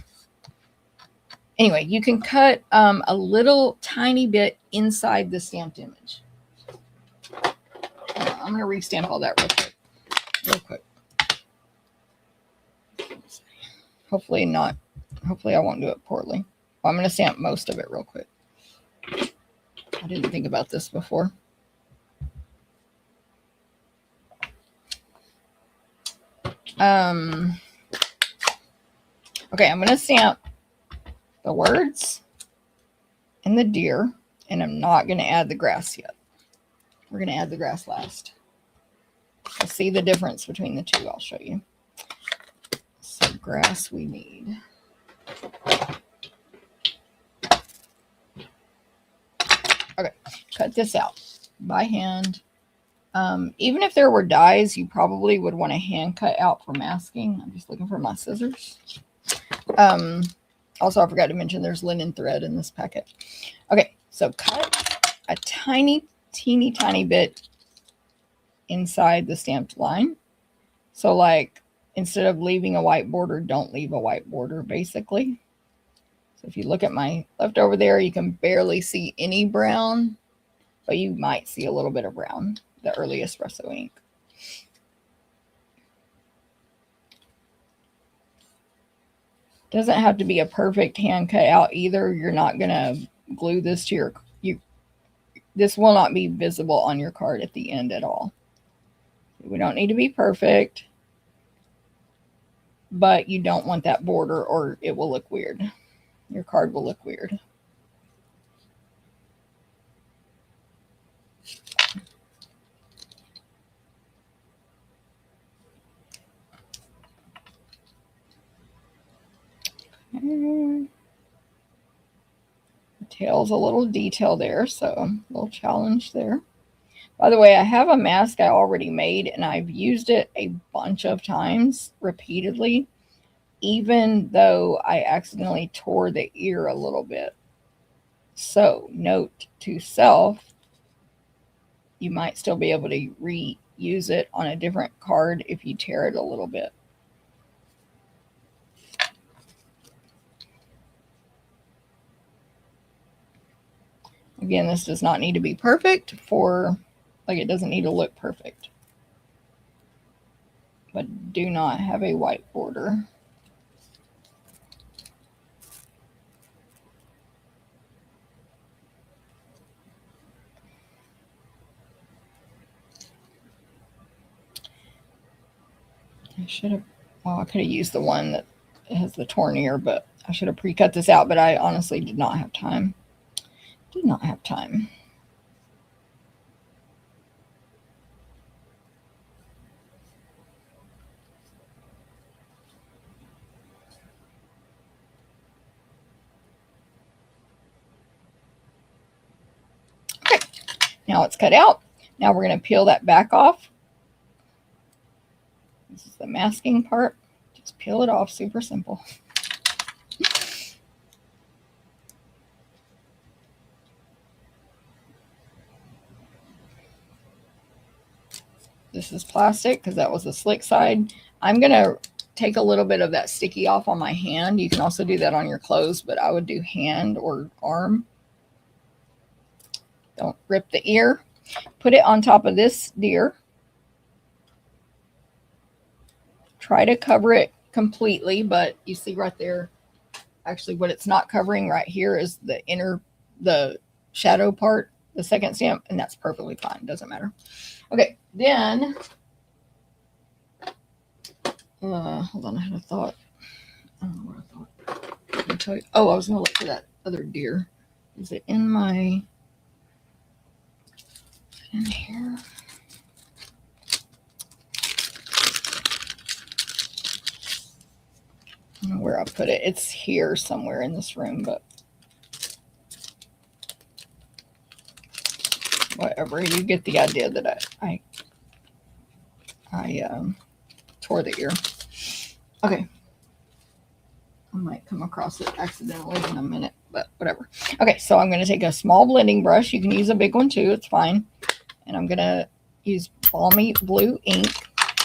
Anyway, you can cut a little tiny bit inside the stamped image. I'm going to restamp all that real quick. Hopefully not. Hopefully I won't do it poorly. Well, I'm going to stamp most of it real quick. I didn't think about this before. Okay, I'm going to stamp the words and the deer, and I'm not going to add the grass yet. We're going to add the grass last. You'll see the difference between the two. I'll show you. So grass we need. Okay, cut this out by hand. Even if there were dies, you probably would want to hand cut out for masking. I'm just looking for my scissors. Also, I forgot to mention there's linen thread in this packet. Okay, so cut a teeny bit inside the stamped line. So like, instead of leaving a white border, don't leave a white border, basically. So if you look at my leftover there, you can barely see any brown, but you might see a little bit of brown, the early espresso ink. Doesn't have to be a perfect hand cut out either. You're not going to glue this to your, this will not be visible on your card at the end at all. We don't need to be perfect, but you don't want that border or it will look weird. Your card will look weird. The tail's a little detail there, so a little challenge there. By the way, I have a mask I already made, and I've used it a bunch of times repeatedly, even though I accidentally tore the ear a little bit. So, note to self, you might still be able to reuse it on a different card if you tear it a little bit. Again, this does not need to be perfect like it doesn't need to look perfect. But do not have a white border. I should have, well, I could have used the one that has the torn ear, but I should have pre-cut this out, but I honestly did not have time. Did not have time. Okay, now it's cut out. Now we're going to peel that back off. This is the masking part. Just peel it off, super simple. This is plastic because that was the slick side. I'm going to take a little bit of that sticky off on my hand. You can also do that on your clothes, but I would do hand or arm. Don't rip the ear. Put it on top of this deer. Try to cover it completely, but you see right there, actually what it's not covering right here is the shadow part, the second stamp, and that's perfectly fine. Doesn't matter. Okay, then, hold on, I had a thought. I don't know what I thought. Let me tell you. Oh, I was going to look for that other deer. Is it in here? I don't know where I put it. It's here somewhere in this room, but whatever. You get the idea that I tore the ear. Okay. I might come across it accidentally in a minute, but whatever. Okay, so I'm going to take a small blending brush. You can use a big one too. It's fine. And I'm going to use balmy blue ink.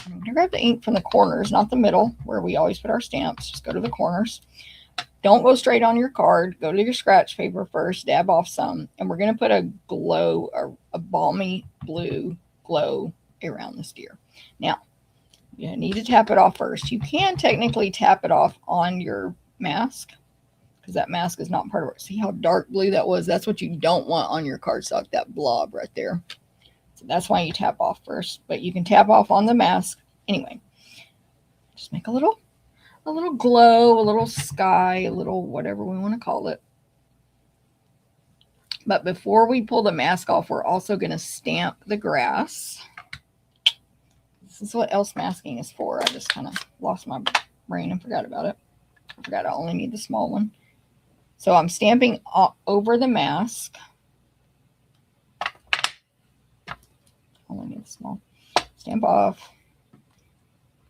I'm going to grab the ink from the corners, not the middle, where we always put our stamps. Just go to the corners. Don't go straight on your card. Go to your scratch paper first. Dab off some. And we're going to put a glow, a balmy blue glow around this deer. Now, you need to tap it off first. You can technically tap it off on your mask because that mask is not part of it. See how dark blue that was? That's what you don't want on your cardstock, that blob right there. So that's why you tap off first. But you can tap off on the mask. Anyway, just make a little glow, a little sky, a little whatever we want to call it. But before we pull the mask off, we're also going to stamp the grass. This is what else masking is for. I just kind of lost my brain and forgot about it. I forgot I only need the small one. So I'm stamping over the mask. Only need the small. Stamp off.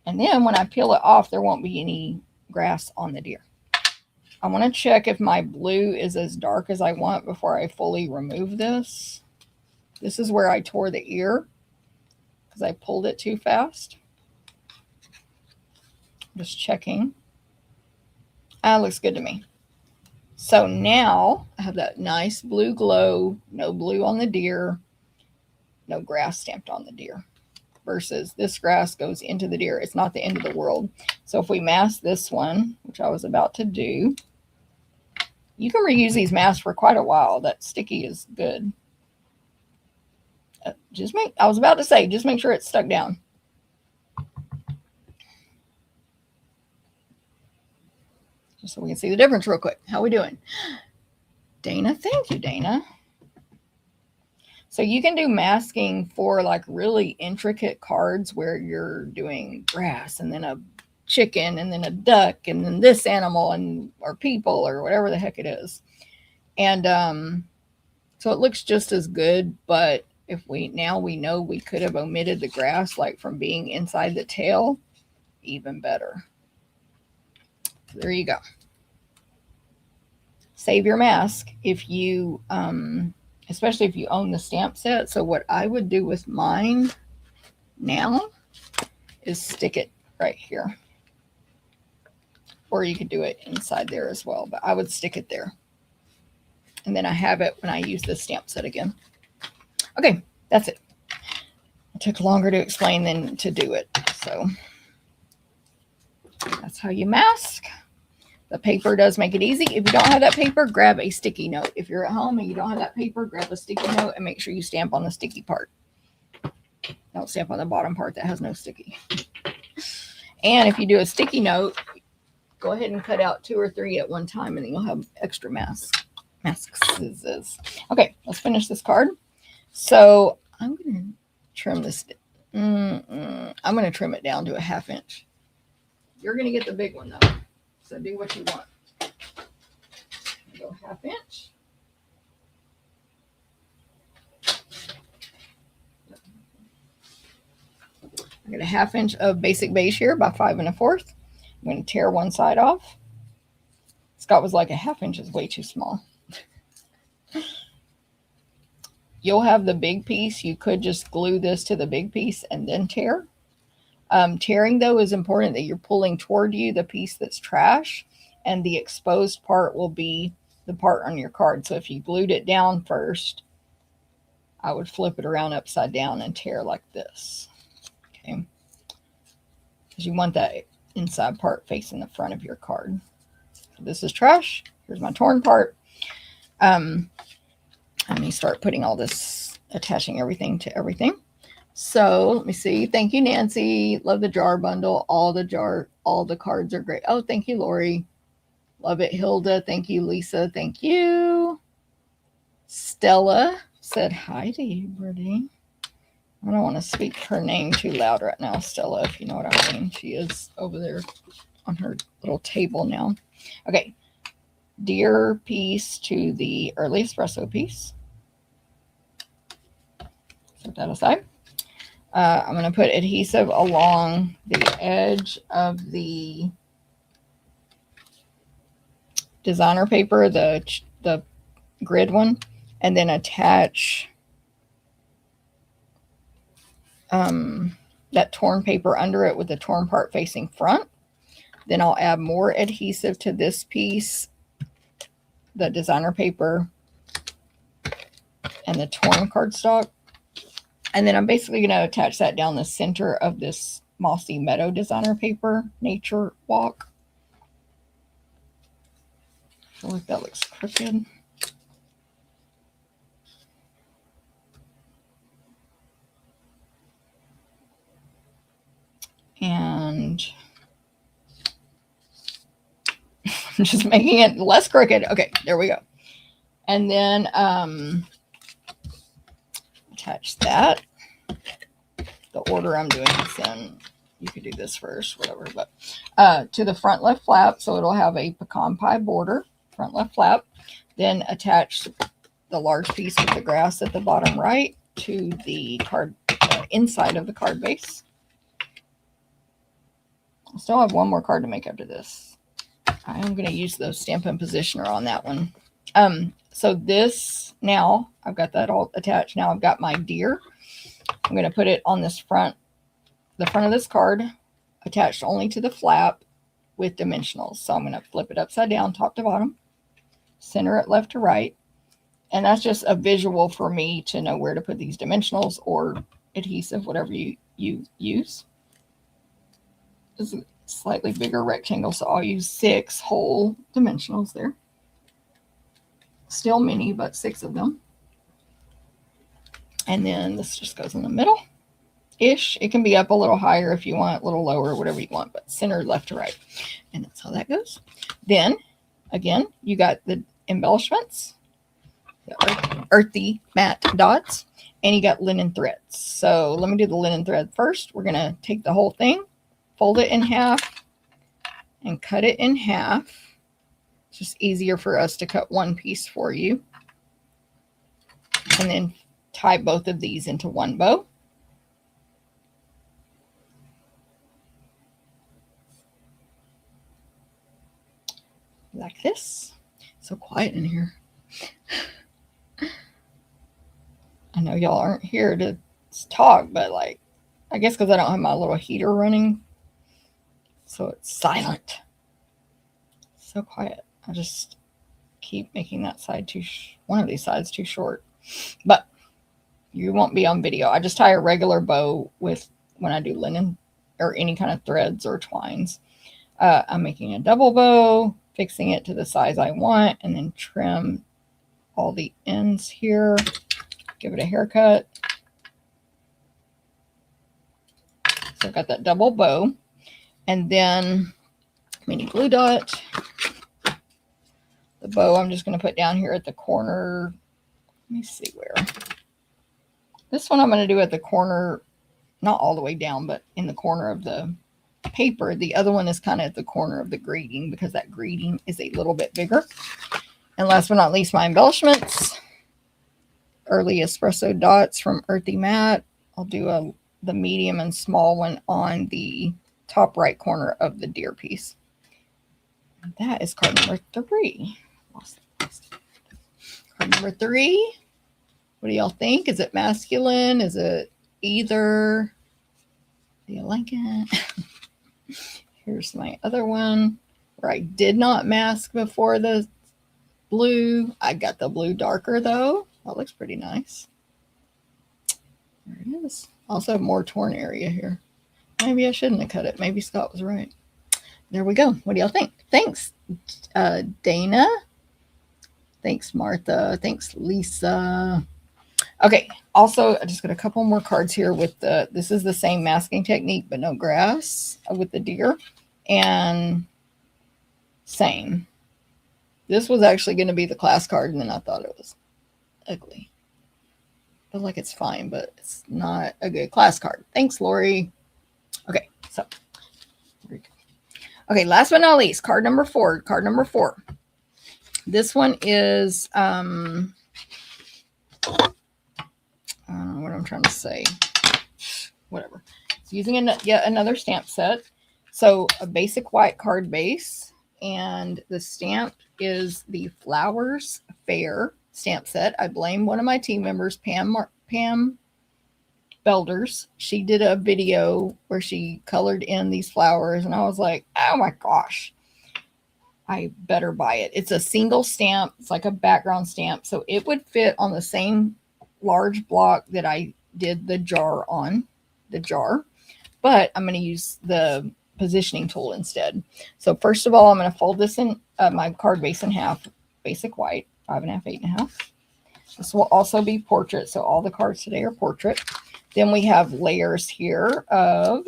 And then when I peel it off, there won't be any grass on the deer. I want to check if my blue is as dark as I want before I fully remove this. This is where I tore the ear because I pulled it too fast. Just checking. That looks good to me. So now I have that nice blue glow, no blue on the deer, no grass stamped on the deer. versus this grass goes into the deer. It's not the end of the world. So if we mask this one, which I was about to do, you can reuse these masks for quite a while. That sticky is good. I was about to say, just make sure it's stuck down. Just so we can see the difference real quick. How we doing? Dana, thank you, Dana. So you can do masking for like really intricate cards where you're doing grass and then a chicken and then a duck and then this animal and or people or whatever the heck it is. And so it looks just as good, but if we know we could have omitted the grass like from being inside the tail, even better. So there you go. Save your mask if you especially if you own the stamp set. So what I would do with mine now is stick it right here. Or you could do it inside there as well, but I would stick it there. And then I have it when I use this stamp set again. Okay, that's it. It took longer to explain than to do it. So that's how you mask. The paper does make it easy. If you don't have that paper, grab a sticky note. If you're at home and you don't have that paper, grab a sticky note and make sure you stamp on the sticky part. Don't stamp on the bottom part that has no sticky. And if you do a sticky note, go ahead and cut out 2 or 3 at one time, and then you'll have extra masks. Okay, let's finish this card. So I'm going to trim this. I'm going to trim it down to a 1/2 inch. You're going to get the big one though. So do what you want. Go 1/2 inch. I got a 1/2 inch of basic beige here by 5 1/4. I'm going to tear one side off. Scott was like, a 1/2 inch is way too small. You'll have the big piece. You could just glue this to the big piece and then tear. Tearing, though, is important that you're pulling toward you the piece that's trash, and the exposed part will be the part on your card. So if you glued it down first, I would flip it around upside down and tear like this. Okay. Because you want that inside part facing the front of your card. So this is trash. Here's my torn part. Let me start putting all this, attaching everything to everything. So let me see. Thank you, Nancy. Love the jar bundle. All the cards are great. Oh, thank you, Lori. Love it, Hilda. Thank you, Lisa. Thank you. Stella said hi to you, Brittany. I don't want to speak her name too loud right now, Stella, if you know what I mean. She is over there on her little table now. Okay. Deer piece to the early espresso piece. Set that aside. I'm going to put adhesive along the edge of the designer paper, the grid one, and then attach that torn paper under it with the torn part facing front. Then I'll add more adhesive to this piece, the designer paper, and the torn cardstock. And then I'm basically going to attach that down the center of this Mossy Meadow designer paper, Nature Walk. I feel like that looks crooked. And I'm just making it less crooked. Okay, there we go. And then attach that. The order I'm doing this in, you could do this first, whatever, but to the front left flap, so it'll have a pecan pie border, front left flap. Then attach the large piece with the grass at the bottom right to the card inside of the card base. I still have one more card to make after this. I am going to use the Stampin' Positioner on that one. So this, now I've got that all attached. Now I've got my deer. I'm going to put it on this front, the front of this card, attached only to the flap with dimensionals. So I'm going to flip it upside down, top to bottom, center it left to right. And that's just a visual for me to know where to put these dimensionals or adhesive, whatever you you use. This is a slightly bigger rectangle, so I'll use 6 whole dimensionals there. Still many, but 6 of them. And then this just goes in the middle ish. It can be up a little higher if you want, a little lower, whatever you want, but center left to right. And that's how that goes. Then again, you got the embellishments, the earthy matte dots, and you got linen threads. So let me do the linen thread first. We're going to take the whole thing, fold it in half, and cut it in half. It's just easier for us to cut one piece for you. And then tie both of these into one bow. Like this. So quiet in here. I know y'all aren't here to talk, but like, I guess because I don't have my little heater running, so it's silent. So quiet. I just keep making that side one of these sides too short, but you won't be on video. I just tie a regular bow with when I do linen or any kind of threads or twines. I'm making a double bow, fixing it to the size I want, and then trim all the ends here. Give it a haircut. So I've got that double bow, and then mini glue dot. The bow I'm just going to put down here at the corner. Let me see where. This one I'm going to do at the corner, not all the way down, but in the corner of the paper. The other one is kind of at the corner of the greeting because that greeting is a little bit bigger. And last but not least, my embellishments. Early espresso dots from Earthy Matte. I'll do the medium and small one on the top right corner of the deer piece. And that is card number 3. Card number 3. What do y'all think? Is it masculine? Is it either? Do you like it? Here's my other one where I did not mask before the blue. I got the blue darker though. That looks pretty nice. There it is. Also have more torn area here. Maybe I shouldn't have cut it. Maybe Scott was right. There we go. What do y'all think? Thanks, Dana. Thanks, Martha. Thanks, Lisa. Okay. Also, I just got a couple more cards here with this is the same masking technique, but no grass with the deer. And same. This was actually going to be the class card, and then I thought it was ugly. I feel like it's fine, but it's not a good class card. Thanks, Lori. Okay, so here we go. Okay, last but not least, card number 4. Card number 4. This one is I don't know what I'm trying to say. Whatever. It's using yet another stamp set. So a basic white card base, and the stamp is the Flowers Fair stamp set. I blame one of my team members, Pam Belders. She did a video where she colored in these flowers, and I was like, oh my gosh, I better buy it. It's a single stamp. It's like a background stamp, so it would fit on the same large block that I did the jar on, but I'm going to use the positioning tool instead. So first of all, I'm going to fold this in my card base in half, basic white, 5.5, 8.5. This will also be portrait, so all the cards today are portrait. Then we have layers here of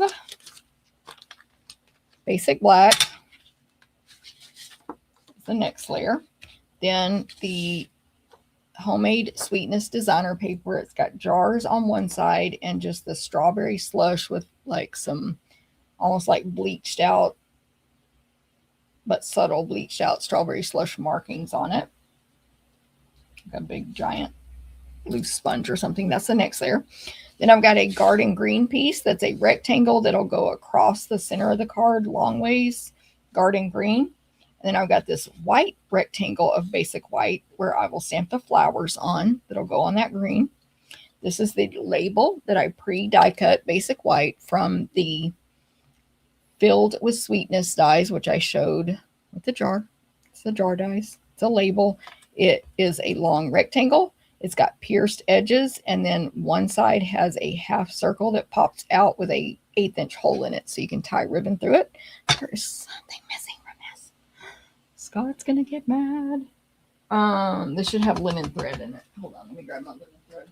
basic black, the next layer. Then the homemade sweetness designer paper. It's got jars on one side and just the strawberry slush with like some almost like bleached out, but subtle bleached out strawberry slush markings on it. Like a big giant loose sponge or something. That's the next layer. Then I've got a garden green piece that's a rectangle that'll go across the center of the card long ways, garden green. And then I've got this white rectangle of basic white where I will stamp the flowers on that'll go on that green. This is the label that I pre-die cut basic white from the Filled with Sweetness dies, which I showed with the jar. It's the jar dies. It's a label. It is a long rectangle. It's got pierced edges, and then one side has a half circle that pops out with a 1/8 inch hole in it, so you can tie ribbon through it. There's something missing from this. Scott's gonna get mad. This should have linen thread in it. Hold on, let me grab my linen thread.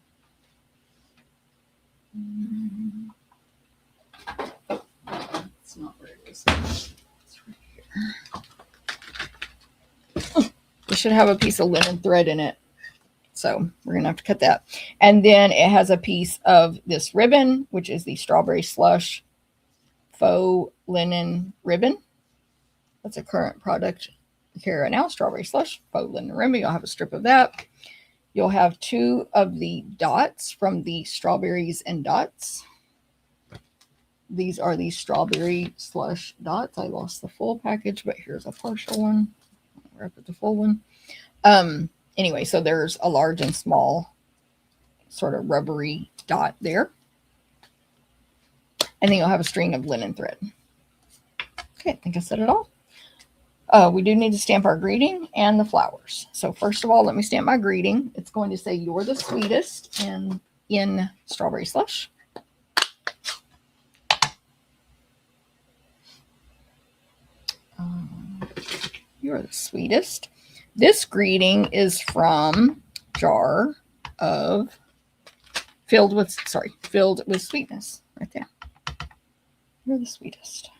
Oh, that's not where it is. It's right here. It should have a piece of linen thread in it. So we're going to have to cut that. And then it has a piece of this ribbon, which is the Strawberry Slush faux linen ribbon. That's a current product here right now. Strawberry Slush faux linen ribbon. You'll have a strip of that. You'll have 2 of the dots from the Strawberries and Dots. These are the Strawberry Slush dots. I lost the full package, but here's a partial one. I'll wrap it the full one. Anyway, so there's a large and small sort of rubbery dot there. And then you'll have a string of linen thread. Okay, I think I said it all. We do need to stamp our greeting and the flowers. So first of all, let me stamp my greeting. It's going to say, "You're the sweetest," and in Strawberry Slush. You're the sweetest. This greeting is from Jar of Filled with Sweetness. Right there. You're the sweetest.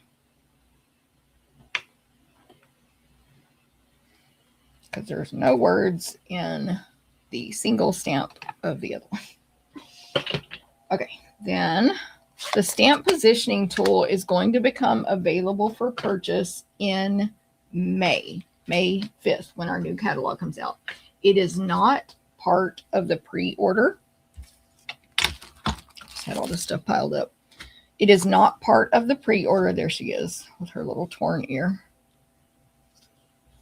Because there's no words in the single stamp of the other one. Okay, then the stamp positioning tool is going to become available for purchase in May 5th, when our new catalog comes out. It is not part of the pre-order. Just had all this stuff piled up. It is not part of the pre-order. There she is with her little torn ear.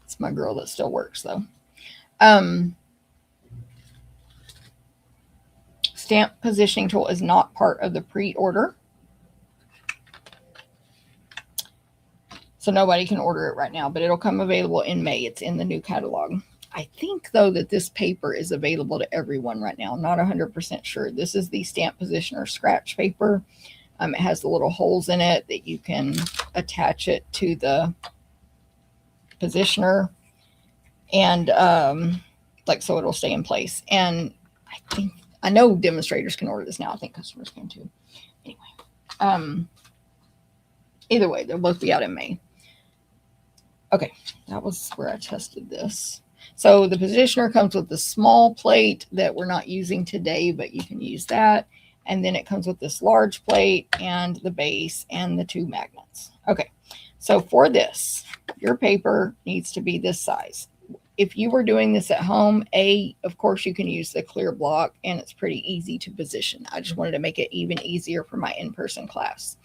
It's my girl that still works though. Stamp positioning tool is not part of the pre-order. So nobody can order it right now, but it'll come available in May. It's in the new catalog. I think, though, that this paper is available to everyone right now. I'm not 100% sure. This is the Stamp Positioner scratch paper. It has the little holes in it that you can attach it to the positioner. And, so it'll stay in place. And I know demonstrators can order this now. I think customers can, too. Anyway, either way, they'll both be out in May. Okay, that was where I tested this. So the positioner comes with the small plate that we're not using today, but you can use that. And then it comes with this large plate and the base and the 2 magnets. Okay, so for this, your paper needs to be this size. If you were doing this at home, of course, you can use the clear block, and it's pretty easy to position. I just wanted to make it even easier for my in-person class.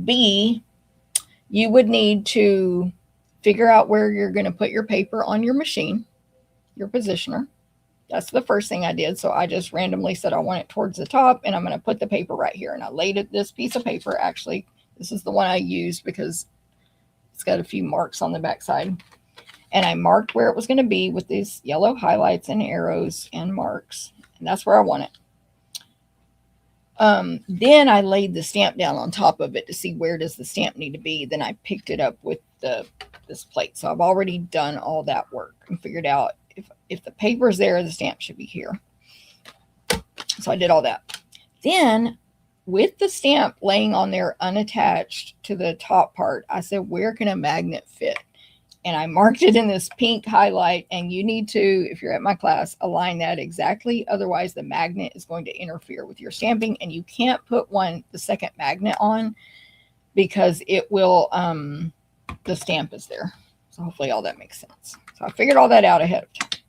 B, you would need to figure out where you're going to put your paper on your machine, your positioner. That's the first thing I did. So I just randomly said I want it towards the top, and I'm going to put the paper right here. And I laid it, this piece of paper, actually, this is the one I used because it's got a few marks on the backside. And I marked where it was going to be with these yellow highlights and arrows and marks. And that's where I want it. Then I laid the stamp down on top of it to see where does the stamp need to be. Then I picked it up with this plate. So I've already done all that work and figured out if the paper's there, the stamp should be here. So I did all that. Then with the stamp laying on there unattached to the top part, I said, where can a magnet fit? And I marked it in this pink highlight, and you need to, if you're at my class, align that exactly. Otherwise, the magnet is going to interfere with your stamping, and you can't put the second magnet on because it will, the stamp is there. So hopefully all that makes sense. So I figured all that out ahead of time.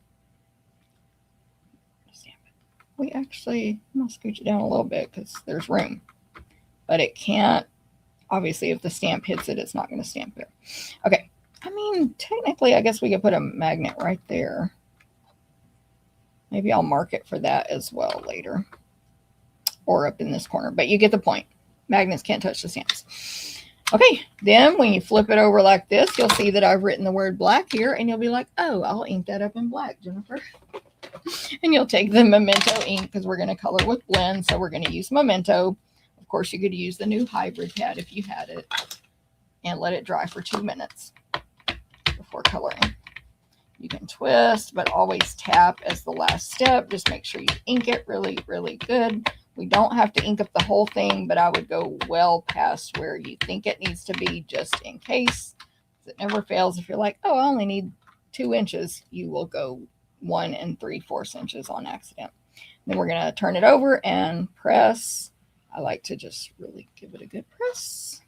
Stamp it. We actually, I'm going to scooch it down a little bit because there's room. But it can't, obviously, if the stamp hits it, it's not going to stamp there. Okay. I mean, technically, I guess we could put a magnet right there. Maybe I'll mark it for that as well later. Or up in this corner. But you get the point. Magnets can't touch the stamps. Okay, then when you flip it over like this, you'll see that I've written the word black here. And you'll be like, oh, I'll ink that up in black, Jennifer. And you'll take the Memento ink because we're going to color with blend. So we're going to use Memento. Of course, you could use the new hybrid pad if you had it, and let it dry for 2 minutes before coloring. You can twist, but always tap as the last step. Just make sure you ink it really, really good. We don't have to ink up the whole thing, but I would go well past where you think it needs to be just in case. It never fails. If you're like, oh, I only need 2 inches, you will go 1 3/4 inches on accident. Then we're going to turn it over and press. I like to just really give it a good press.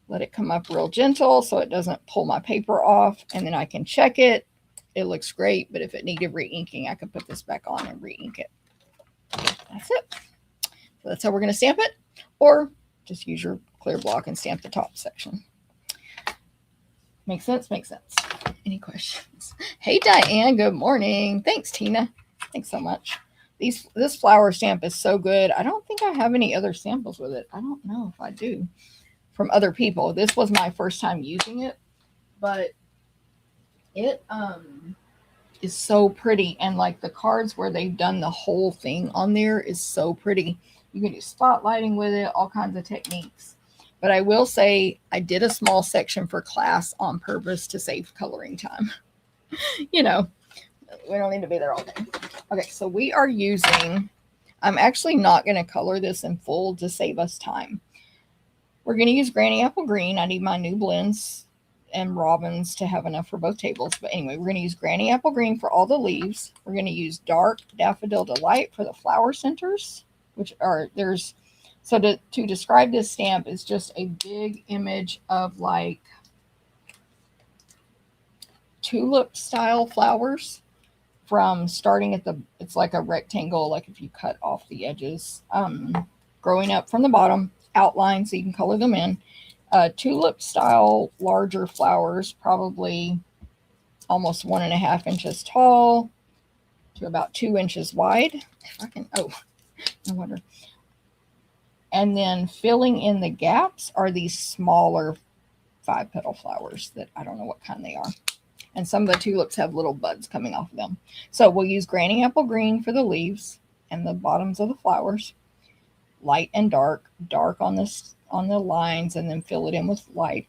Let it come up real gentle so it doesn't pull my paper off, and then I can check it. It looks great, but if it needed re-inking, I could put this back on and re-ink it. That's it. So that's how we're going to stamp it, or just use your clear block and stamp the top section. Make sense? Makes sense. Any questions? Hey, Diane, good morning. Thanks, Tina. Thanks so much. This flower stamp is so good. I don't think I have any other samples with it. I don't know if I do from other people. This was my first time using it, but it is so pretty, and like the cards where they've done the whole thing on there is so pretty. You can do spotlighting with it, all kinds of techniques. But I will say I did a small section for class on purpose to save coloring time. You know, we don't need to be there all day. Okay, so we are using, I'm actually not going to color this in full to save us time. We're going to use Granny Apple Green. I need my new blends and robins to have enough for both tables. But anyway, we're going to use Granny Apple Green for all the leaves. We're going to use Dark Daffodil Delight for the flower centers, which are, there's, so to describe this stamp is just a big image of like tulip style flowers from starting at the, it's like a rectangle, like if you cut off the edges, growing up from the bottom, outline so you can color them in. Tulip style larger flowers, probably almost 1.5 inches tall to about 2 inches wide. If I can, oh, no wonder. And then filling in the gaps are these smaller 5-petal flowers that I don't know what kind they are. And some of the tulips have little buds coming off of them. So we'll use Granny Apple Green for the leaves and the bottoms of the flowers. Light and dark, dark on this, on the lines, and then fill it in with light.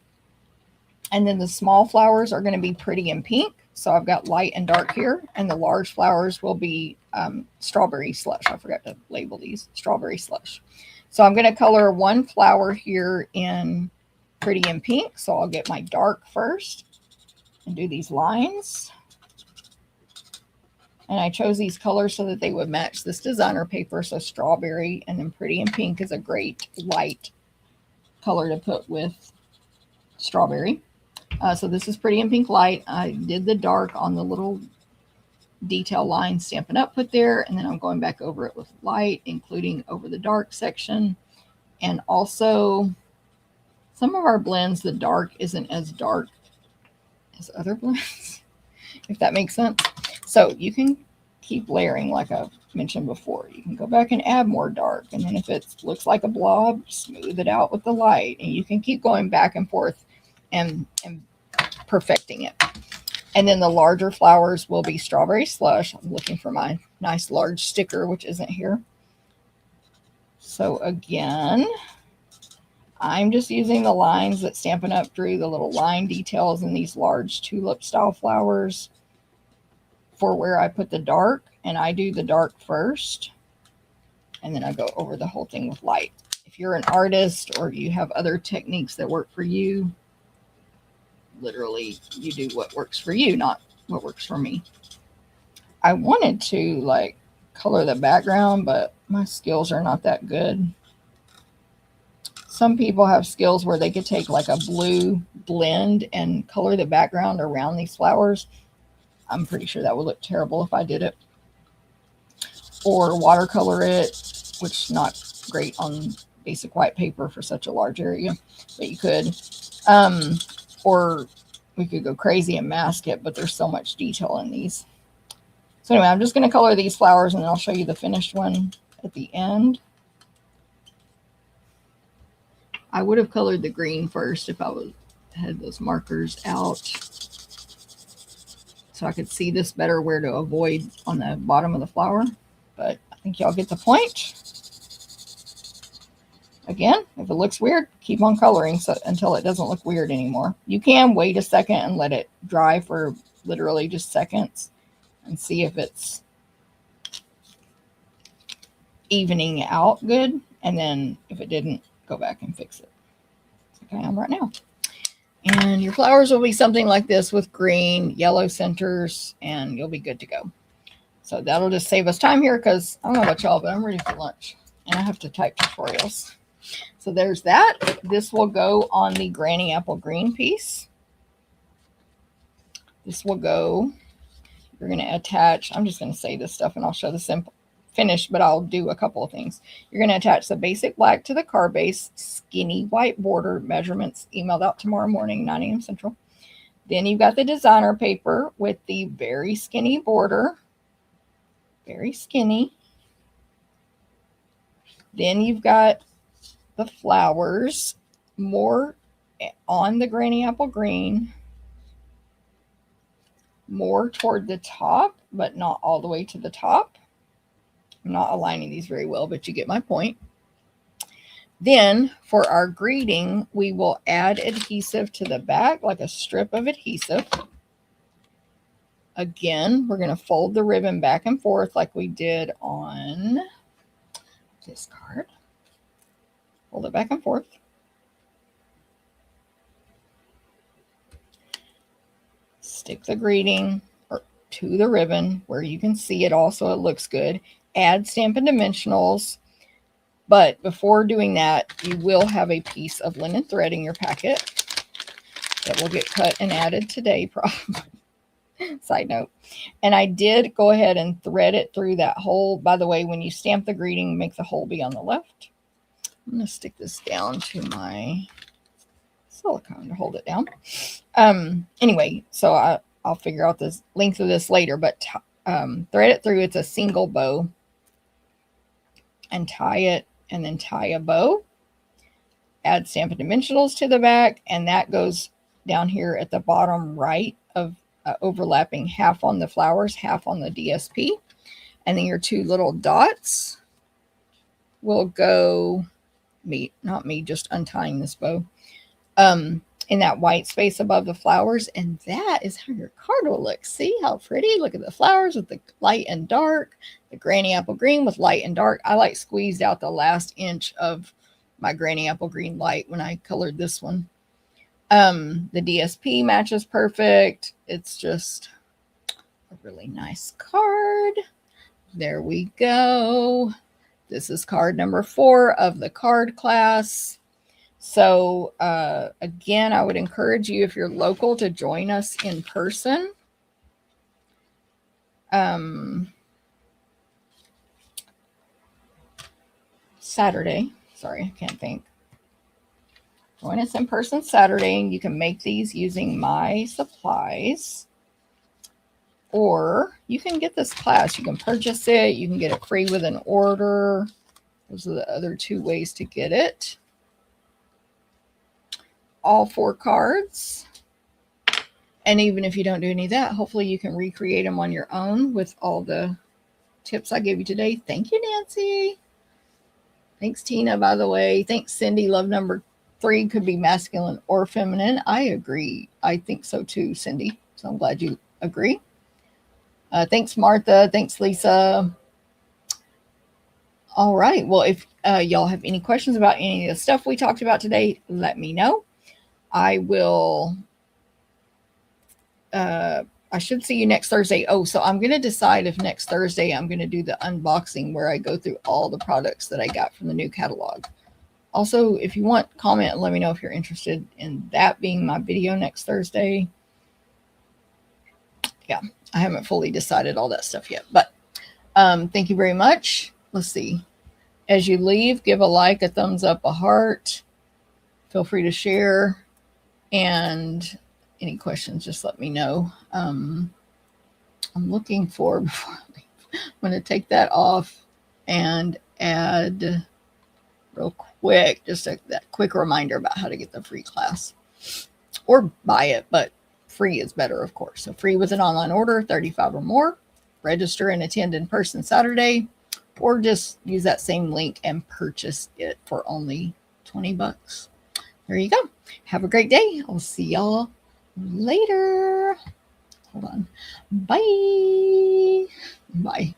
And then the small flowers are going to be pretty and pink. So I've got light and dark here, and the large flowers will be strawberry slush. I forgot to label these strawberry slush. So I'm going to color one flower here in pretty and pink. So I'll get my dark first and do these lines. And I chose these colors so that they would match this designer paper. So strawberry and then pretty and pink is a great light color to put with strawberry. So this is pretty and pink light. I did the dark on the little detail line Stampin' Up! Put there. And then I'm going back over it with light, including over the dark section. And also some of our blends, the dark isn't as dark as other blends, if that makes sense. So you can keep layering like I've mentioned before. You can go back and add more dark. And then if it looks like a blob, smooth it out with the light. And you can keep going back and forth and perfecting it. And then the larger flowers will be strawberry slush. I'm looking for my nice large sticker, which isn't here. So again, I'm just using the lines that Stampin' Up! Drew, the little line details in these large tulip style flowers for where I put the dark, and I do the dark first, and then I go over the whole thing with light. If you're an artist or you have other techniques that work for you, literally you do what works for you, not what works for me. I wanted to like color the background, but my skills are not that good. Some people have skills where they could take like a blue blend and color the background around these flowers. I'm pretty sure that would look terrible if I did it. Or watercolor it, which is not great on basic white paper for such a large area, but you could. Or we could go crazy and mask it, but there's so much detail in these. So anyway, I'm just going to color these flowers, and then I'll show you the finished one at the end. I would have colored the green first if I had those markers out. so I could see this better where to avoid on the bottom of the flower. But I think y'all get the point. Again, if it looks weird, keep on coloring until it doesn't look weird anymore. You can wait a second and let it dry for literally just seconds and see if it's evening out good. And then if it didn't, go back and fix it. Like I am right now. And your flowers will be something like this with green, yellow centers, and you'll be good to go. So that'll just save us time here because I don't know about y'all, but I'm ready for lunch. And I have to type tutorials. So there's that. This will go on the Granny Apple Green piece. This will go, you're going to attach, I'm just going to say this stuff and I'll show the simple finish, but I'll do a couple of things. You're going to attach the basic black to the card base, skinny white border, measurements emailed out tomorrow morning, 9 a.m. Central. Then you've got the designer paper with the very skinny border, very skinny. Then you've got the flowers, more on the Granny Apple Green, more toward the top, but not all the way to the top. I'm not aligning these very well, but you get my point. Then for our greeting, we will add adhesive to the back, like a strip of adhesive. Again, we're going to fold the ribbon back and forth like we did on this card. Fold it back and forth. Stick the greeting to the ribbon where you can see it all so it looks good. Add Stampin' Dimensionals. But before doing that, you will have a piece of linen thread in your packet that will get cut and added today, probably. Side note. And I did go ahead and thread it through that hole. By the way, when you stamp the greeting, make the hole be on the left. I'm going to stick this down to my silicone to hold it down. Anyway, so I'll figure out the length of this later, but thread it through. It's a single bow. And tie it, and then tie a bow. Add Stampin' Dimensionals to the back, and that goes down here at the bottom right of overlapping half on the flowers, half on the DSP. And then your two little dots will go, not me, just untying this bow, in that white space above the flowers. And that is how your card will look. See how pretty? Look at the flowers with the light and dark, the Granny Apple Green with light and dark. I like squeezed out the last inch of my Granny Apple Green light when I colored this one. The DSP matches perfect. It's just a really nice card. There we go. This is card number 4 of the card class. So again, I would encourage you, if you're local, to join us in person. Saturday. Sorry, I can't think. Join us in person Saturday, and you can make these using my supplies. Or you can get this class. You can purchase it. You can get it free with an order. Those are the other 2 ways to get it. All 4 cards. And even if you don't do any of that, hopefully you can recreate them on your own with all the tips I gave you today. Thank you, Nancy. Thanks, Tina, by the way. Thanks, Cindy. Love number 3 could be masculine or feminine. I agree. I think so too, Cindy. So I'm glad you agree. Thanks, Martha. Thanks, Lisa. All right. Well, if y'all have any questions about any of the stuff we talked about today, let me know. I will, I should see you next Thursday. Oh, so I'm going to decide if next Thursday I'm going to do the unboxing where I go through all the products that I got from the new catalog. Also, if you want, comment and let me know if you're interested in that being my video next Thursday. Yeah, I haven't fully decided all that stuff yet, but thank you very much. Let's see. As you leave, give a like, a thumbs up, a heart. Feel free to share. And any questions, just let me know. I'm looking for, before I leave, I'm going to take that off and add real quick, just that quick reminder about how to get the free class. Or buy it, but free is better, of course. So free with an online order, 35 or more. Register and attend in person Saturday, or just use that same link and purchase it for only $20. There you go. Have a great day. I'll see y'all later. Hold on. Bye. Bye.